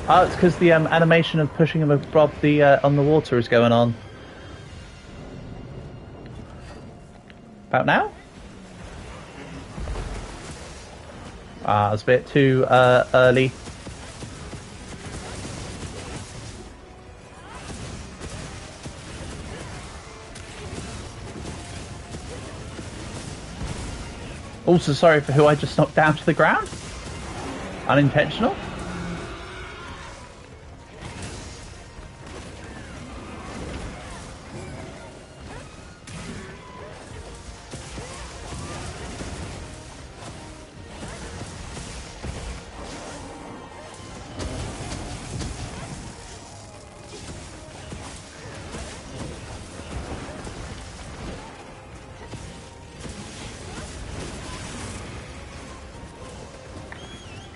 Oh, it's because the animation of pushing him above the on the water is going on. About now? Ah, it's a bit too early. Also, sorry for who I just knocked down to the ground. Unintentional.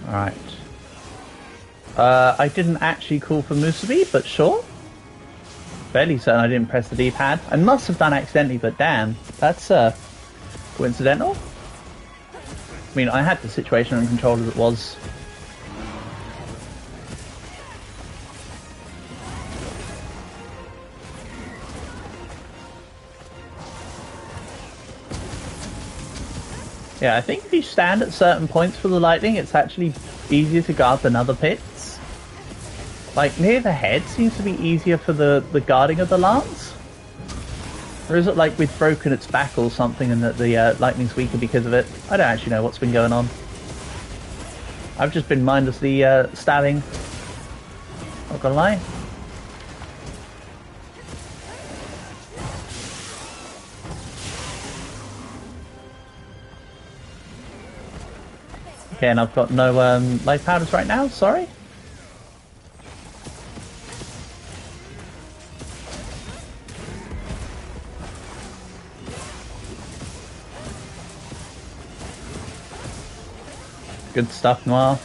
Alright. I didn't actually call for Musubi, but sure. Fairly certain I didn't press the D-pad. I must have done accidentally, but damn. That's, coincidental. I mean, I had the situation under control as it was. Yeah, I think if you stand at certain points for the lightning, it's actually easier to guard than other pits. Like, near the head seems to be easier for the guarding of the lance. Or is it like we've broken its back or something and that the lightning's weaker because of it? I don't actually know what's been going on. I've just been mindlessly stabbing. Not gonna lie. Okay, and I've got no life powders right now, sorry. Good stuff, Noir.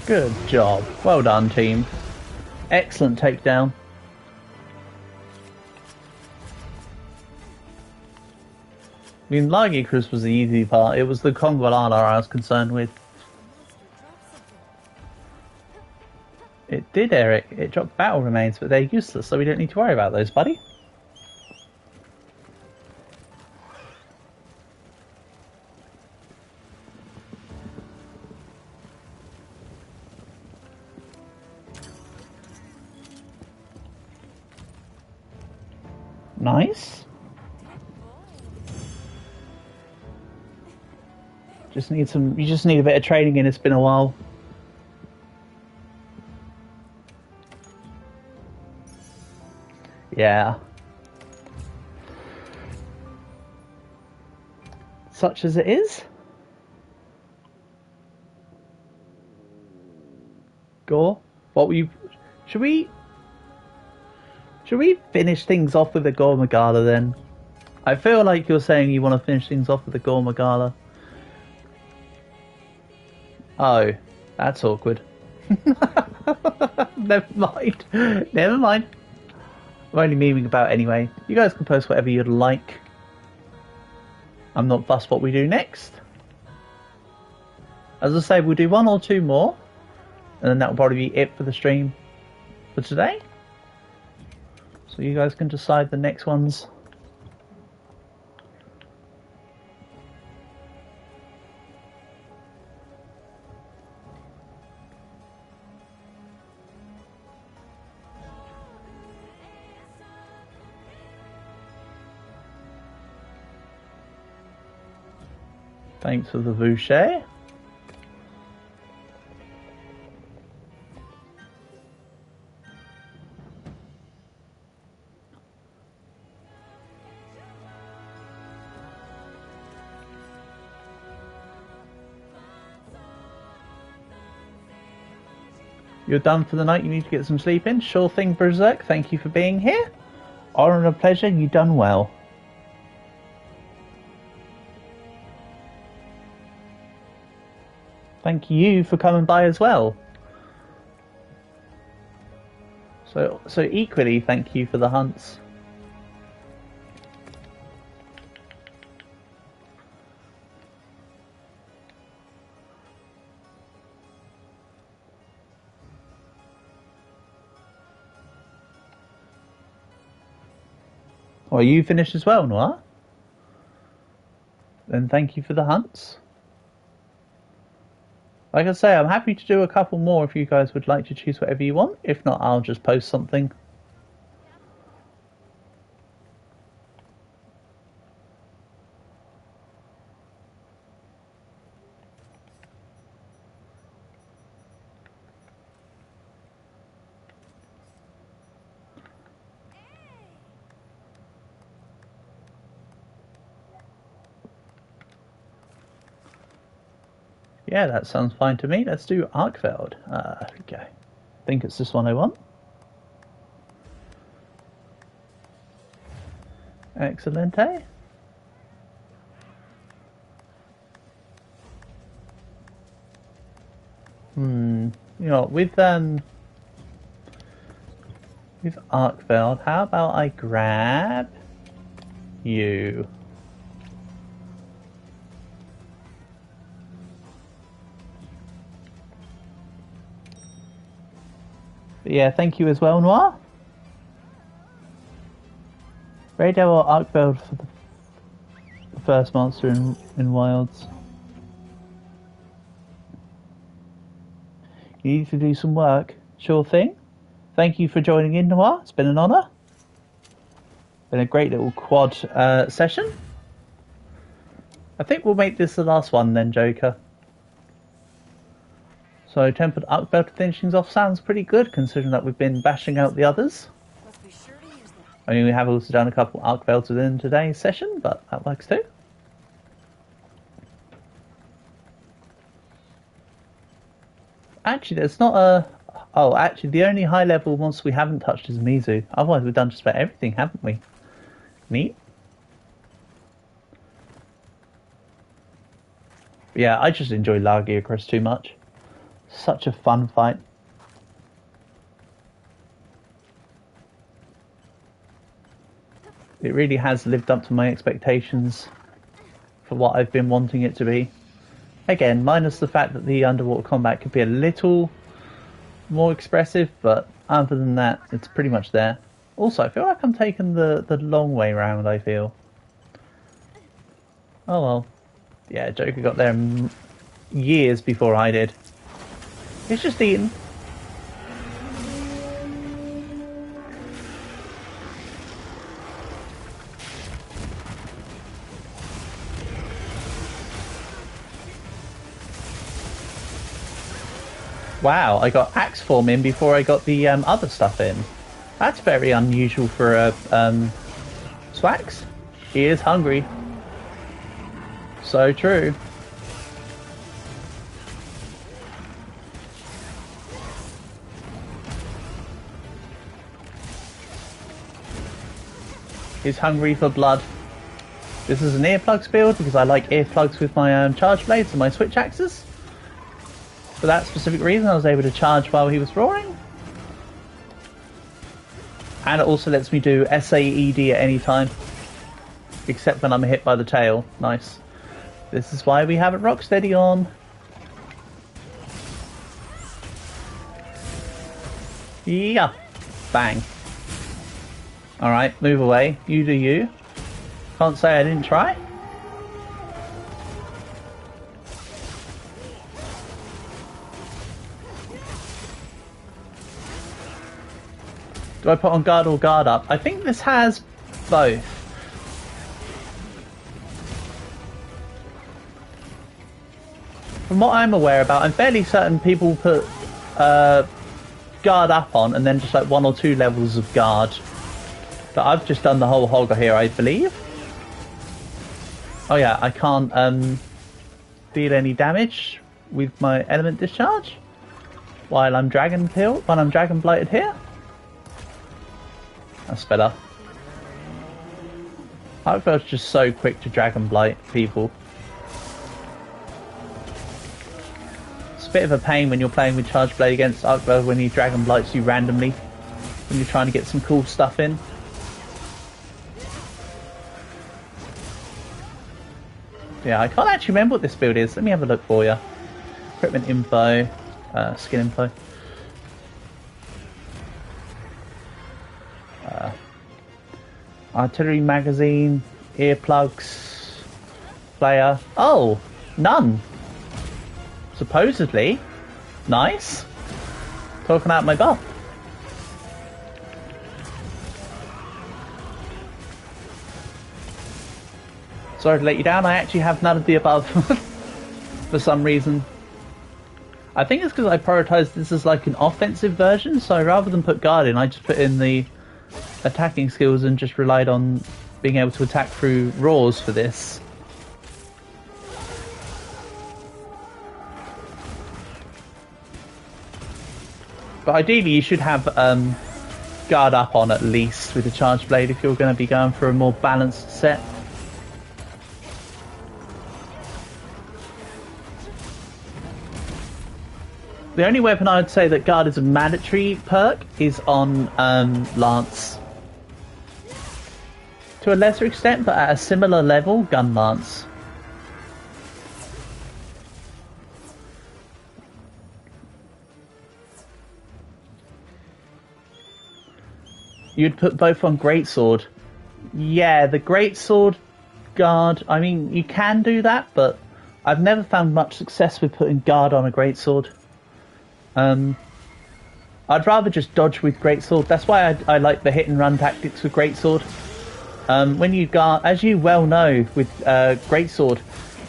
Good job. Well done, team. Excellent takedown. I mean, Lagi Cruz was the easy part. It was the Kongwalala I was concerned with. It did, Eric. It dropped battle remains, but they're useless, so we don't need to worry about those, buddy. Nice. Just need some. You just need a bit of training in. It's been a while. Yeah. Such as it is. Gore. What were you? Should we finish things off with the Gore Magala then? I feel like you're saying you want to finish things off with the Gore Magala. Oh, that's awkward. Never mind. Never mind. I'm only memeing about anyway. You guys can post whatever you'd like. I'm not fussed what we do next. As I say, we'll do one or two more. And then that'll probably be it for the stream for today. So you guys can decide the next ones. Thanks for the Voucher. You're done for the night, you need to get some sleep in. Sure thing, Berserk, thank you for being here. Honor and a pleasure, you done well. Thank you for coming by as well. So equally, thank you for the hunts. Well, you finished as well, Noir? then thank you for the hunts. Like I say, I'm happy to do a couple more if you guys would like to choose whatever you want. If not, I'll just post something. Yeah, that sounds fine to me. Let's do Arkveld. Okay. I think it's this one I want. Excelente. You know, with Arkveld, how about I grab you? But yeah, thank you as well, Noir. Radar or Arkveld for the first monster in Wilds. You need to do some work. Sure thing. Thank you for joining in, Noir. It's been an honour. Been a great little quad session. I think we'll make this the last one then, Joker. So Tempered Arkveld to finish things off sounds pretty good, considering that we've been bashing out the others. Must be sure to use that. I mean, we have also done a couple Arkvelds within today's session, but that works too. Actually, there's not a... Oh, actually, the only high-level monster we haven't touched is Mizu. Otherwise, we've done just about everything, haven't we? Neat. But yeah, I just enjoy Lagiacrus too much. Such a fun fight. It really has lived up to my expectations for what I've been wanting it to be. Again, minus the fact that the underwater combat could be a little more expressive, but other than that, it's pretty much there. Also, I feel like I'm taking the long way round, I feel. Oh well. Yeah, Joker got there years before I did. He's just eating. Wow, I got axe form in before I got the other stuff in. That's very unusual for a Swax. He is hungry. So true. He's hungry for blood. This is an earplugs build because I like earplugs with my charge blades and my switch axes. For that specific reason, I was able to charge while he was roaring. And it also lets me do SAED at any time. Except when I'm hit by the tail. Nice. This is why we have it Rocksteady on. Yeah. Bang. Alright, move away. You do you. Can't say I didn't try. Do I put on guard or guard up? I think this has both. From what I'm aware about, I'm fairly certain people put guard up on and then just like 1 or 2 levels of guard. But I've just done the whole hogger here, I believe. Oh yeah, I can't deal any damage with my element discharge while I'm dragon blighted here. That's better. Arkveld's just so quick to dragon blight people. It's a bit of a pain when you're playing with charge blade against Arkveld when he dragon blights you randomly when you're trying to get some cool stuff in. Yeah, I can't actually remember what this build is. Let me have a look for you. Equipment info, skin info. Artillery magazine, earplugs, player. Oh, none. Supposedly. Nice. Talking out my butt. Sorry to let you down, I actually have none of the above. For some reason. I think it's because I prioritised this as like an offensive version, so rather than put guard in, I just put in the attacking skills and just relied on being able to attack through roars for this. But ideally you should have guard up on at least with the charge blade if you're going to be going for a more balanced set. The only weapon I would say that guard is a mandatory perk is on Lance. To a lesser extent, but at a similar level, gun Lance. You'd put both on greatsword. Yeah, the greatsword guard, I mean, you can do that, but I've never found much success with putting guard on a greatsword. I'd rather just dodge with greatsword. That's why I like the hit and run tactics with greatsword. When you guard, as you well know with greatsword,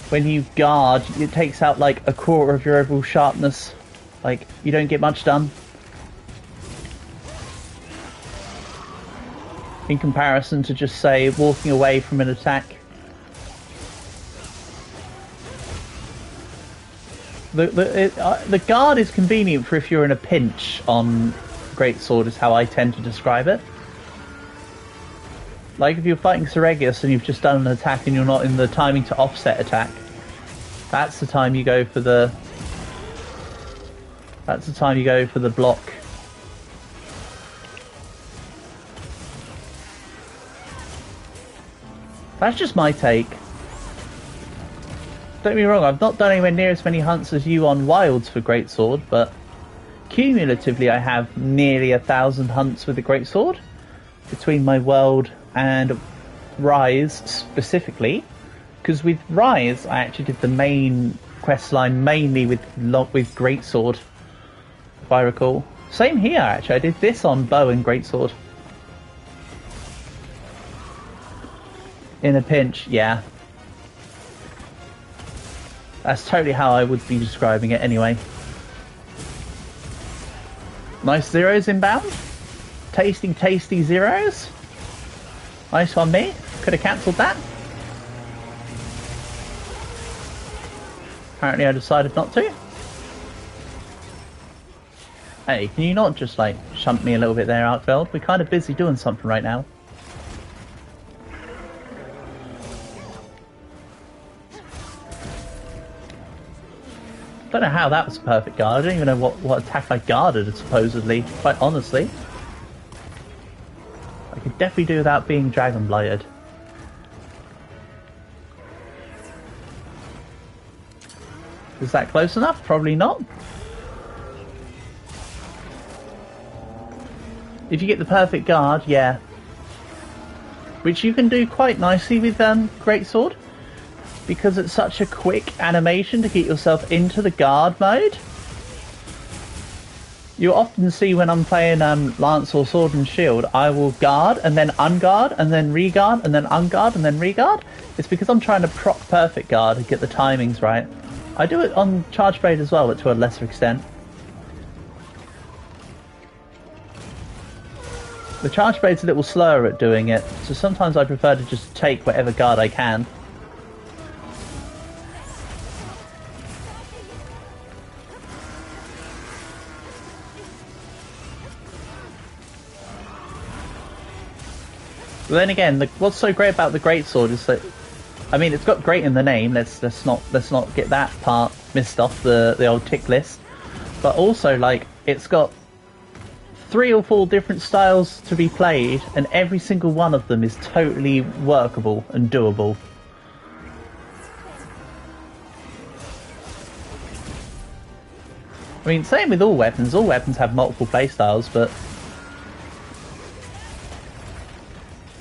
when you guard, it takes out like a quarter of your overall sharpness. Like, you don't get much done. In comparison to just, say, walking away from an attack. The guard is convenient for if you're in a pinch on greatsword, is how I tend to describe it. Like if you're fighting Seregius and you've just done an attack and you're not in the timing to offset attack, that's the time you go for the... That's the time you go for the block. That's just my take. Don't get me wrong, I've not done anywhere near as many hunts as you on Wilds for greatsword, but cumulatively I have nearly 1,000 hunts with the greatsword between my World and Rise specifically. Because with Rise, I actually did the main quest line mainly with greatsword, if I recall. Same here, actually. I did this on bow and greatsword. In a pinch, yeah. That's totally how I would be describing it anyway. Nice zeros inbound. Tasty, tasty zeros. Nice on me. Could have cancelled that. Apparently I decided not to. Hey, can you not just like shunt me a little bit there, Arkveld? We're kind of busy doing something right now. I don't know how that was a perfect guard. I don't even know what attack I guarded, supposedly, quite honestly. I could definitely do without being Dragon Blighted. Is that close enough? Probably not. If you get the perfect guard, yeah. Which you can do quite nicely with Greatsword. Because it's such a quick animation to get yourself into the guard mode. You'll often see when I'm playing Lance or Sword and Shield, I will guard and then unguard and then reguard and then unguard and then reguard. It's because I'm trying to proc perfect guard and get the timings right. I do it on Charge Blade as well, but to a lesser extent. The Charge Blade's a little slower at doing it, so sometimes I prefer to just take whatever guard I can. But then again, what's so great about the Greatsword is that, I mean, it's got great in the name. Let's not get that part missed off the old tick list. But also, like, it's got 3 or 4 different styles to be played, and every single one of them is totally workable and doable. I mean, same with all weapons. All weapons have multiple playstyles, but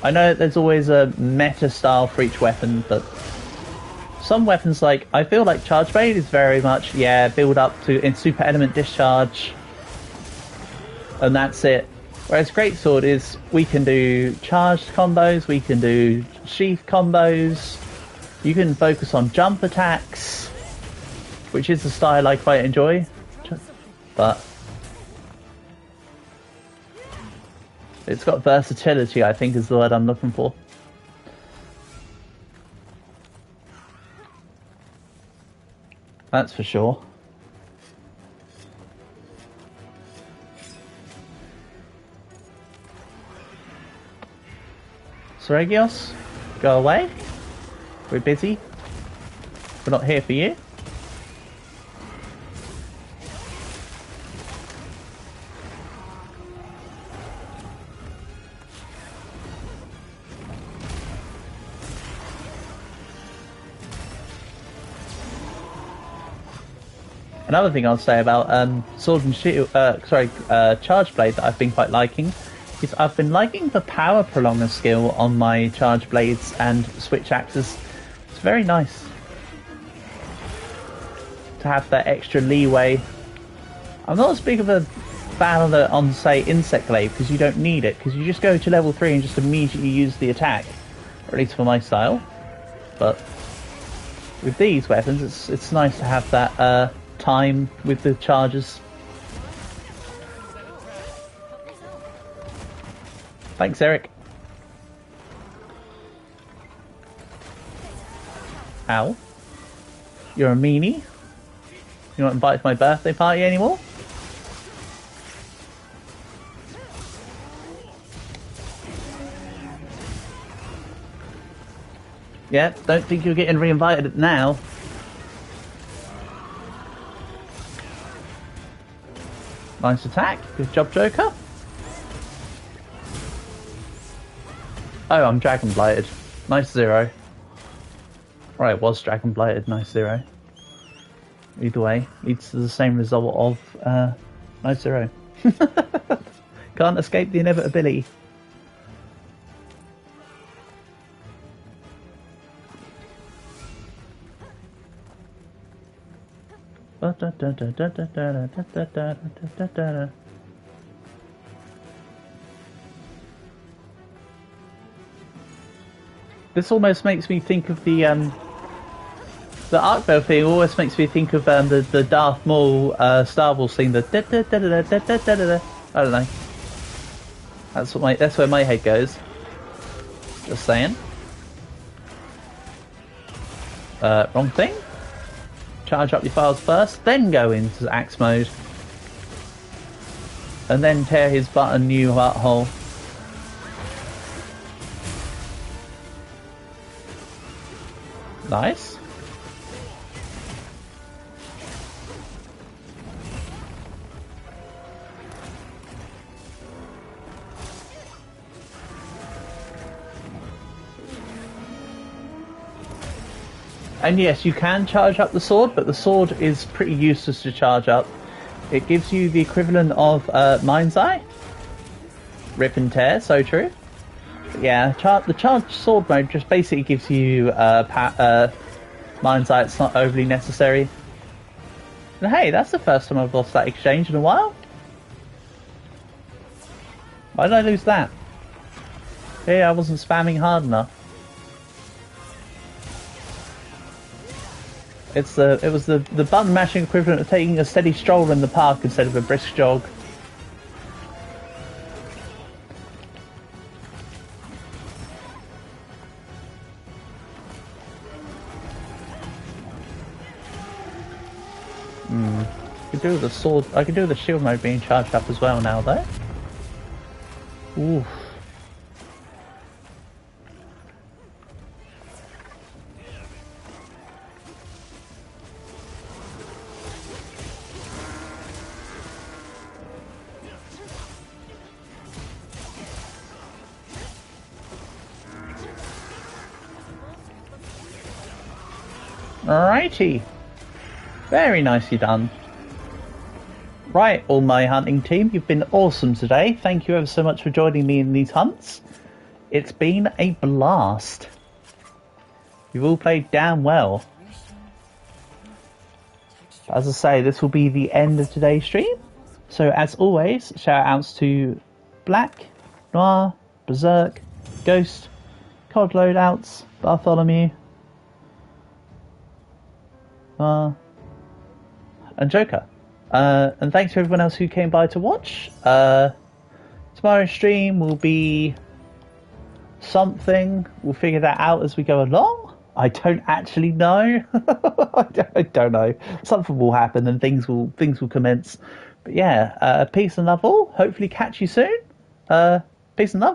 I know that there's always a meta style for each weapon, but some weapons, like, I feel like Charge Blade is very much, yeah, build up to in super element discharge, and that's it. Whereas Greatsword is, we can do charged combos, we can do sheath combos, you can focus on jump attacks, which is a style I quite enjoy, but it's got versatility, I think is the word I'm looking for. That's for sure. Seregios, go away. We're busy. We're not here for you. Another thing I'll say about Sword and Shield, Charge Blade that I've been quite liking is I've been liking the power prolonger skill on my Charge Blades and Switch Axes. It's very nice to have that extra leeway. I'm not as big of a fan on say Insect Glaive because you don't need it, because you just go to level 3 and just immediately use the attack, or at least for my style. But with these weapons, it's nice to have that time with the charges. Thanks, Eric. Ow. You're a meanie? You're not invited to my birthday party anymore? Yeah, don't think you're getting re-invited now. Nice attack. Good job, Joker. Oh, I'm Dragon Blighted. Nice 0. Or I was Dragon Blighted. Nice 0. Either way, leads to the same result of nice 0. Can't escape the inevitability. This almost makes me think of the Arc Bell thing. Always makes me think of the Darth Maul Star Wars thing. The I don't know. That's where my head goes. Just saying. Wrong thing. Charge up your files first, then go into axe mode, and then tear his butt a new butthole. Nice. And yes, you can charge up the sword, but the sword is pretty useless to charge up. It gives you the equivalent of Mind's Eye. Rip and tear, so true. But yeah, the charged sword mode just basically gives you Mind's Eye. It's not overly necessary. And hey, that's the first time I've lost that exchange in a while. Why did I lose that? Hey, I wasn't spamming hard enough. It was the button mashing equivalent of taking a steady stroll in the park instead of a brisk jog. I could do with the sword. I could do with the shield mode being charged up as well now, though. Oof. Alrighty. Very nicely done. Right, all my hunting team, you've been awesome today. Thank you ever so much for joining me in these hunts. It's been a blast. You've all played damn well. As I say, this will be the end of today's stream. So as always, shout outs to Black, Noir, Berserk, Ghost, COD Loadouts, Bartholomew, and Joker. And thanks to everyone else who came by to watch. Tomorrow's stream will be something. We'll figure that out as we go along. I don't actually know. I don't know. Something will happen and things will commence. But yeah, peace and love all. Hopefully catch you soon. Peace and love.